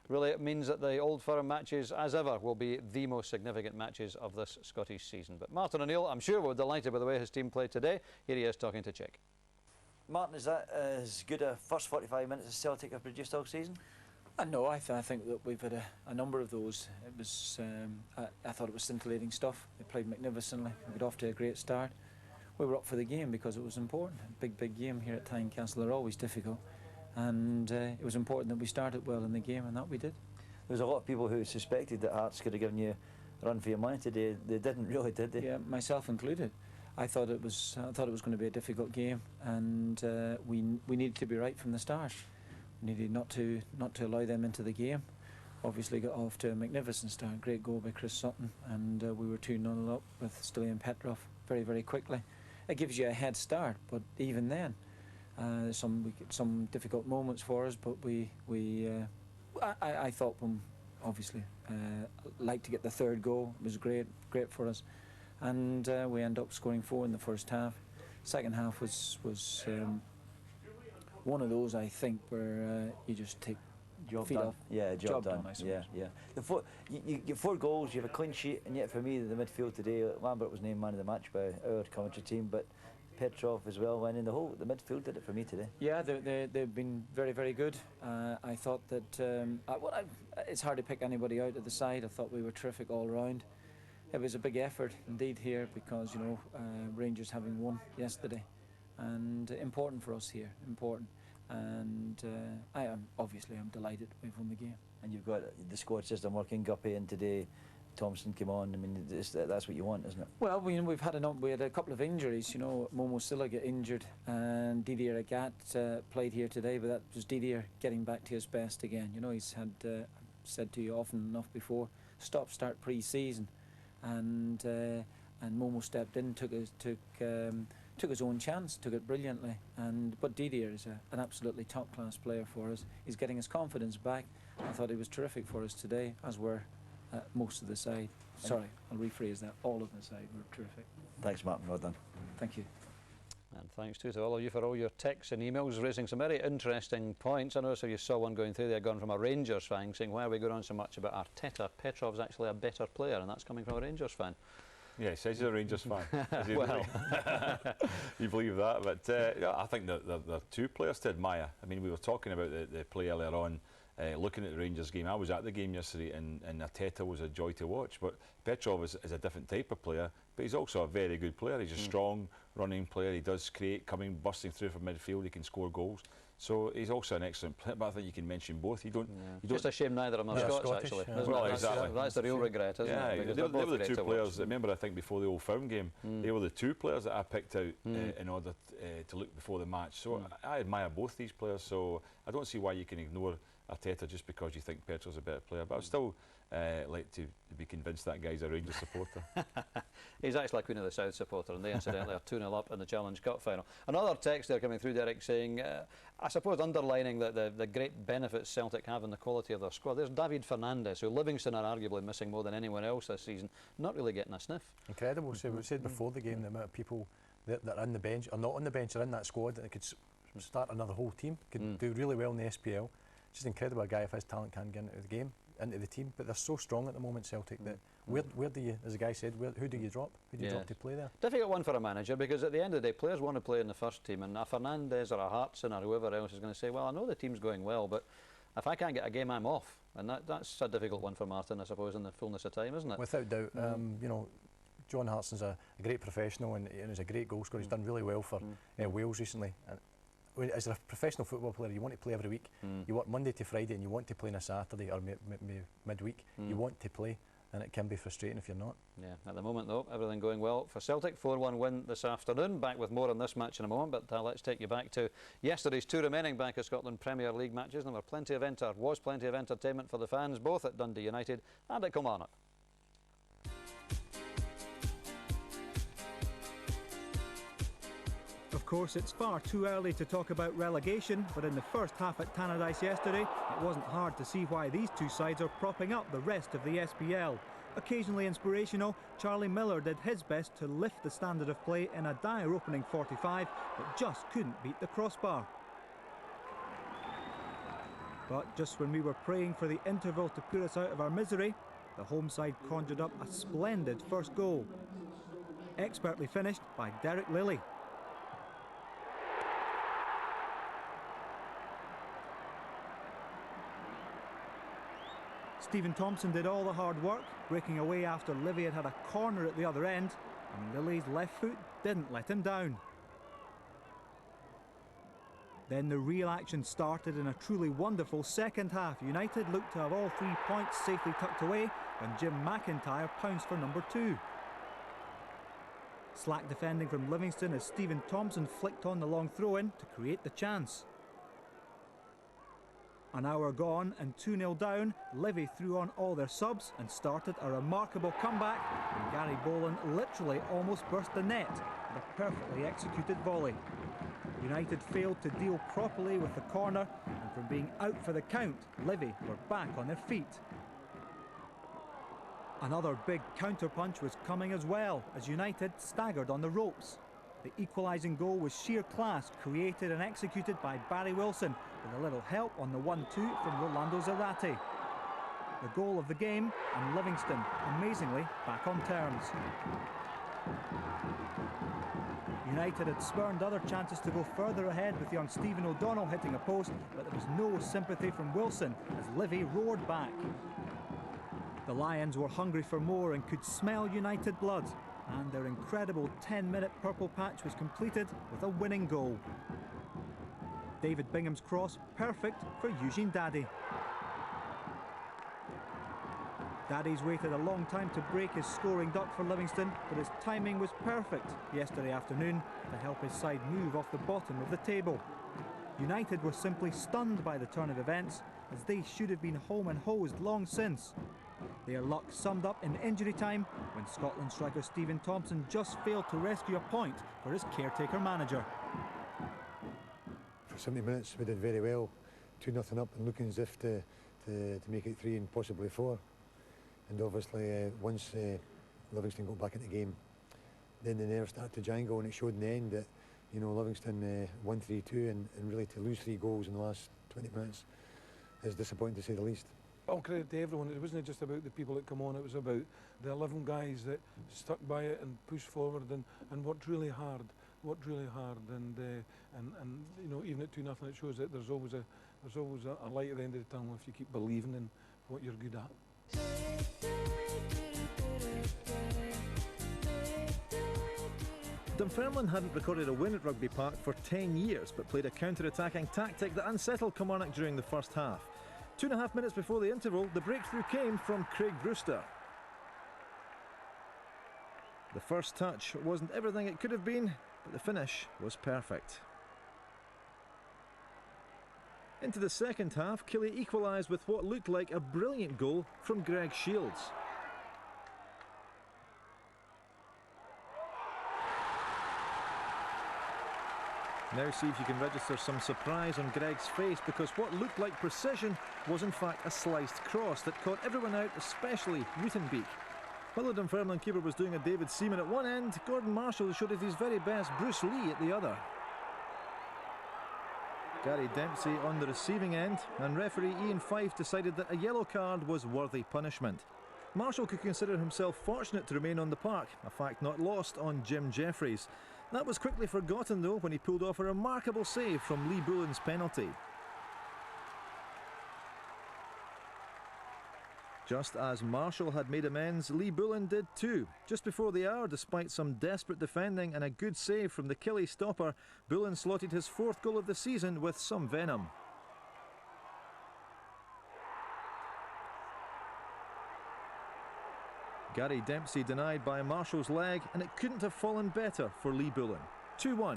really means that the Old Firm matches, as ever, will be the most significant matches of this Scottish season. But Martin O'Neill, I'm sure, was delighted with the way his team played today. Here he is talking to Chick. Martin, is that as good a first 45 minutes as Celtic have produced all season? No, I think that we've had a number of those. It was, I thought it was scintillating stuff. They played magnificently. We got off to a great start. We were up for the game because it was important. A big game here at Tynecastle. They're always difficult, and it was important that we started well in the game, and that we did. There was a lot of people who suspected that Hearts could have given you a run for your money today. They didn't really, did they? Yeah, myself included. I thought it was going to be a difficult game, and we needed to be right from the start. We needed not to allow them into the game. Obviously got off to a magnificent start. Great goal by Chris Sutton, and we were 2-0 up with Stilian Petrov very quickly. It gives you a head start, but even then, we get some difficult moments for us. But I thought obviously like to get the third goal. It was great for us, and we end up scoring 4 in the first half. Second half was one of those, I think, where you just take job feet done. off. Yeah, job done. I suppose. Yeah. You get 4 goals, you have a clean sheet, and yet for me, the midfield today, Lambert was named man of the match by our commentary team, but Petrov as well winning. The midfield did it for me today. Yeah, they've been very good. I thought that it's hard to pick anybody out of the side. I thought we were terrific all round. It was a big effort indeed here because Rangers having won yesterday, and important for us here, important. And I'm delighted we've won the game. And you've got the squad system working. Guppy in today, Thompson came on. I mean, that's what you want, isn't it? Well, we had a couple of injuries. Momo Silla got injured, and Didier Agat played here today, but that was Didier getting back to his best again. He's had said to you often enough before, stop-start pre-season, and Momo stepped in, took his own chance, took it brilliantly. But Didier is an absolutely top-class player for us. He's getting his confidence back. I thought he was terrific for us today, as were most of the side. Sorry, I'll rephrase that. All of the side were terrific. Thanks, Martin. Well done. Thank you. And thanks too to all of you for all your texts and emails raising some very interesting points. I noticed you saw one going through there, gone from a Rangers fan saying, why are we going on so much about Arteta? Petrov's actually a better player, and that's coming from a Rangers fan. Yeah, he says he's a Rangers fan. Well, you believe that, but yeah, I think there are two players to admire. I mean, we were talking about the play earlier on, looking at the Rangers game. I was at the game yesterday, and Arteta was a joy to watch. But Petrov is a different type of player, but he's also a very good player. He's a strong running player. He does create, bursting through from midfield. He can score goals. So he's also an excellent player. But I think you can mention both. You don't. Just a shame neither of them are Scots, actually. Well, exactly. That's the real regret, isn't it? Because they were the two players. Remember, I think before the Old Firm game, they were the two players that I picked out in order to look before the match. So I admire both these players. So I don't see why you can ignore Arteta just because you think Petrov's a better player. But I still like to be convinced that guy's a Rangers supporter. He's actually a Queen of the South supporter, and they incidentally are 2-0 up in the Challenge Cup final. Another text there coming through, Derek, saying, I suppose underlining that the great benefits Celtic have in the quality of their squad. There's David Fernandes, who Livingston are arguably missing more than anyone else this season, not really getting a sniff. Incredible. So we said before the game, the amount of people that are on the bench, or not on the bench, are in that squad, that could start another whole team, could do really well in the SPL. Just incredible, a guy of his talent can get into the game, into the team, but they're so strong at the moment, Celtic, that where do you, as the guy said, who do you drop? Who do you drop to play there? Difficult one for a manager, because at the end of the day, players want to play in the first team, and a Fernandes or a Hartson or whoever else is going to say, well, I know the team's going well, but if I can't get a game, I'm off. And that's a difficult one for Martin, I suppose, in the fullness of time, isn't it? Without doubt. You know, John Hartson's a great professional, and he's a great goal scorer. He's done really well for Wales recently. As a professional football player, you want to play every week. You work Monday to Friday, and you want to play on a Saturday or midweek. You want to play, and it can be frustrating if you're not. Yeah, at the moment though, everything going well for Celtic. 4-1 win this afternoon. Back with more on this match in a moment, but let's take you back to yesterday's two remaining Bank of Scotland Premier League matches. There were plenty of entertainment for the fans, both at Dundee United and at Kilmarnock. Of course, it's far too early to talk about relegation, but in the first half at Tannadice yesterday, it wasn't hard to see why these two sides are propping up the rest of the SPL. Occasionally inspirational, Charlie Miller did his best to lift the standard of play in a dire opening 45, but just couldn't beat the crossbar. But just when we were praying for the interval to put us out of our misery, the home side conjured up a splendid first goal. Expertly finished by Derek Lilly. Stephen Thompson did all the hard work, breaking away after Livy had a corner at the other end, and Lilly's left foot didn't let him down. Then the real action started in a truly wonderful second half. United looked to have all 3 points safely tucked away when Jim McIntyre pounced for number 2. Slack defending from Livingston as Stephen Thompson flicked on the long throw-in to create the chance. An hour gone and 2-0 down, Livy threw on all their subs and started a remarkable comeback when Gary Boland literally almost burst the net with a perfectly executed volley. United failed to deal properly with the corner, and from being out for the count, Livy were back on their feet. Another big counterpunch was coming as well, as United staggered on the ropes. The equalising goal was sheer class, created and executed by Barry Wilson, with a little help on the 1-2 from Rolando Zarate. The goal of the game, and Livingston, amazingly, back on terms. United had spurned other chances to go further ahead, with young Stephen O'Donnell hitting a post, but there was no sympathy from Wilson as Livy roared back. The Lions were hungry for more and could smell United blood, and their incredible 10-minute purple patch was completed with a winning goal. David Bingham's cross, perfect for Eugene Daddy. Daddy's waited a long time to break his scoring duck for Livingston, but his timing was perfect yesterday afternoon to help his side move off the bottom of the table. United were simply stunned by the turn of events, as they should have been home and hosed long since. Their luck summed up in injury time when Scotland striker Stephen Thompson just failed to rescue a point for his caretaker manager. For 70 minutes we did very well, 2-0 up and looking as if to make it 3 and possibly 4. And obviously once Livingston got back into the game, then the nerves started to jangle, and it showed in the end that you know, Livingston won 3-2, and really to lose 3 goals in the last 20 minutes is disappointing to say the least. All credit to everyone. It wasn't just about the people that come on, it was about the 11 guys that stuck by it and pushed forward and worked really hard. And you know, even at 2-0, it shows that there's always a light at the end of the tunnel if you keep believing in what you're good at. Dunfermline hadn't recorded a win at Rugby Park for 10 years, but played a counter-attacking tactic that unsettled Kilmarnock during the first half. 2.5 minutes before the interval, the breakthrough came from Craig Brewster. The first touch wasn't everything it could have been, but the finish was perfect. Into the second half, Killie equalised with what looked like a brilliant goal from Greg Shields. Now see if you can register some surprise on Greg's face, because what looked like precision was in fact a sliced cross that caught everyone out, especially Rutenbeek. While the Dunfermline keeper was doing a David Seaman at one end, Gordon Marshall showed at his very best Bruce Lee at the other. Gary Dempsey on the receiving end, and referee Ian Fife decided that a yellow card was worthy punishment. Marshall could consider himself fortunate to remain on the park, a fact not lost on Jim Jeffries. That was quickly forgotten though when he pulled off a remarkable save from Lee Bullen's penalty. Just as Marshall had made amends, Lee Bullen did too. Just before the hour, despite some desperate defending and a good save from the Killie stopper, Bullen slotted his 4th goal of the season with some venom. Gary Dempsey denied by Marshall's leg, and it couldn't have fallen better for Lee Bullen. 2-1.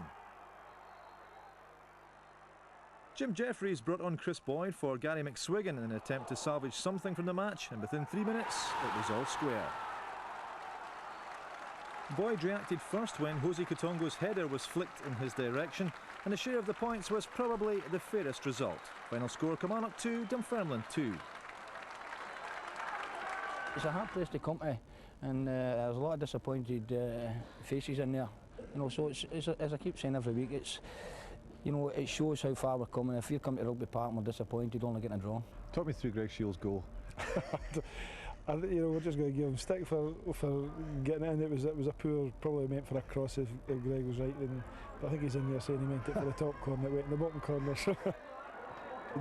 Jim Jeffries brought on Chris Boyd for Gary McSwiggan in an attempt to salvage something from the match, and within 3 minutes it was all square. Boyd reacted first when Jose Kotongo's header was flicked in his direction, and a share of the points was probably the fairest result. Final score: Kilmarnock 2, Dunfermline 2. It's a hard place to come to, and there's a lot of disappointed faces in there. You know, so it's as I keep saying every week, it's, you know, it shows how far we're coming. If you come to Rugby Park and we're disappointed, only getting a draw. Talk me through Greg Shields' goal. You know, we're just going to give him stick for getting it in. It was a poor, probably meant for a cross if Greg was right. But I think he's in there saying he meant it for the top corner. It went in the bottom corner.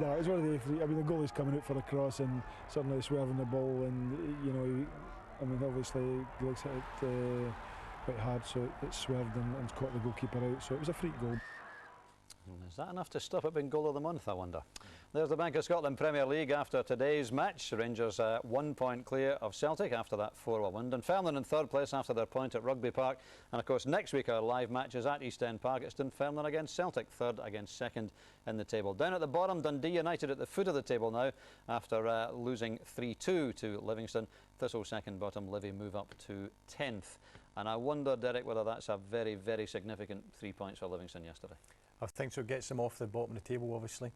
No, it was one of the three. I mean, the goalie's coming out for a cross and suddenly swerving the ball, and you know, I mean, obviously Greg's hit it quite hard, so it swerved and caught the goalkeeper out. So it was a freak goal. Is that enough to stop it being goal of the month, I wonder? There's the Bank of Scotland Premier League after today's match. Rangers 1 point clear of Celtic after that 4-1 win. Dunfermline in 3rd place after their point at Rugby Park. And of course next week our live match is at East End Park. It's Dunfermline against Celtic, 3rd against 2nd in the table. Down at the bottom, Dundee United at the foot of the table now after losing 3-2 to Livingston. Thistle 2nd bottom, Livy move up to 10th. And I wonder, Derek, whether that's a very, very significant 3 points for Livingston yesterday. I think so. Gets them off the bottom of the table, obviously,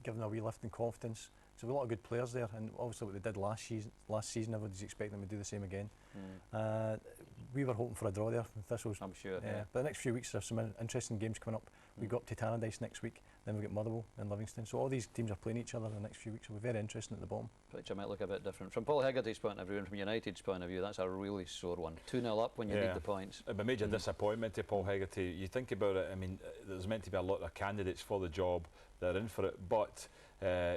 give them a wee lift in confidence. So a lot of good players there, and obviously what they did last season, everybody's expecting them to do the same again. We were hoping for a draw there in Thistles. I'm sure. Yeah. But the next few weeks there's some interesting games coming up. We go up to Tannadice next week, then we get Motherwell and Livingston. So all these teams are playing each other in the next few weeks. So we're very interesting at the bottom. Picture might look a bit different. From Paul Hegarty's point of view and from United's point of view, that's a really sore one. 2-0 up when you need the points. A major disappointment to Paul Hegarty. You think about it, I mean, there's meant to be a lot of candidates for the job that are in for it, but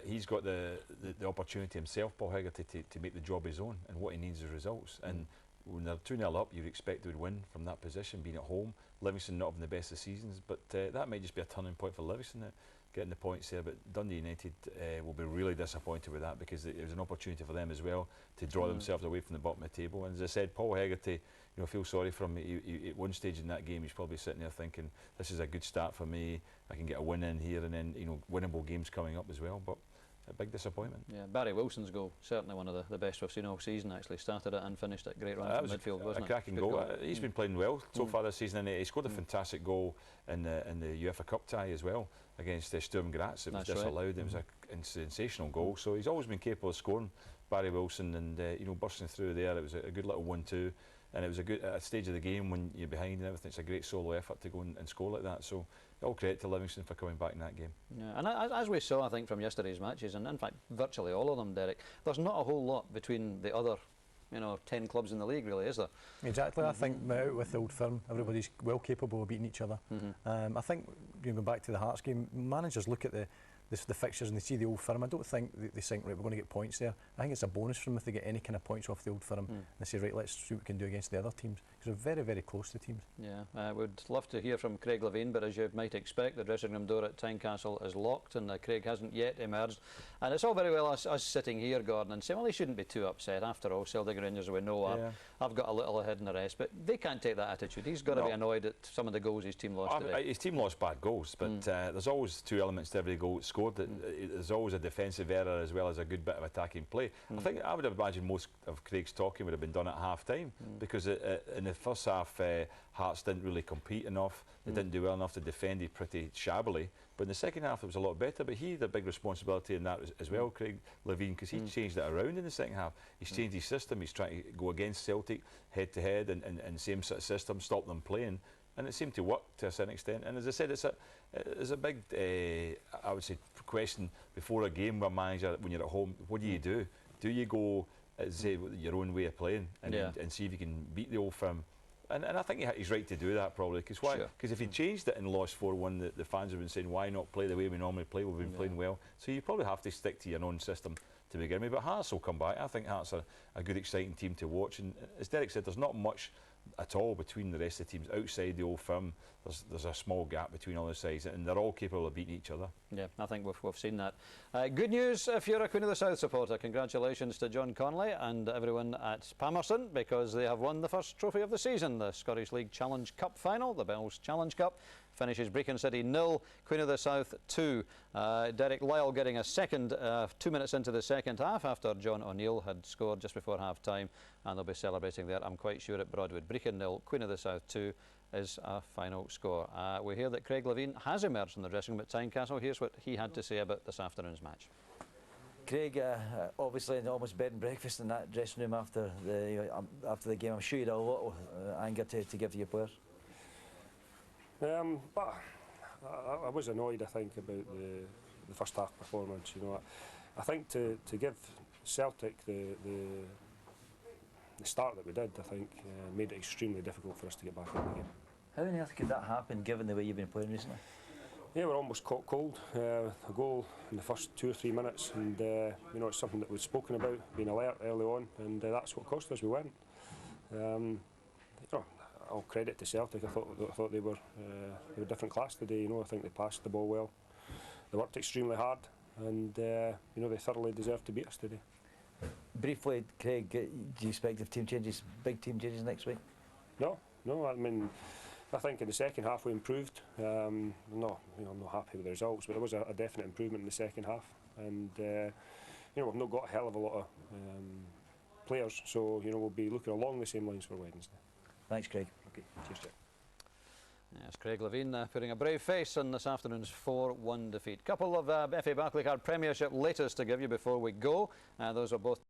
he's got the opportunity himself, Paul Hegarty, to make the job his own, and what he needs is results. And when they're 2-0 up, you'd expect they would win from that position, being at home. Livingston not having the best of seasons, but that might just be a turning point for Livingston, getting the points there. But Dundee United will be really disappointed with that, because it was an opportunity for them as well to draw themselves away from the bottom of the table. And as I said, Paul Hegarty, you know, feel sorry for him. He, at one stage in that game, he's probably sitting there thinking, this is a good start for me. I can get a win in here, and then, you know, winnable games coming up as well. But a big disappointment. Yeah, Barry Wilson's goal, certainly one of the best we've seen all season. Actually started it and finished it. Great run from midfield, wasn't it? A cracking goal. He's been playing well so far this season, and he scored a fantastic goal in the UEFA Cup tie as well against Sturm Graz. It was disallowed. It was a sensational goal. So he's always been capable of scoring, Barry Wilson, and you know, bursting through there. It was a good little 1-2. and it was a good at a stage of the game when you're behind and everything. It's a great solo effort to go and score like that. So all credit to Livingston for coming back in that game. Yeah, and as we saw, I think, from yesterday's matches, and in fact virtually all of them, Derek, there's not a whole lot between the other 10 clubs in the league, really, is there? Exactly. I think out with the Old Firm, everybody's well capable of beating each other. I think, going back to the Hearts game, managers look at the fixtures and they see the Old Firm. I don't think they think, right, we're going to get points there. I think it's a bonus for them if they get any kind of points off the Old Firm and they say, right, let's see what we can do against the other teams, because they're very, very close to teams. Yeah, we'd love to hear from Craig Levein, but as you might expect, the dressing room door at Tynecastle is locked and Craig hasn't yet emerged. And it's all very well us sitting here, Gordon, and saying, well, he shouldn't be too upset. After all, Celtic Rangers, we know I've got a little ahead in the rest, but they can't take that attitude. He's got to be annoyed at some of the goals his team lost today. His team lost bad goals, but there's always two elements to every goal scored. There's always a defensive error as well as a good bit of attacking play. I would imagine most of Craig's talking would have been done at half-time, because in the first half, Hearts didn't really compete enough. They didn't do well enough to defend it pretty shabbily. But in the second half, it was a lot better. But he had a big responsibility in that as well, Craig Levein, because he changed it around in the second half. He's changed his system. He's trying to go against Celtic head-to-head and same sort of system, stop them playing. And it seemed to work to a certain extent. And as I said, it's a big, I would say, question before a game with a manager when you're at home. What do you do? Do you go, say, your own way of playing and see if you can beat the Old Firm? And I think he's right to do that, probably, because if he changed it and lost 4-1, the fans have been saying, why not play the way we normally play? We've been playing well. So you probably have to stick to your own system to begin with. But Hearts will come back. I think Hearts are a good, exciting team to watch. And as Derek said, there's not much at all between the rest of the teams. Outside the Old Firm, there's a small gap between all the sides, and they're all capable of beating each other. Yeah, I think we've seen that. Good news if you're a Queen of the South supporter. Congratulations to John Connolly and everyone at Palmerston, because they have won the first trophy of the season, the Scottish League Challenge Cup final, the Bells Challenge Cup. Finishes Brecon City 0, Queen of the South 2. Derek Lyle getting a second 2 minutes into the second half after John O'Neill had scored just before half-time, and they'll be celebrating there, I'm quite sure, at Broadwood. Brecon 0, Queen of the South 2 is a final score. We hear that Craig Levein has emerged from the dressing room at Tynecastle. Here's what he had to say about this afternoon's match. Craig, obviously almost bed and breakfast in that dressing room after the game. I'm sure you had a lot of anger to give to your players. But I was annoyed, I think, about the first half performance. I think to give Celtic the start that we did, I think, made it extremely difficult for us to get back in the game. How on earth could that happen, given the way you've been playing recently? Yeah, we're almost caught cold. A goal in the first 2 or 3 minutes, and it's something that we've spoken about, being alert early on, and that's what cost us. We went. All credit to Celtic. I thought they were a different class today. I think they passed the ball well. They worked extremely hard, and they thoroughly deserved to beat us today. Briefly, Craig, do you expect if team changes, big team changes next week? No. I mean, I think in the second half we improved. I'm not happy with the results, but there was a definite improvement in the second half, and we've not got a hell of a lot of players, so we'll be looking along the same lines for Wednesday. Thanks, Craig. Okay, cheers, Jeff. Yes, Craig Levein putting a brave face on this afternoon's 4-1 defeat. Couple of FA Barclaycard Premiership latest to give you before we go. Those are both